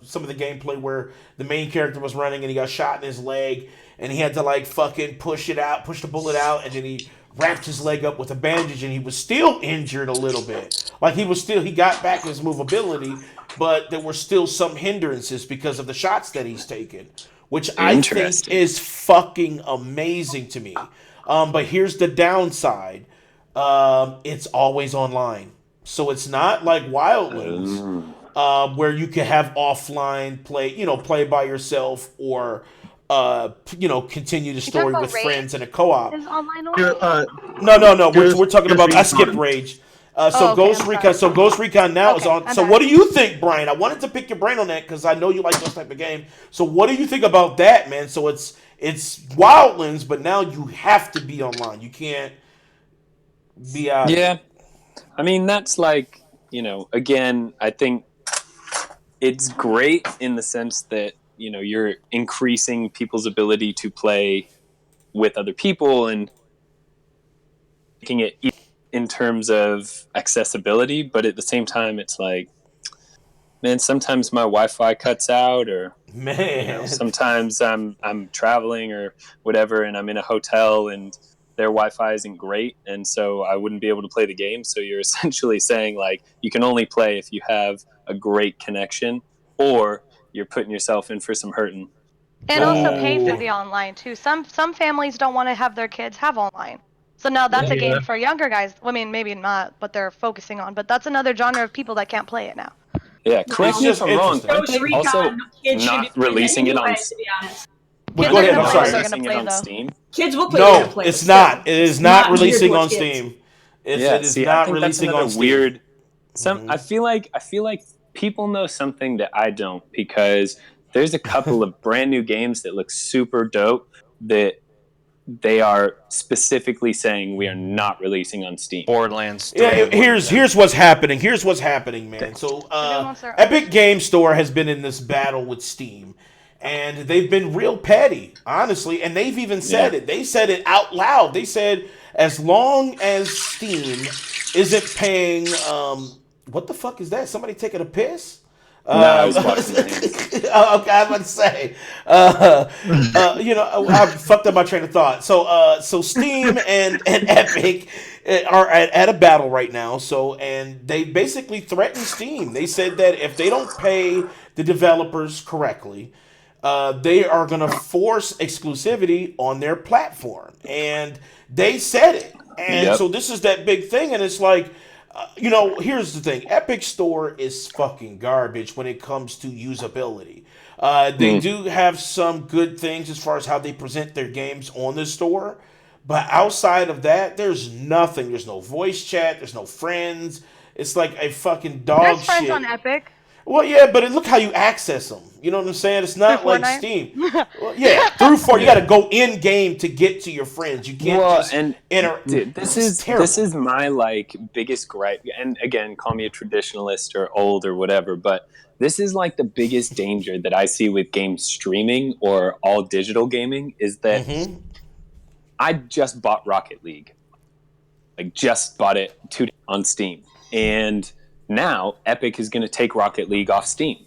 A: some of the gameplay where the main character was running and he got shot in his leg, and he had to fucking push the bullet out, and then he wrapped his leg up with a bandage, and he was still injured a little bit. He got back his movability, but there were still some hindrances because of the shots that he's taken, which I think is fucking amazing to me. But here's the downside. It's always online. So it's not like Wildlands, where you can have offline play by yourself, or continue the story with friends in a co-op.
C: Is online only?
A: No. We're talking about. I skipped Rage. Ghost Recon. So Ghost Recon now is on. So what do you think, Brian? I wanted to pick your brain on that because I know you like those type of games. So what do you think about that, man? So it's Wildlands, but now you have to be online. You can't be out.
D: Yeah, I mean that's again, I think it's great in the sense that you're increasing people's ability to play with other people and making it in terms of accessibility, but at the same time it's man, sometimes my Wi-Fi cuts out, or sometimes I'm traveling or whatever, and I'm in a hotel and their Wi-Fi isn't great, and so I wouldn't be able to play the game. So you're essentially saying you can only play if you have a great connection, or you're putting yourself in for some hurting.
C: And also pay for the online too. Some families don't want to have their kids have online. So now that's a game for younger guys. I mean, maybe not what they're focusing on, but that's another genre of people that can't play it now.
D: Yeah, correct me if I'm wrong. Also, not releasing it on.
A: Go ahead. I'm sorry.
D: Releasing it on Steam.
G: Kids will play.
A: No, it's not. It is not releasing on Steam. It is not releasing on Steam.
D: Weird. I feel like people know something that I don't, because there's a couple of brand new games that look super dope that they are specifically saying we are not releasing on Steam.
E: Borderlands 3.
A: Yeah, here's what's happening. Here's what's happening, man. So Epic Game Store has been in this battle with Steam, and they've been real petty, honestly. And they've even said it. They said it out loud. They said as long as Steam isn't paying, what the fuck is that? Somebody taking a piss?
D: I was washing my hands.
A: Okay, I was about to say, I fucked up my train of thought. So Steam and Epic are at a battle right now. And they basically threatened Steam. They said that if they don't pay the developers correctly, they are going to force exclusivity on their platform. And they said it. And so this is that big thing. And it's like, here's the thing. Epic Store is fucking garbage when it comes to usability. They do have some good things as far as how they present their games on the store. But outside of that, there's nothing. There's no voice chat. There's no friends. It's like a fucking dog
C: There's
A: shit.
C: friends on Epic.
A: Well, yeah, but look how you access them. You know what I'm saying? It's not like Steam. Well, yeah, through Fortnite, you got to go in game to get to your friends. You can't just enter.
D: Dude, this is my biggest gripe. And again, call me a traditionalist or old or whatever, but this is like the biggest danger that I see with game streaming or all digital gaming is that I just bought Rocket League. Just bought it on Steam, and now Epic is going to take Rocket League off Steam.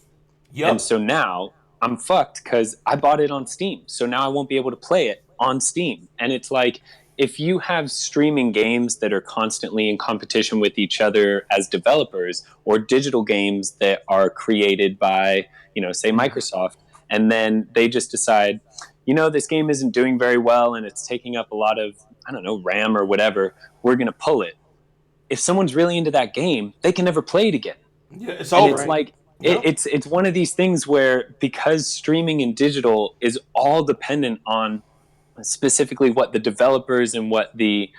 D: Yep. And so now I'm fucked because I bought it on Steam. So now I won't be able to play it on Steam. And it's like, if you have streaming games that are constantly in competition with each other as developers, or digital games that are created by, say Microsoft, and then they just decide, this game isn't doing very well and it's taking up a lot of, RAM or whatever, we're going to pull it. If someone's really into that game, they can never play it again.
A: Yeah, it's over.
D: It's like it's one of these things where, because streaming and digital is all dependent on specifically what the developers and what the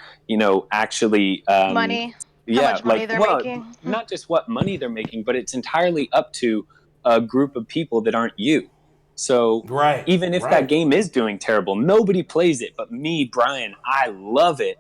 D: actually
C: money. How much money they're making.
D: Not just what money they're making, but it's entirely up to a group of people that aren't you. So even if that game is doing terrible, nobody plays it but me, Brian, I love it,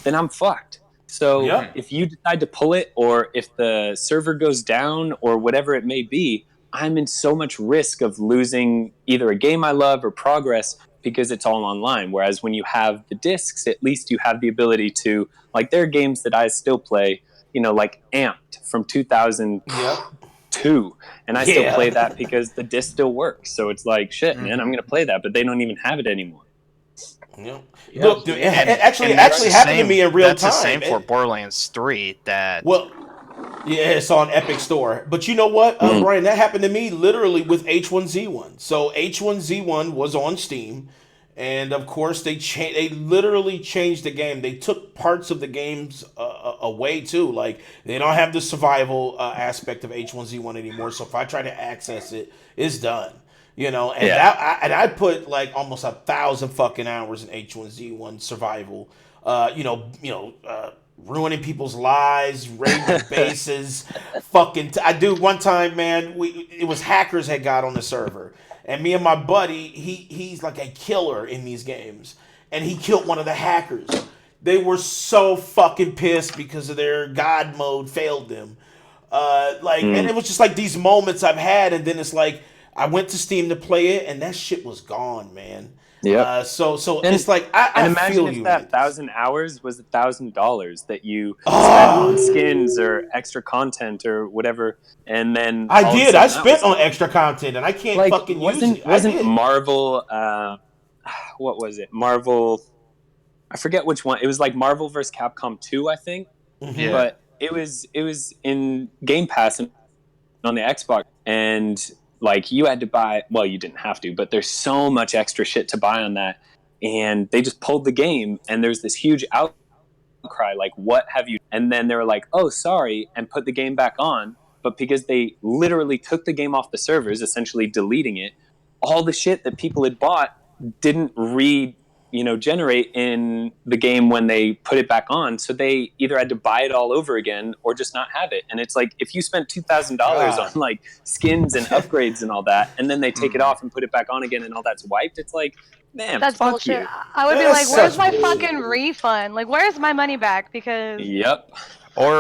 D: then I'm fucked. So if you decide to pull it, or if the server goes down or whatever it may be, I'm in so much risk of losing either a game I love or progress because it's all online. Whereas when you have the discs, at least you have the ability to, there are games that I still play, like Amped from 2002. And I still play that because the disc still works. So it's like, shit, man, I'm going to play that, but they don't even have it anymore.
A: Yeah. Look, dude, it actually happened to me in real time.
E: That's the same for Borderlands 3.
A: It's on Epic Store. But you know what, Brian? That happened to me literally with H1Z1. So H1Z1 was on Steam, and of course they literally changed the game. They took parts of the games away too. Like, they don't have the survival aspect of H1Z1 anymore. So if I try to access it, it's done. I put almost 1,000 fucking hours in H1Z1 survival. Ruining people's lives, raiding bases, one time, man, it was hackers had got on the server, and me and my buddy, he's like a killer in these games, and he killed one of the hackers. They were so fucking pissed because of their God mode failed them. And it was just like these moments I've had, and then it's like, I went to Steam to play it, and that shit was gone, man.
D: Yeah.
A: It's like I
D: imagine
A: feel
D: if
A: you.
D: That 1,000 hours was $1,000 that you spent on skins or extra content or whatever, and then
A: I spent on extra content, and I can't fucking use it.
D: Wasn't Marvel? What was it? Marvel. I forget which one. It was like Marvel vs. Capcom 2, I think.
A: Mm-hmm.
D: But it was in Game Pass and on the Xbox, and you had to buy, well, you didn't have to, but there's so much extra shit to buy on that. And they just pulled the game, and there's this huge outcry, what have you? And then they were like, oh, sorry, and put the game back on. But because they literally took the game off the servers, essentially deleting it, all the shit that people had bought didn't generate in the game when they put it back on. So they either had to buy it all over again or just not have it. And it's like, if you spent $2,000 on like skins and upgrades and all that, and then they take it off and put it back on again and all that's wiped, it's like, man,
C: that's
D: fuck
C: bullshit.
D: you.
C: I would be like, where's my fucking refund? Like, where's my money back? Because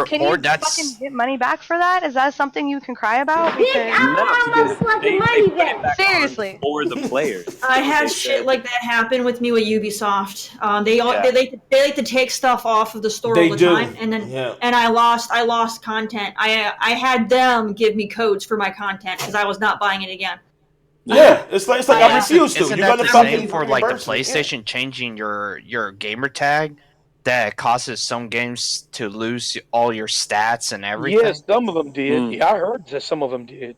C: can you fucking get money back for that? Is that something you can cry about? Because
D: they put it back
C: seriously
D: on for the players.
G: I had shit like that happen with me with Ubisoft. They like to take stuff off of the store all the time, and then and I lost content. I had them give me codes for my content because I was not buying it again.
A: Yeah, it's like I refuse to.
E: Isn't that the same for like the PlayStation changing your gamer tag? That causes some games to lose all your stats and everything.
N: Yes, some of them did. Yeah, I heard that some of them did.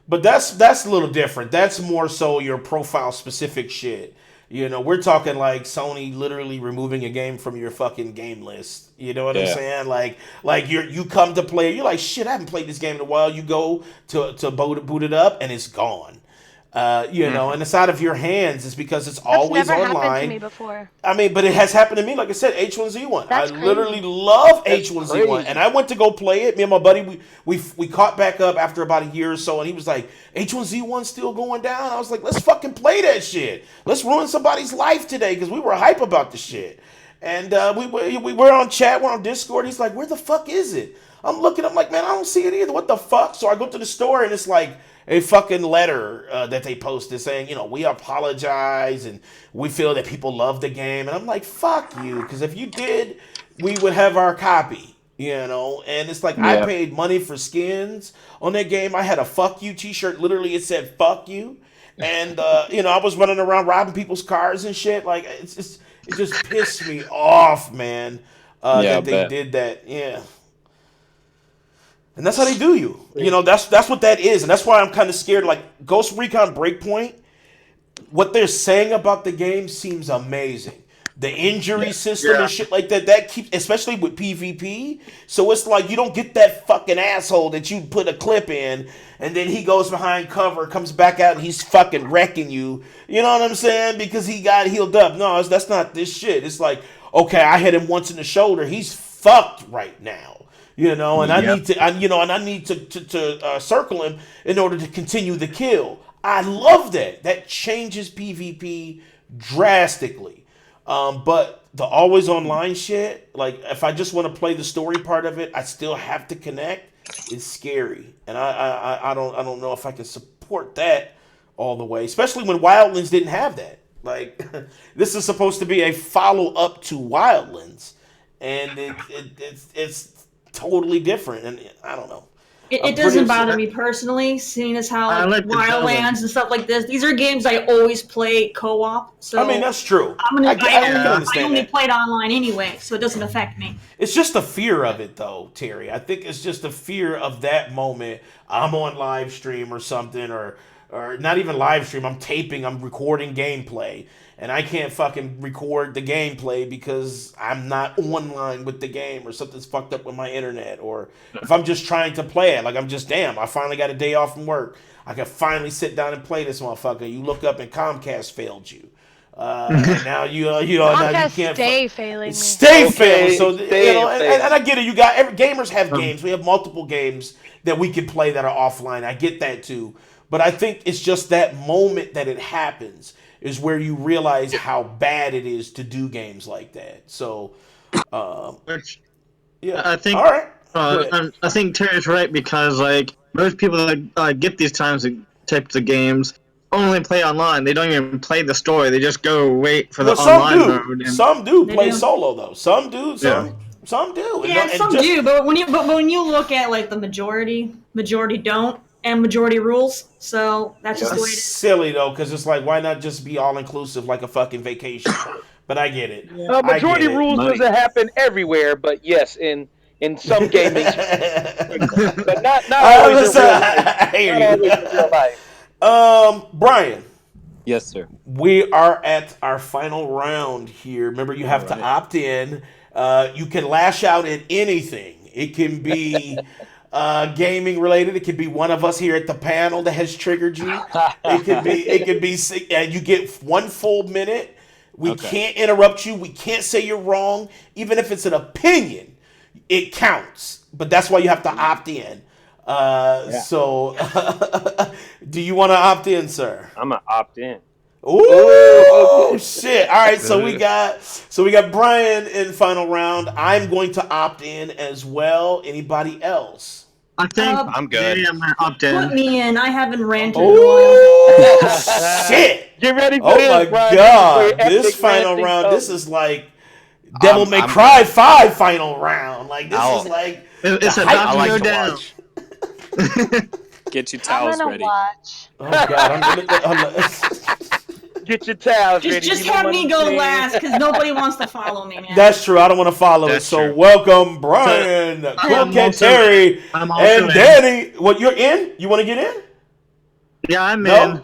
A: But that's a little different. That's more so your profile specific shit. We're talking like Sony literally removing a game from your fucking game list. You know what I'm saying? Like you come to play, you're like, shit, I haven't played this game in a while. You go to boot it up and it's gone. And it's out of your hands. It's because it's always
C: never
A: online.
C: Happened to me before.
A: I mean, but it has happened to me. Like I said, H1Z1. I literally love H1Z1, and I went to go play it. Me and my buddy, we caught back up after about a year or so, and he was like, "H1Z1 still going down." I was like, "Let's fucking play that shit. Let's ruin somebody's life today," because we were hype about the shit. And we were on chat, we're on Discord. He's like, "Where the fuck is it?" I'm looking. I'm like, "Man, I don't see it either. What the fuck?" So I go to the store, and it's like a fucking letter that they posted saying, we apologize and we feel that people love the game. And I'm like, fuck you, because if you did, we would have our copy, And it's like, I paid money for skins on that game. I had a fuck you t-shirt. Literally, it said fuck you. And, I was running around robbing people's cars and shit. Like, it just pissed me off, man, that they did that. Yeah. And that's how they do you. That's what that is. And that's why I'm kind of scared. Like, Ghost Recon Breakpoint, what they're saying about the game seems amazing. The injury system and shit like that keeps, especially with PvP. So it's like you don't get that fucking asshole that you put a clip in and then he goes behind cover, comes back out and he's fucking wrecking you. You know what I'm saying? Because he got healed up. No, that's not this shit. It's like, okay, I hit him once in the shoulder. He's fucked right now. And I need to circle him in order to continue the kill. I love that. That changes PvP drastically. But the always online shit, like if I just want to play the story part of it, I still have to connect. It's scary, and I don't know if I can support that all the way, especially when Wildlands didn't have that. Like this is supposed to be a follow up to Wildlands, and it's totally different, and I don't know.
G: It doesn't bother me personally, seeing as how Wildlands and stuff like this. These are games I always play co-op. So
A: I mean, that's true.
G: I only played online anyway, so it doesn't affect me.
A: It's just the fear of it, though, Terry. I think it's just the fear of that moment. I'm on live stream or something, or not even live stream. I'm recording gameplay. And I can't fucking record the gameplay because I'm not online with the game or something's fucked up with my internet. Or if I'm just trying to play it, like I finally got a day off from work. I can finally sit down and play this motherfucker. You look up and Comcast failed you. And now
C: Comcast
A: now you can't
C: failing me.
A: Failing. So and I get it. Gamers have games. We have multiple games that we can play that are offline. I get that too. But I think it's just that moment that it happens is where you realize how bad it is to do games like that. So,
J: I think all right. I think Terry's right because like most people that get these types of games only play online. They don't even play the story. They just go wait for the online mode.
A: Some do play solo though. Some do. Some do.
G: Yeah, some do. But when you look at like the majority don't. And majority rules, so that's just the way it is.
A: Silly though, because it's like, why not just be all inclusive like a fucking vacation? But I get it.
N: Majority rules doesn't happen everywhere, but yes, in some gaming, but not always in real life.
A: Brian.
D: Yes, sir.
A: We are at our final round here. Remember, you have to opt in. You can lash out at anything. It can be. Gaming related. It could be one of us here at the panel that has triggered you. It could be. You get 1 full minute We can't interrupt you. We can't say you're wrong. Even if it's an opinion, it counts. But that's why you have to opt in. So, do you want to opt in, sir?
D: I'm gonna opt in.
A: Ooh, shit! All right, so we got Brian in final round. I'm going to opt in as well. Anybody else?
J: I think
E: I'm good.
J: Yeah, I'm gonna opt in.
G: Put me in. I haven't ranted in a while.
A: Shit!
N: Get ready for
A: Oh
N: this,
A: my
N: Brian.
A: god!
N: This
A: This
N: is
A: final
N: ranting
A: round.
N: code.
A: This is like Devil May Cry 5 final round. Like this is like
J: it's about to go down.
D: Get your towels ready.
C: Watch.
A: Oh god! I'm gonna
N: Get your towels ready.
G: Just have me go last because nobody wants to follow me, man.
A: That's true. I don't want to follow it. So welcome, Brian, Cool Cat Terry, and Danny. What, you're in? You want to get in?
J: Yeah, I'm in.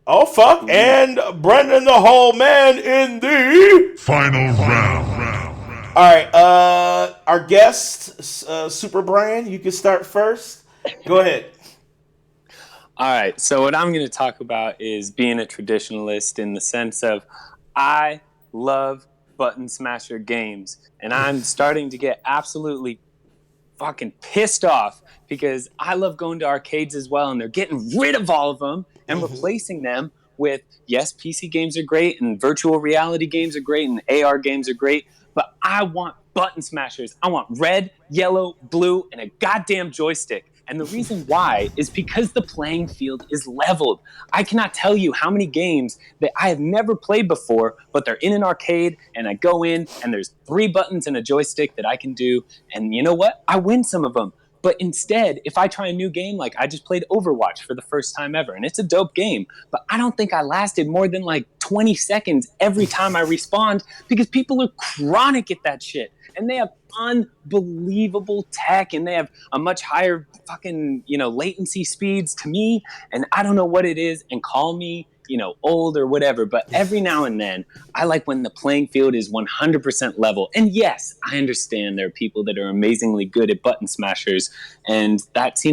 A: Oh fuck! And Brendan the Whole Man in the
K: final round.
A: All right. Our guest, Super Brian. You can start first. Go ahead.
D: All right, so what I'm going to talk about is being a traditionalist in the sense of I love button smasher games, and I'm starting to get absolutely fucking pissed off because I love going to arcades as well, and they're getting rid of all of them and replacing them with, yes, PC games are great, and virtual reality games are great, and AR games are great, but I want button smashers. I want red, yellow, blue, and a goddamn joystick. And the reason why is because the playing field is leveled. I cannot tell you how many games that I have never played before, but they're in an arcade, and I go in, and there's 3 buttons and a joystick that I can do, and you know what? I win some of them. But instead, if I try a new game, like I just played Overwatch for the first time ever, and it's a dope game, but I don't think I lasted more than like 20 seconds every time I respawned because people are chronic at that shit. And they have unbelievable tech, and they have a much higher fucking, latency speeds to me. And I don't know what it is, and call me, old or whatever. But every now and then, I like when the playing field is 100% level. And yes, I understand there are people that are amazingly good at button smashers, and that's,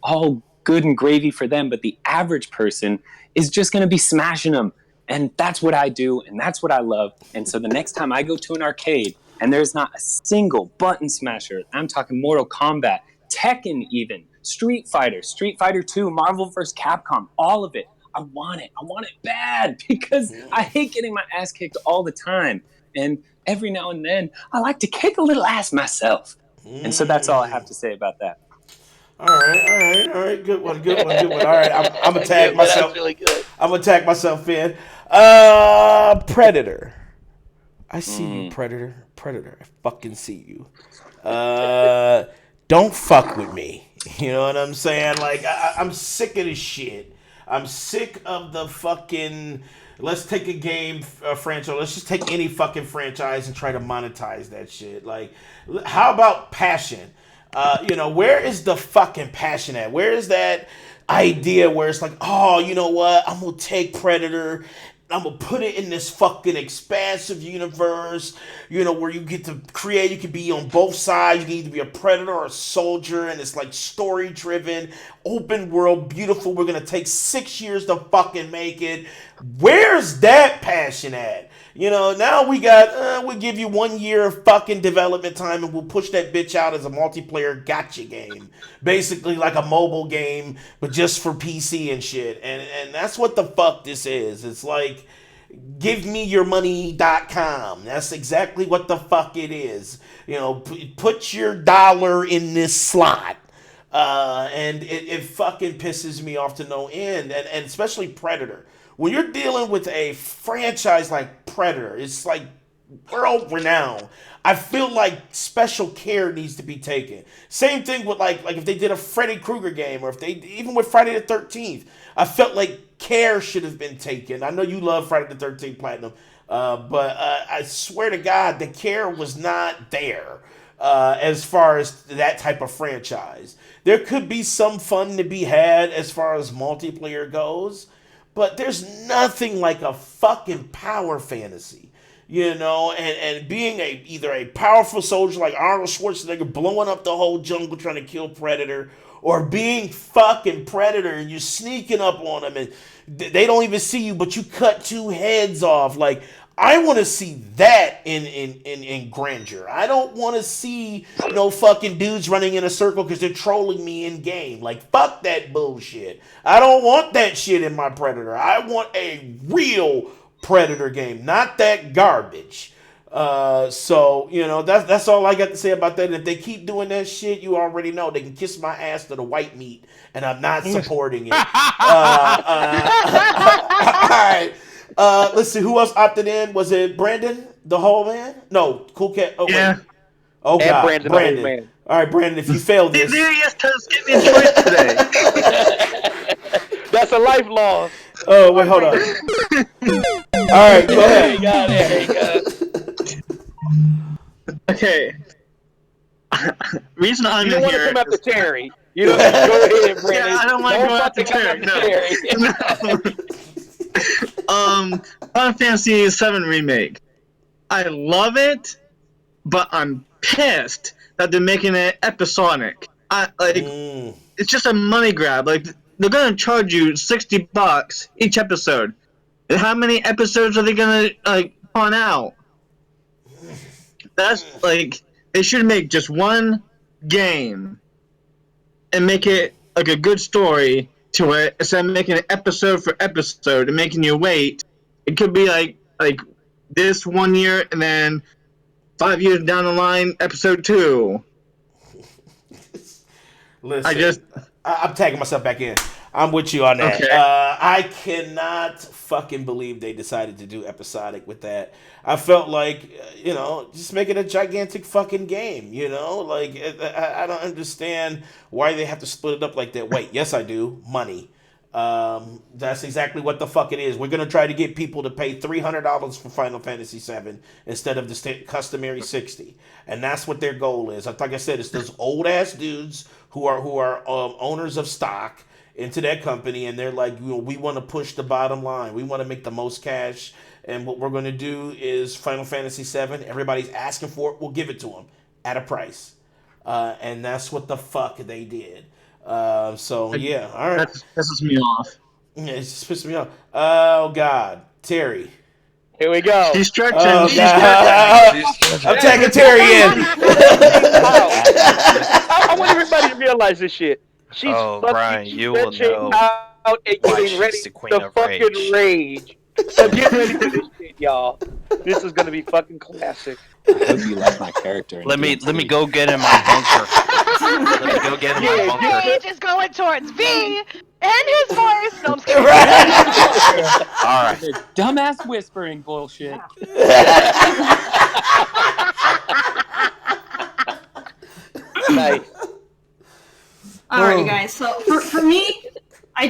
D: all good and gravy for them. But the average person is just going to be smashing them. And that's what I do, and that's what I love. And so the next time I go to an arcade, and there's not a single button smasher, I'm talking Mortal Kombat, Tekken even, Street Fighter 2, Marvel vs. Capcom, all of it. I want it. I want it bad because I hate getting my ass kicked all the time. And every now and then, I like to kick a little ass myself. And so that's all I have to say about that.
A: All right. Good one. All right, I'm gonna tag myself. Really good. I'm gonna tag myself in. Predator. I see you, Predator. I fucking see you. Don't fuck with me. You know what I'm saying? Like, I'm sick of this shit. I'm sick of the fucking... Let's take a game franchise. Let's just take any fucking franchise and try to monetize that shit. Like, how about passion? Where is the fucking passion at? Where is that idea where it's like, oh, you know what? I'm going to take Predator... I'm going to put it in this fucking expansive universe, where you get to create, you can be on both sides, you can either be a predator or a soldier, and it's like story-driven, open world, beautiful, we're going to take 6 years to fucking make it. Where's that passion at? Now we got, we'll give you 1 year of fucking development time and we'll push that bitch out as a multiplayer gotcha game. Basically like a mobile game, but just for PC and shit. And that's what the fuck this is. It's like, givemeyourmoney.com. That's exactly what the fuck it is. Put your dollar in this slot. And it fucking pisses me off to no end. And especially Predator. When you're dealing with a franchise like Predator, it's like world renowned. I feel like special care needs to be taken. Same thing with like if they did a Freddy Krueger game, or if they even with Friday the 13th, I felt like care should have been taken. I know you love Friday the 13th Platinum, but I swear to God, the care was not there as far as that type of franchise. There could be some fun to be had as far as multiplayer goes. But there's nothing like a fucking power fantasy, and being either a powerful soldier like Arnold Schwarzenegger blowing up the whole jungle trying to kill Predator, or being fucking Predator and you're sneaking up on them and they don't even see you, but you cut 2 heads off. Like, I want to see that in grandeur. I don't want to see no fucking dudes running in a circle because they're trolling me in game. Like, fuck that bullshit. I don't want that shit in my Predator. I want a real Predator game, not that garbage. So that's all I got to say about that. And if they keep doing that shit, you already know they can kiss my ass to the white meat, and I'm not supporting it. All right. Let's see who else opted in. Was it Brandon, the whole man? No, Cool Cat. Oh, yeah. Wait. Oh God,
N: Brandon. The whole man.
A: All right, Brandon. If you fail this,
J: there he is. Give me a choice today.
N: That's a life loss.
A: Oh wait, hold on. All right, go ahead.
N: There you go.
J: Okay. Reason I'm
N: you don't
J: in
N: want
J: here.
N: To come after Terry. You don't go ahead, Brandon.
J: Yeah, I don't want to go after Terry. No. Final Fantasy VII Remake. I love it, but I'm pissed that they're making it episodic. It's just a money grab. Like, they're gonna charge you $60 each episode. How many episodes are they gonna pawn out? That's like, they should make just one game and make it like a good story to it instead of making it episode for episode and making you wait. It could be like this 1 year and then 5 years down the line, episode 2.
A: Listen, I'm tagging myself back in. I'm with you on that.
J: Okay.
A: I cannot fucking believe they decided to do episodic with that. I felt like, just make it a gigantic fucking game, Like, I don't understand why they have to split it up like that. Wait, yes I do. Money. That's exactly what the fuck it is. We're going to try to get people to pay $300 for Final Fantasy VII instead of the customary $60. And that's what their goal is. Like I said, it's those old-ass dudes who are owners of stock into that company, and they're like, we want to push the bottom line. We want to make the most cash, and what we're going to do is Final Fantasy VII. Everybody's asking for it. We'll give it to them at a price. And that's what the fuck they did. So, yeah, all right.
J: That pisses me off.
A: Yeah, it just pisses me off. Oh, God. Terry.
N: Here we go.
J: She's stretching.
A: Oh,
J: She's
A: stretching. I'm tagging Terry in.
N: I want everybody to realize this shit. She's
E: Brian, you will know
N: out and getting ready to fucking rage. So get ready for this shit, y'all. This is gonna be fucking classic.
D: I hope you like my character.
E: Let me go get in my bunker. Let me go get in my bunker.
C: Rage is going towards V and his voice. No, I'm scared.
E: All right.
D: Dumbass whispering bullshit.
N: Nice.
G: All right, you guys. So for me, I'm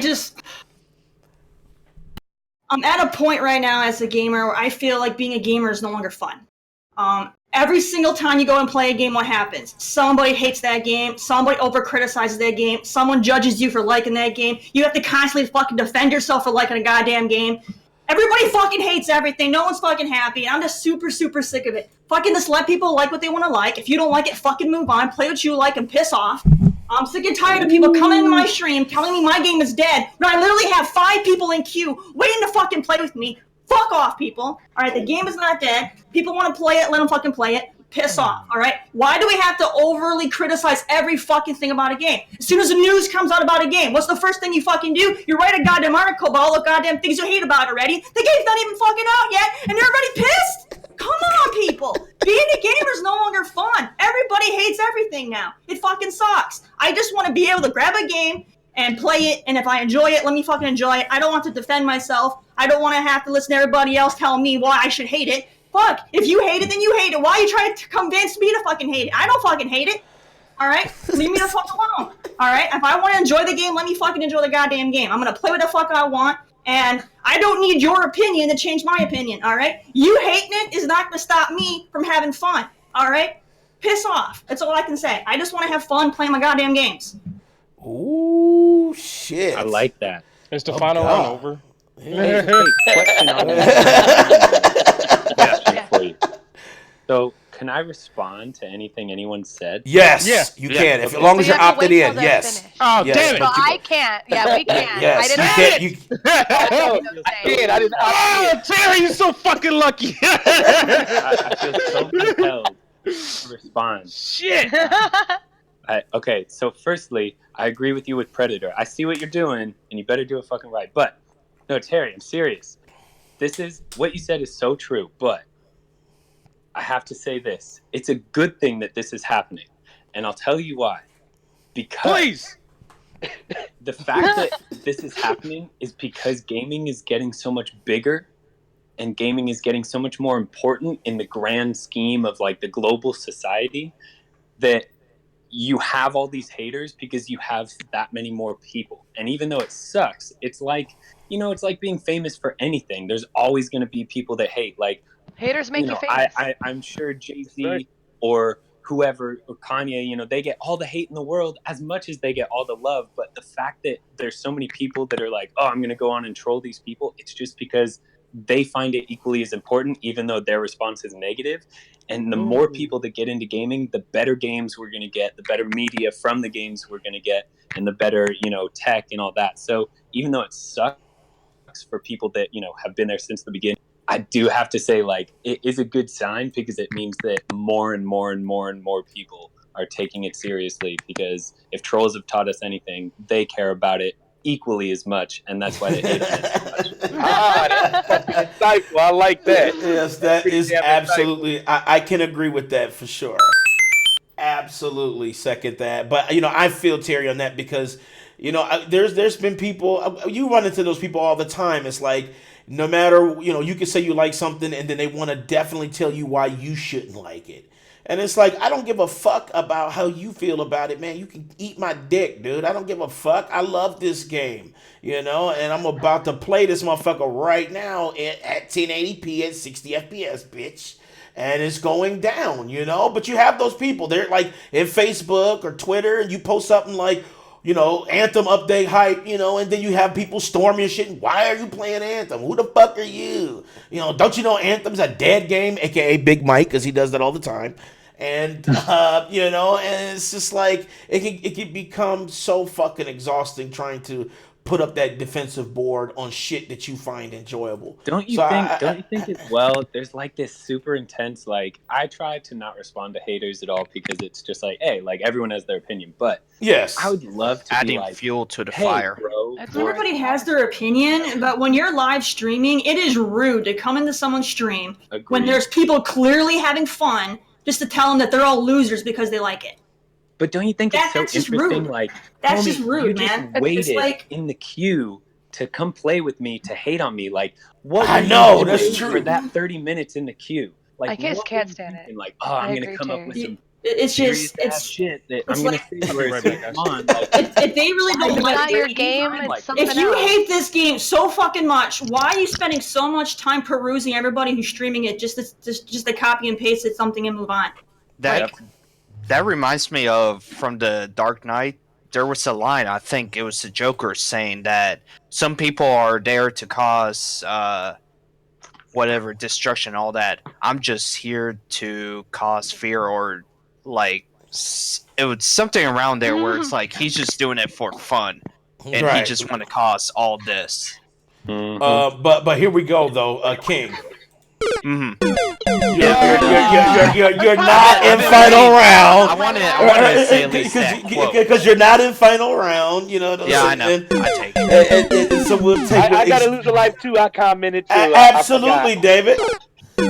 G: at a point right now as a gamer where I feel like being a gamer is no longer fun. Every single time you go and play a game, what happens? Somebody hates that game. Somebody over-criticizes that game. Someone judges you for liking that game. You have to constantly fucking defend yourself for liking a goddamn game. Everybody fucking hates everything. No one's fucking happy. I'm just super, super sick of it. Fucking just let people like what they want to like. If you don't like it, fucking move on. Play what you like and piss off. I'm sick and tired of people coming into my stream telling me my game is dead when I literally have 5 people in queue waiting to fucking play with me. Fuck off, people. Alright, the game is not dead. People want to play it, let them fucking play it. Piss off, alright? Why do we have to overly criticize every fucking thing about a game? As soon as the news comes out about a game, what's the first thing you fucking do? You write a goddamn article about all the goddamn things you hate about it already. The game's not even fucking out yet, and you're already pissed? Come on, people. Being a gamer is no longer fun. Everybody hates everything now. It fucking sucks. I just want to be able to grab a game and play it, and if I enjoy it, let me fucking enjoy it. I don't want to defend myself. I don't want to have to listen to everybody else tell me why I should hate it. Fuck, if you hate it, then you hate it. Why are you trying to convince me to fucking hate it? I don't fucking hate it. Alright? Leave me the fuck alone. Alright? If I want to enjoy the game, let me fucking enjoy the goddamn game. I'm gonna play what the fuck I want, and I don't need your opinion to change my opinion, alright? You hating it is not gonna stop me from having fun, alright? Piss off. That's all I can say. I just want to have fun playing my goddamn games.
A: Ooh, shit.
D: I like that.
B: It's the final round over.
D: Hey, question on that. Question for you. So, can can I respond to anything anyone said?
A: Yes, you can. As long as you're opted in, yes.
B: Oh,
A: yes.
B: damn it.
C: Well, I can't. Yeah, we can't.
A: Yes,
C: I didn't.
A: you can't.
N: I didn't.
B: Oh, Terry, you're so fucking lucky.
D: I feel so compelled to respond.
B: Shit.
D: Okay, so firstly, I agree with you with Predator. I see what you're doing, and you better do it fucking right. But, no, Terry, I'm serious. What you said is so true, but I have to say this. It's a good thing that this is happening, and I'll tell you why. Because the fact that this is happening is because gaming is getting so much bigger, and gaming is getting so much more important in the grand scheme of, like, the global society, that you have all these haters because you have that many more people. And even though it sucks, it's like, it's like being famous for anything. There's always going to be people that hate. Like,
C: haters make you famous.
D: I'm sure Jay-Z or whoever, or Kanye, they get all the hate in the world as much as they get all the love. But the fact that there's so many people that are like, oh, I'm going to go on and troll these people, it's just because they find it equally as important, even though their response is negative. And the more people that get into gaming, the better games we're going to get, the better media from the games we're going to get, and the better, tech and all that. So even though it sucks for people that, have been there since the beginning, I do have to say, like, it is a good sign because it means that more and more and more and more people are taking it seriously, because if trolls have taught us anything, they care about it equally as much, and that's why they hate it so much.
N: That's fucking insightful. I like that.
A: Yes, that is absolutely. I can agree with that for sure. Absolutely second that. But I feel Terry on that because there's been people, you run into those people all the time. It's like, no matter, you can say you like something and then they want to definitely tell you why you shouldn't like it. And it's like, I don't give a fuck about how you feel about it, man. You can eat my dick, dude. I don't give a fuck. I love this game, and I'm about to play this motherfucker right now at 1080p at 60 FPS, bitch. And it's going down, But you have those people. They're like in Facebook or Twitter, and you post something like, Anthem update hype, and then you have people storming your shit. Why are you playing Anthem? Who the fuck are you? Don't you know Anthem's a dead game, aka Big Mike, because he does that all the time. And, and it's just like, it can become so fucking exhausting trying to put up that defensive board on shit that you find enjoyable.
D: Don't you think as well, there's like this super intense, like, I try to not respond to haters at all because it's just like, hey, like, everyone has their opinion, but
A: yes,
D: I would love to
E: adding
D: be like,
E: fuel to the
D: hey,
E: fire.
D: Bro,
G: everybody has their opinion, but when you're live streaming, it is rude to come into someone's stream when there's people clearly having fun just to tell them that they're all losers because they like it.
D: But don't you think it's so interesting?
G: Rude.
D: Like,
G: that's just rude,
D: you
G: man.
D: Just waited
G: like
D: in the queue to come play with me, to hate on me. Like, what?
A: I know that's true.
D: For that 30 minutes in the queue, like,
C: I just can't stand it.
D: Like, oh, I'm gonna come up with some.
G: It's just
D: shit that I'm
G: like,
D: gonna say where it's on.
G: Like, if they really don't like
C: your game, it's something
G: if you
C: else.
G: hate this game so fucking much, why are you spending so much time perusing everybody who's streaming it just to copy and paste it something and move on?
E: That reminds me of from the Dark Knight. There was a line, I think it was the Joker, saying that some people are there to cause whatever destruction, all that. I'm just here to cause fear, or like it was something around there where it's like he's just doing it for fun, and he just want to cause all this.
A: Mm-hmm. But here we go though, King.
E: Mm-hmm.
A: You're not in final round.
E: I wanted to say at least that
A: because you're not in final round.
E: Yeah, I know. I take it.
A: And so we'll take.
N: I got to lose a life too. I commented too.
A: Absolutely, David.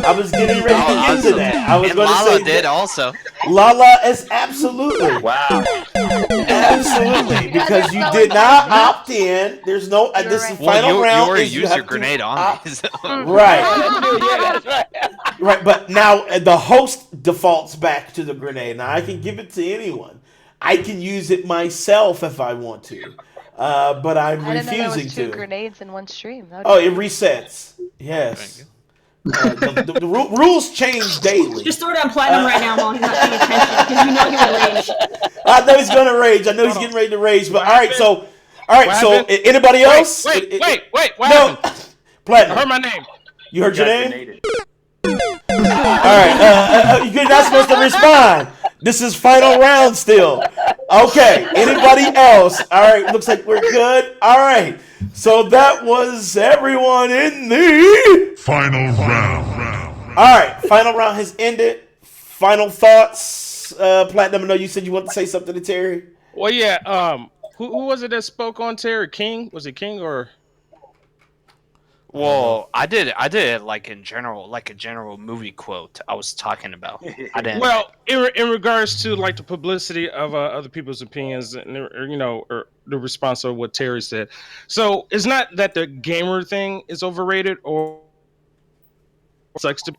A: I was getting ready to get to that. I was going to say
E: LaLa did also.
A: LaLa is absolutely.
D: Wow.
A: Absolutely, because you did not opt in. There's no. This is final round.
E: You already used your grenade on me.
A: Right. Right, but now the host defaults back to the grenade. Now I can give it to anyone. I can use it myself if I want to, but I'm refusing to.
C: I didn't know there was 2 grenades in one stream.
A: Oh, it resets. Yes. The rules change daily.
G: Just throw it on platinum right now while he's not paying attention, because you know he would rage.
A: I know he's gonna rage. I know he's getting ready to rage. But all right, so anybody else?
B: Wait. What
A: no.
B: happened?
A: Platinum.
B: I heard my name.
A: You heard your name? All right. You're not supposed to respond. This is final round still. Okay. Anybody else? All right. Looks like we're good. All right. So that was everyone in the
K: final round.
A: All right. Final round has ended. Final thoughts. Platinum, I know you said you want to say something to Terry.
B: Well, yeah. Who was it that spoke on Terry? King? Was it King or?
E: Well, I did it like in general, like a general movie quote I was talking about. I didn't.
B: Well, in regards to like the publicity of other people's opinions, and or the response of what Terry said. So it's not that the gamer thing is overrated or sucks to.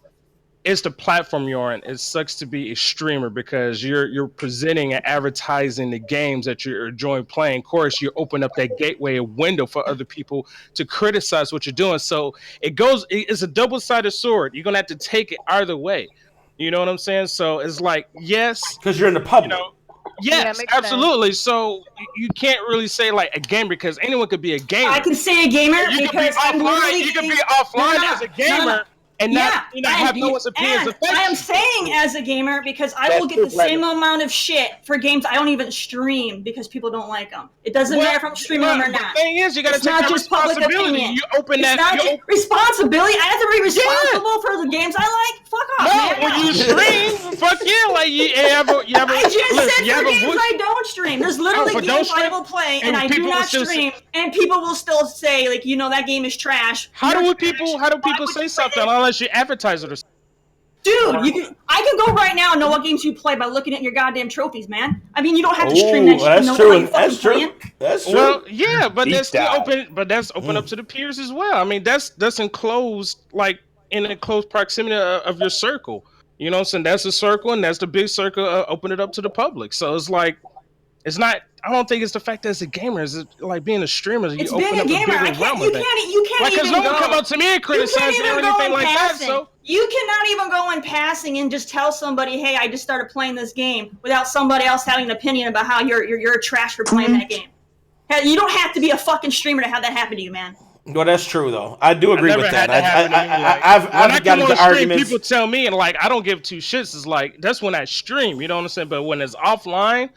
B: It's the platform you're on. It sucks to be a streamer because you're presenting and advertising the games that you're enjoying playing. Of course, you open up that gateway, a window for other people to criticize what you're doing. So it's a double-sided sword. You're gonna have to take it either way. You know what I'm saying? So it's like, yes,
A: because you're in the public.
B: Yes, absolutely. Sense. So you can't really say like a gamer because anyone could be a gamer.
G: I can say a gamer because
B: you can be offline as a gamer. And not have no one's opinions.
G: I am saying as a gamer because I will get the same amount of shit for games I don't even stream because people don't like them. It doesn't matter if I'm streaming them or not.
B: The thing is, you got to take that responsibility. You open that.
G: Responsibility. I have to be responsible for the games I like. Fuck off, man.
B: When you stream, fuck yeah, like you have a.
G: I just said for games I don't stream. There's literally games I will play and I do not stream, and people will still say like, that game is trash.
B: How do people say something unless you advertise it or something?
G: Dude, I can go right now and know what games you play by looking at your goddamn trophies, man. I mean, you don't have to stream that shit. That's true. That's true.
A: That's true.
B: Well, yeah, but that's still open. But that's open up to the peers as well. I mean, that's enclosed, like in a close proximity of your circle. You know what I'm saying? That's a circle, and that's the big circle. Open it up to the public. So it's like, it's not. I don't think it's the fact that it's a gamer. It's like being a streamer.
G: It's being a gamer. You can't
B: because no one come up to me and criticize me or anything like that. So
G: you cannot even go in passing and just tell somebody, "Hey, I just started playing this game," without somebody else having an opinion about how you're trash for playing that game. You don't have to be a fucking streamer to have that happen to you, man.
A: Well, that's true though. I do agree with that.
B: I've gotten into arguments. People tell me, and like I don't give two shits. It's like that's when I stream. You know what I'm saying? But when it's offline.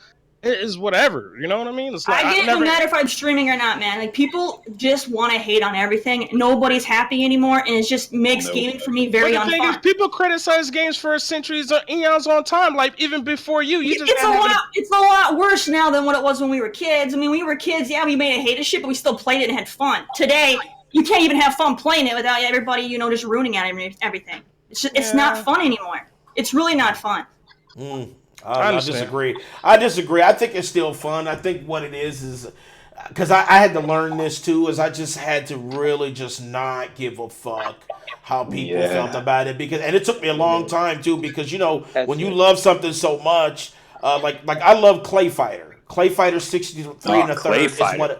B: It is whatever, you know what I mean? It's like,
G: no matter if I'm streaming or not, man. Like people just want to hate on everything. Nobody's happy anymore, and it just makes gaming for me very unfun. The thing is,
B: people criticize games for centuries or eons on time. Like even before you just
G: it's a lot worse now than what it was when we were kids. I mean, when we were kids, yeah, we made a hate of shit, but we still played it and had fun. Today, you can't even have fun playing it without everybody, just ruining everything. It's not fun anymore. It's really not fun.
A: I disagree. I think it's still fun. I think what it is because I had to learn this too, is I just had to really just not give a fuck how people felt about it, and it took me a long time too, because when you love something so much, like I love Clay Fighter. Clay Fighter 63 and a third is what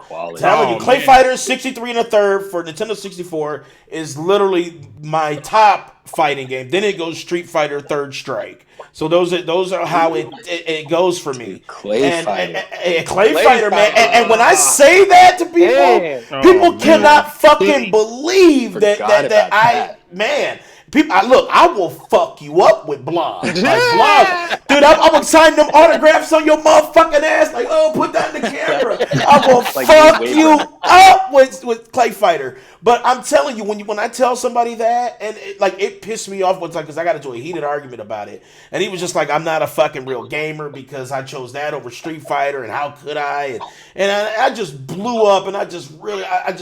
A: Clay Fighter 63 and a third for Nintendo 64 is literally my top fighting game. Then it goes Street Fighter Third Strike. So those are how it goes for me. Clay Fighter, man. And when I say that to people cannot fucking believe that man. People, I will fuck you up with blogs. Like blogs. Dude, I'm gonna sign them autographs on your motherfucking ass. Like, put that in the camera. I will fuck you up with Clay Fighter. But I'm telling you, when I tell somebody that, and it pissed me off one time because I got into a heated argument about it, and he was just like, "I'm not a fucking real gamer because I chose that over Street Fighter, and how could I?" And I just blew up, and I just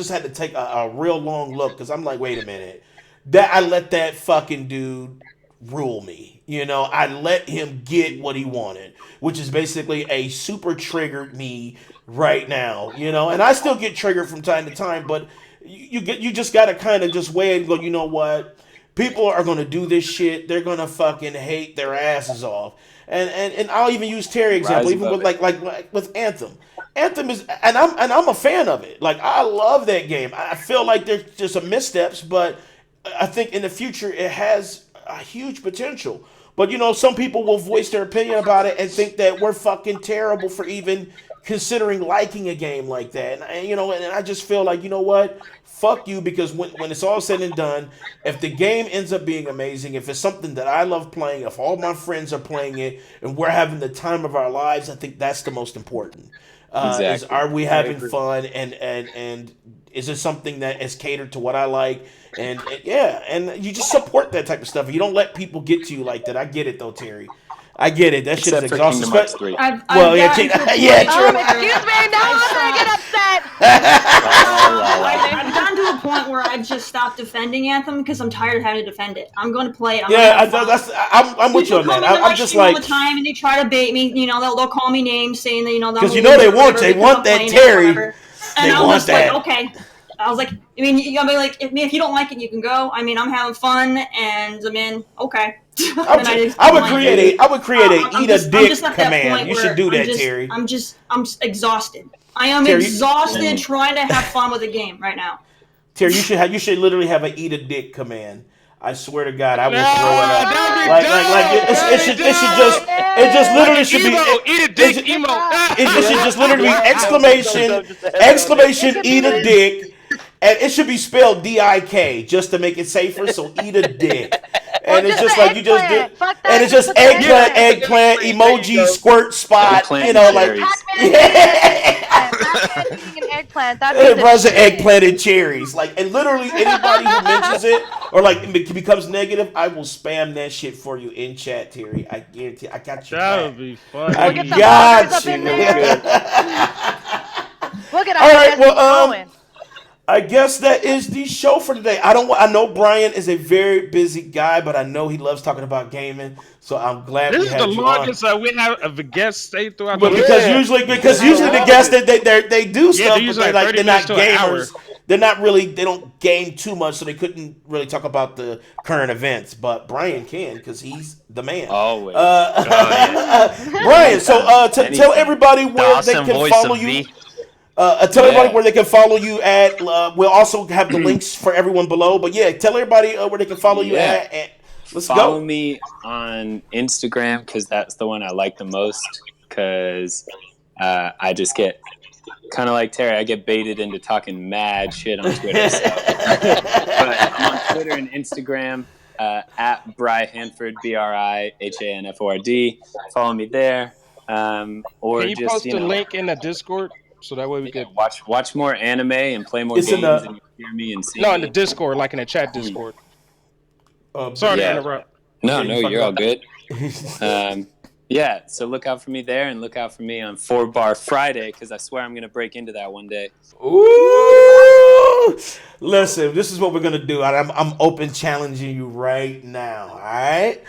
A: had to take a real long look because I'm like, wait a minute. That I let that fucking dude rule me. I let him get what he wanted, which is basically a super triggered me right now, and I still get triggered from time to time, but you just gotta kind of just weigh and go, you know what? People are gonna do this shit. They're gonna fucking hate their asses off. And I'll even use Terry example, even with like with Anthem. Anthem is, and I'm a fan of it. Like I love that game. I feel like there's just some missteps, but I think in the future it has a huge potential. But some people will voice their opinion about it and think that we're fucking terrible for even considering liking a game like that. And you know, and I just feel like, you know what? Fuck you, because when it's all said and done, if the game ends up being amazing, if it's something that I love playing, if all my friends are playing it and we're having the time of our lives, I think that's the most important.
D: Exactly.
A: Is, are we having fun, and is it something that is catered to what I like? And yeah, and you just support that type of stuff. You don't let people get to you like that. I get it though, Terry. I get it. That shit is exhausting. Well, yeah, true.
C: Excuse me, now I'm gonna get upset.
G: I've gotten to a point where I've just stopped defending Anthem because I'm tired of having to defend it. I'm going to play it.
A: I'm with you on that. I'm just like
G: all the time, and they try to bait me. You know, they'll call me names saying that, you know,
A: because you know they want that Terry.
G: And I was like, okay. I was like, I mean, if you don't like it, you can go. I mean, I'm having fun, and I'm in. Okay.
A: I would create a eat a dick command. You should do that, Terry.
G: I'm exhausted. I am exhausted trying to have fun with a game right now.
A: Terry, you should literally have an eat a dick command. I swear to God, I will throw it up. It just literally should be
B: eat a dick emo.
A: It should just literally be exclamation eat a dick. And it should be spelled D-I-K just to make it safer. So eat a dick, and it's just like you just did, and it's just eggplant emoji squirt spot. You know, like
C: eggplant.
A: It runs an eggplant and cherries. Like, and literally anybody who mentions it or like it becomes negative, I will spam that shit for you in chat, Terry. I guarantee. I got you.
B: That would be funny.
A: I got you.
C: Look at
A: all right. Well, I guess that is the show for today. I know Brian is a very busy guy, but I know he loves talking about gaming. So I'm glad
B: this
A: we had
B: you on. This is the longest we have a guest stay throughout.
A: But because usually the guests they do stuff, but they're not gamers. They're not really. They don't game too much, so they couldn't really talk about the current events. But Brian can because he's the man.
D: Always.
A: Brian, so tell everybody where they can follow you. Tell everybody where they can follow you at. We'll also have the links for everyone below. But yeah, tell everybody where they can follow you at. And let's
D: follow me on Instagram because that's the one I like the most. Because I just get kind of like Terry. I get baited into talking mad shit on Twitter. But I'm on Twitter and Instagram at Brian Hanford, BriHanford. Follow me there. Or
B: can you
D: just
B: post a link in the Discord? So that way we could
D: watch more anime and play more games and hear me and see me.
B: in the Discord, like in the chat Discord. Sorry to interrupt.
D: No, you're all good. So look out for me there and look out for me on 4 Bar Friday because I swear I'm going to break into that one day.
A: Ooh! Listen, this is what we're going to do. I'm open challenging you right now, all right?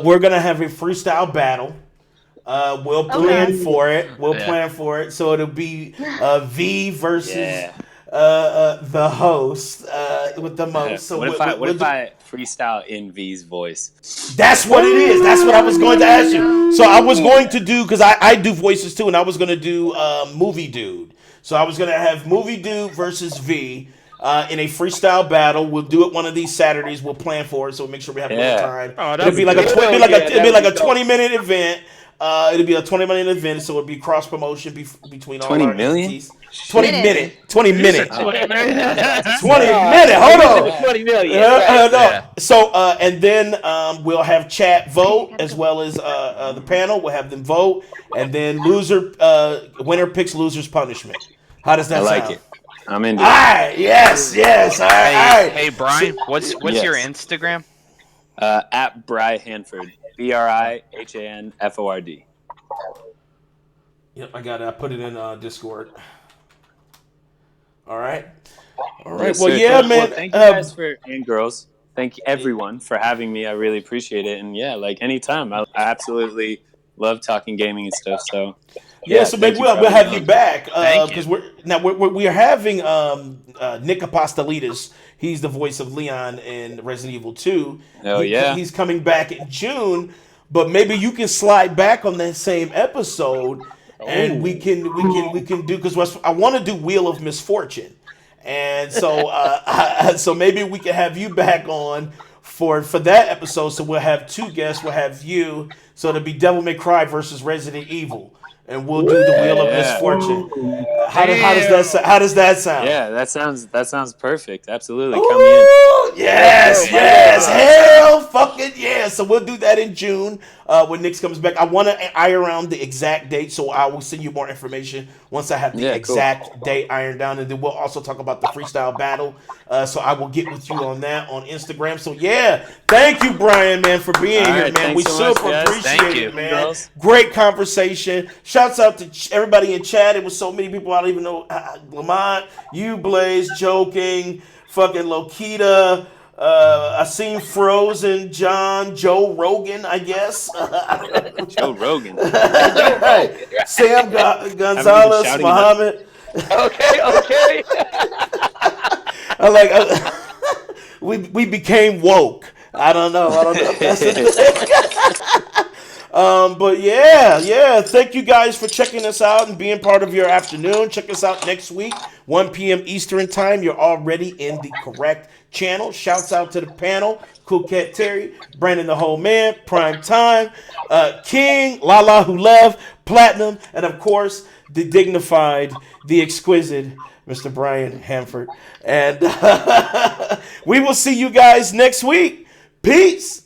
A: We're going to have a freestyle battle. We'll plan for it. Plan for it. So it'll be V versus the host with the most. So
D: what if I freestyle in V's voice?
A: That's what it is. That's what I was going to ask you. So I was going to do because I do voices too, and I was going to do Movie Dude. So I was going to have Movie Dude versus V. In a freestyle battle. We'll do it one of these Saturdays. We'll plan for it, so we'll make sure we have enough time. It'll be like a 20-minute event. It'll be a 20-minute event, so it'll be cross promotion between all our entities. 20 minute. 20 minute. 20 minute. Hold on.
N: 20 million.
A: No. So and then we'll have chat vote as well as the panel. We'll have them vote, and then winner picks loser's punishment. How does that sound?
D: I like it. I'm into it.
A: All right. Yes. All right.
E: Hey Brian, what's your Instagram?
D: At Brian Hanford. BriHanford.
A: Yep, I got it. I put it in Discord. All right. Yes, well, yeah, man.
D: Thank you guys and girls. Thank you everyone for having me. I really appreciate it. And yeah, like anytime. I absolutely love talking gaming and stuff. So
A: so maybe we'll have you back because we are having Nick Apostolides. He's the voice of Leon in Resident Evil 2. He's coming back in June, but maybe you can slide back on that same episode, and we can do because I want to do Wheel of Misfortune, and so so maybe we can have you back on for that episode. So we'll have 2 guests. We'll have you. So it'll be Devil May Cry versus Resident Evil. and we'll do the Wheel of Misfortune. How does that sound?
D: Yeah, that sounds perfect. Absolutely,
A: Ooh,
D: count me in.
A: Yes, hell fucking yeah. So we'll do that in June when Nick comes back. I want to iron around the exact date, so I will send you more information once I have the exact date ironed down, and then we'll also talk about the freestyle battle. So I will get with you on that on Instagram. So yeah, thank you, Brian, man, for being here, man. We
D: so
A: super
D: much,
A: appreciate it, man. Girls. Great conversation. Shouts out to everybody in chat. It was so many people I don't even know. Lamont, you, Blaze, Joking, fucking Lokita. I seen Frozen, John, Joe Rogan, I guess.
D: Joe Rogan.
A: Sam Gonzalez, Muhammad.
N: Okay.
A: I like. We became woke. I don't know if that's the thing. But yeah. Thank you guys for checking us out and being part of your afternoon. Check us out next week, 1 p.m. Eastern time. You're already in the correct channel. Shouts out to the panel: Cool Cat Terry, Brandon the Whole Man, Prime Time, King, LaLa who left, Platinum, and of course the dignified, the exquisite Mr. Brian Hanford. And we will see you guys next week. Peace.